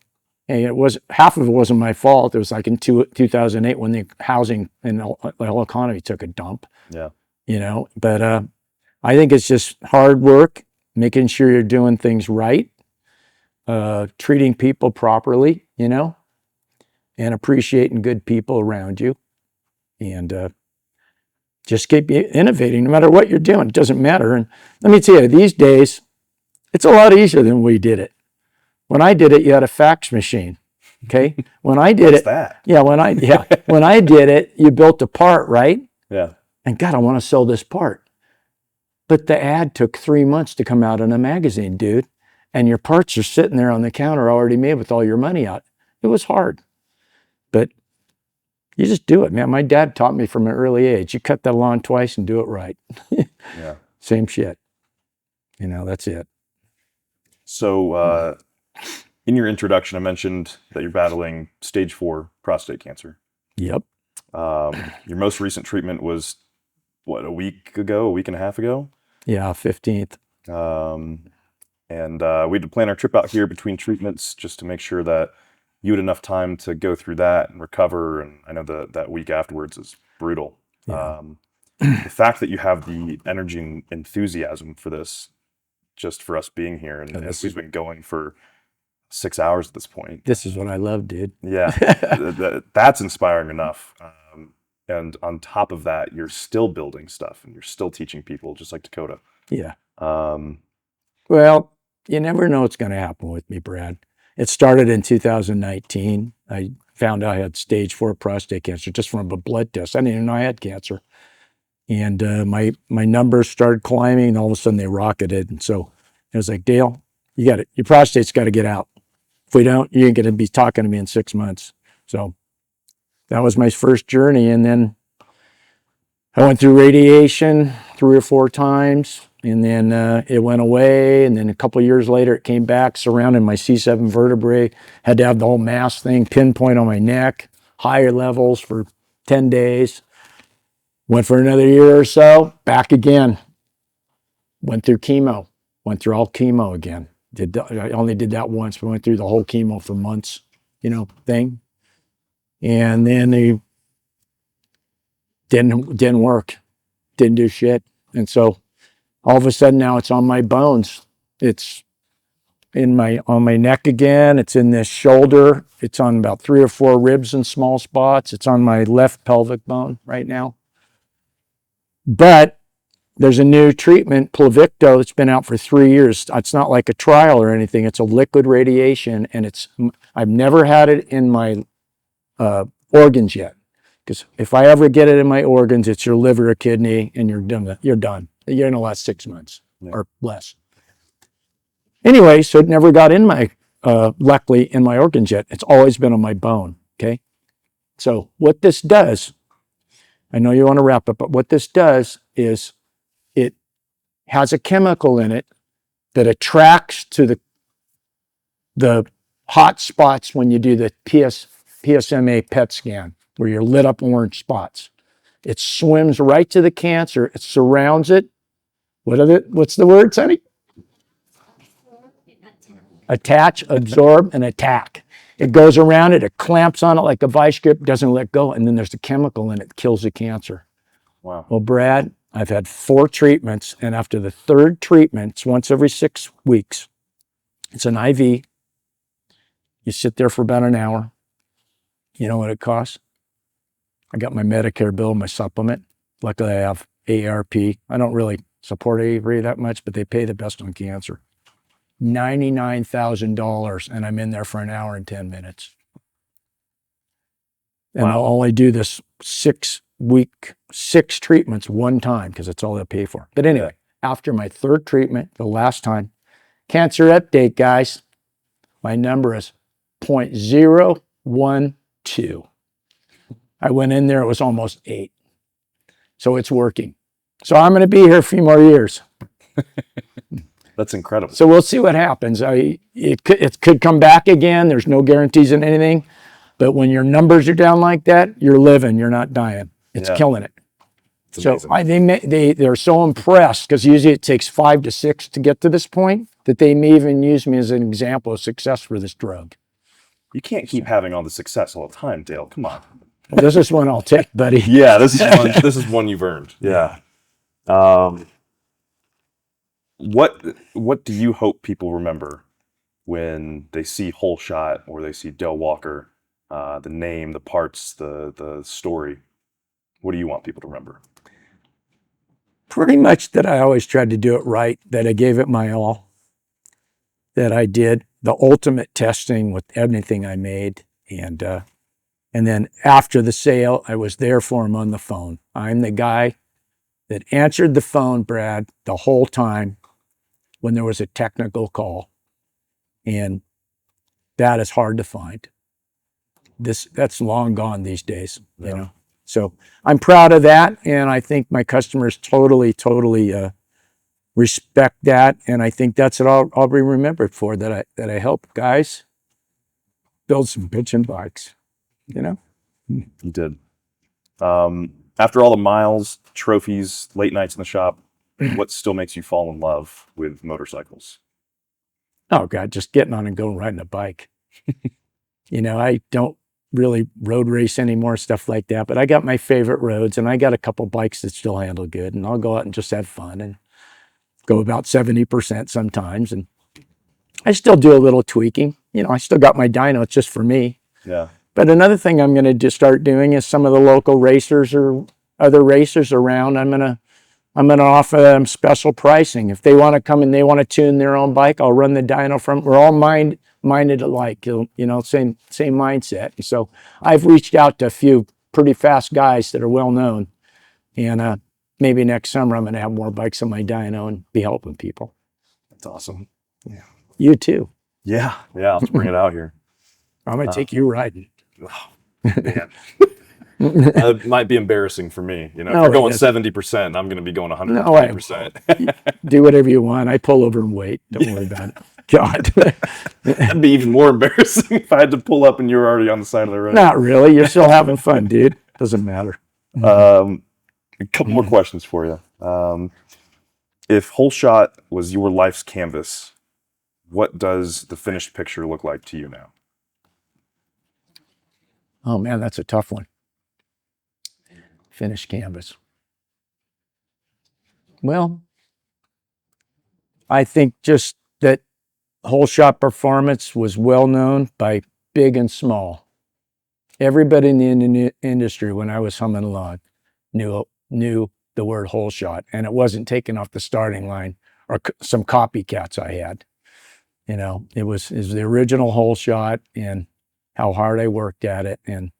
and half of it wasn't my fault. It was like in 2008 when the housing and the whole economy took a dump. Yeah. You know, but I think it's just hard work, making sure you're doing things right, treating people properly, you know, and appreciating good people around you, and just keep innovating no matter what you're doing. It doesn't matter. And let me tell you, these days, it's a lot easier than we did it. When I did it, you had a fax machine. Okay. When I did What's that? yeah, when I did it, you built a part, right? Yeah. And God, I want to sell this part. But the ad took 3 months to come out in a magazine, dude. And your parts are sitting there on the counter already made with all your money out. It was hard. But you just do it, man. My dad taught me from an early age. You cut that lawn twice and do it right. Yeah. Same shit. You know, that's it. So in your introduction, I mentioned that you're battling stage 4 prostate cancer. Yep. Your most recent treatment was, what, a week and a half ago? Yeah, 15th. And we had to plan our trip out here between treatments just to make sure that you had enough time to go through that and recover. And I know that week afterwards is brutal. Yeah. The fact that you have the energy and enthusiasm for this, just for us being here, and we've been going for 6 hours at this point. This is what I love, dude. Yeah, that's inspiring enough. And on top of that, you're still building stuff and you're still teaching people, just like Dakota. Yeah. Well, you never know what's going to happen with me, Brad. It started in 2019. I found out I had stage 4 prostate cancer just from a blood test. I didn't even know I had cancer. And my numbers started climbing, and all of a sudden they rocketed. And so it was like, Dale, your prostate's got to get out. If we don't, you ain't going to be talking to me in 6 months. So that was my first journey. And then I went through radiation 3 or 4 times, and then it went away. And then a couple of years later, it came back, surrounding my C7 vertebrae. Had to have the whole mass thing pinpoint on my neck, higher levels for 10 days. Went for another year or so, back again. Went through chemo, went through all chemo again. I only did that once, but went through the whole chemo for months, thing. And then they didn't work, didn't do shit. And so all of a sudden now it's on my bones. It's on my neck again. It's in this shoulder. It's on about 3 or 4 ribs in small spots. It's on my left pelvic bone right now. But there's a new treatment, Pluvicto, that's been out for 3 years. It's not like a trial or anything. It's a liquid radiation, and I've never had it in my organs yet. Because if I ever get it in my organs, it's your liver or kidney, and you're done. You're going to last 6 months or less. Anyway, so it never got in my, luckily, in my organ jet. It's always been on my bone, okay? So what this does, I know you want to wrap up, but what this does is it has a chemical in it that attracts to the hot spots when you do the PSMA PET scan, where you're lit up orange spots. It swims right to the cancer. It surrounds it. What's the word, Sonny? Attach, absorb, and attack. It goes around it. It clamps on it like a vice grip, doesn't let go, and then there's the chemical in it that kills the cancer. Wow. Well, Brad, I've had 4 treatments, and after the 3rd treatment, it's once every 6 weeks. It's an IV. You sit there for about an hour. You know what it costs? I got my Medicare bill, my supplement. Luckily, I have AARP. I don't really support AARP that much, but they pay the best on cancer. $99,000, and I'm in there for an hour and 10 minutes. And Wow. I'll only do this 6 treatments one time because that's all they'll pay for. But anyway, after my 3rd treatment, the last time, cancer update, guys, my number is 0.012. I went in there, it was almost 8. So it's working. So I'm going to be here a few more years. That's incredible. So we'll see what happens. It could come back again. There's no guarantees in anything. But when your numbers are down like that, you're living, you're not dying. It's killing it. It's So amazing. they're so impressed, because usually it takes 5 to 6 to get to this point, that they may even use me as an example of success for this drug. You can't keep having all the success all the time, Dale. Come on. Well, this is one I'll take, buddy. Yeah, this is one you've earned. Yeah. What do you hope people remember when they see Whole Shot or they see Dale Walker, the name, the parts, the story? What do you want people to remember? Pretty much that I always tried to do it right, that I gave it my all, that I did the ultimate testing with everything I made. And then after the sale, I was there for him on the phone. I'm the guy that answered the phone, Brad, the whole time when there was a technical call. And that is hard to find. That's long gone these days, you know. So I'm proud of that, and I think my customers totally respect that, and I think that's what I'll be remembered for, that I help guys build some bitchin' bikes, you know. You did. After all the miles, trophies, late nights in the shop, what still makes you fall in love with motorcycles? Oh God, just getting on and going riding a bike. You know, I don't really road race anymore, stuff like that, but I got my favorite roads, and I got a couple bikes that still handle good, and I'll go out and just have fun and go about 70% sometimes. And I still do a little tweaking. You know, I still got my dyno. It's just for me. Yeah. But another thing I'm going to just start doing is some of the local racers or other racers around, I'm going to offer them special pricing. If they want to come and they want to tune their own bike, I'll run the dyno from. We're all minded alike, you know, same mindset. And so I've reached out to a few pretty fast guys that are well known, and maybe next summer I'm going to have more bikes on my dyno and be helping people. That's awesome. Yeah, you too. Yeah. Let's bring it out here. I'm going to take you riding. Oh, man. It might be embarrassing for me. You know, No, if you're going it isn't. 70%, I'm going to be going 120%. No way. Do whatever you want. I pull over and wait. Don't worry about it. God. That'd be even more embarrassing if I had to pull up and you were already on the side of the road. Not really. You're still having fun, dude. Doesn't matter. A couple more questions for you. If Whole Shot was your life's canvas, what does the finished picture look like to you now? Oh man, that's a tough one. Finished canvas. Well, I think just that Whole Shot performance was well known by big and small. Everybody in the industry, when I was humming along, knew the word Whole Shot, and it wasn't taken off the starting line or some copycats I had. You know, it was the original Whole Shot, and how hard I worked at it, and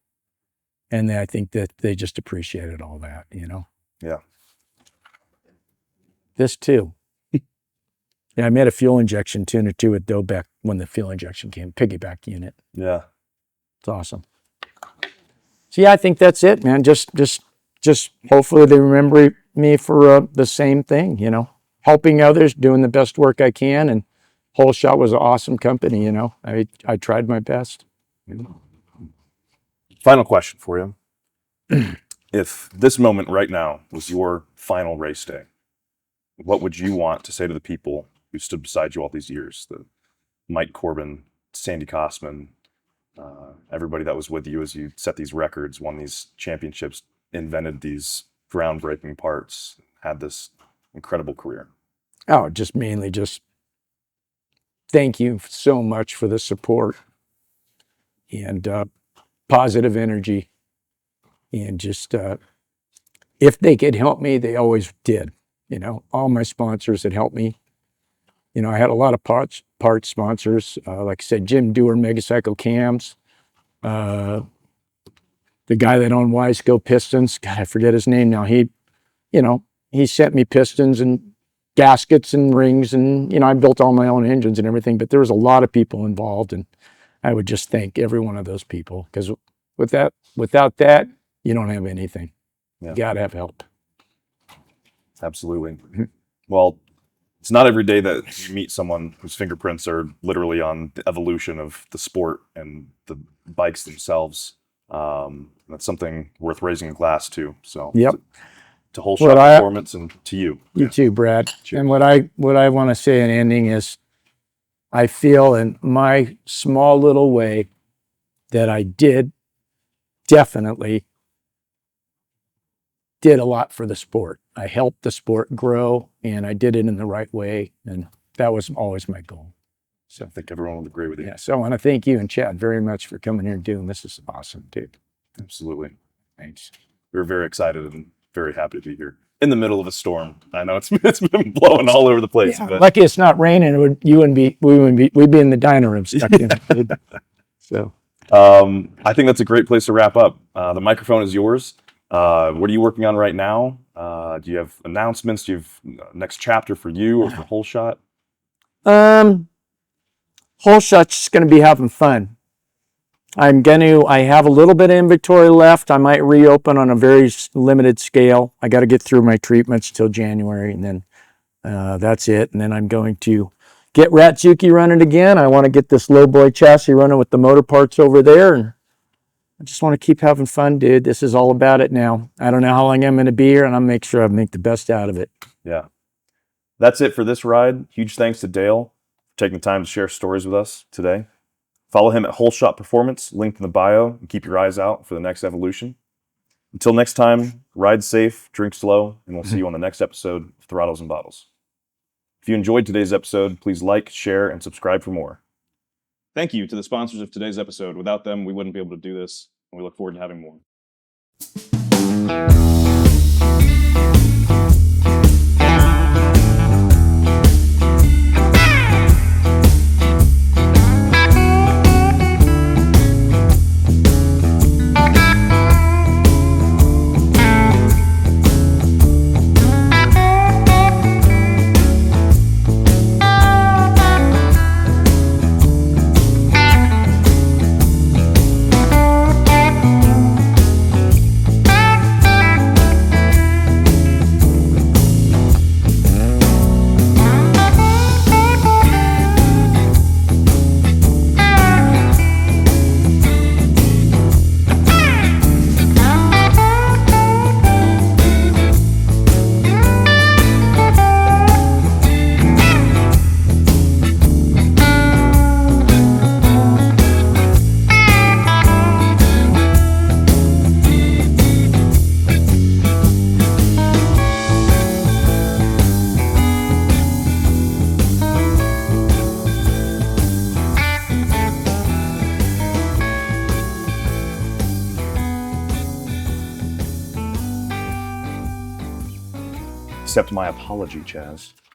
I think that they just appreciated all that, you know. Yeah. This too. Yeah, I made a fuel injection tuner too with Dobeck when the fuel injection came, piggyback unit. Yeah. It's awesome. So yeah, I think that's it, man. Just hopefully they remember me for the same thing, you know, helping others, doing the best work I can. And Whole Shot was an awesome company, you know. I tried my best. Final question for you. If this moment right now was your final race day, what would you want to say to the people who stood beside you all these years? The Mike Corbin, Sandy Kosman, everybody that was with you as you set these records, won these championships, invented these groundbreaking parts, had this incredible career. Oh, just mainly just thank you so much for the support and positive energy. And just if they could help me, they always did. You know, all my sponsors had helped me. You know, I had a lot of parts sponsors. Like I said, Jim Dewar, Megacycle Cams. The guy that owned Wiseco Pistons. God, I forget his name now. He sent me pistons and gaskets and rings, and you know, I built all my own engines and everything. But there was a lot of people involved, and I would just thank every one of those people, because without that, you don't have anything. Yeah. You gotta have help. Absolutely. Well, it's not every day that you meet someone whose fingerprints are literally on the evolution of the sport and the bikes themselves. That's something worth raising a glass to. So, Yep. To Whole Shot Performance and to you. You too, Brad. Cheers. And what I want to say in ending is, I feel in my small little way that I definitely did a lot for the sport. I helped the sport grow, and I did it in the right way, and that was always my goal. So I think everyone would agree with you. Yeah, so I want to thank you and Chad very much for coming here and doing this. Is awesome, dude. Absolutely. Thanks. We're very excited and very happy to be here in the middle of a storm. I know it's been blowing all over the place. Yeah, but lucky it's not raining. We'd be in the dining room stuck in. So I think that's a great place to wrap up. The microphone is yours. What are you working on right now? Do you have announcements? Do you have next chapter for you or for Whole Shot? Whole Shot's just going to be having fun. I have a little bit of inventory left. I might reopen on a very limited scale. I got to get through my treatments till January, and then that's it. And then I'm going to get Ratsuki running again. I want to get this low boy chassis running with the motor parts over there. And I just want to keep having fun, dude. This is all about it now. I don't know how long I'm going to be here, and I'll make sure I make the best out of it. Yeah. That's it for this ride. Huge thanks to Dale for taking the time to share stories with us today. Follow him at Whole Shot Performance, linked in the bio, and keep your eyes out for the next evolution. Until next time, ride safe, drink slow, and we'll see you on the next episode of Throttles and Bottles. If you enjoyed today's episode, please like, share, and subscribe for more. Thank you to the sponsors of today's episode. Without them, we wouldn't be able to do this, and we look forward to having more. Accept my apology, Chaz.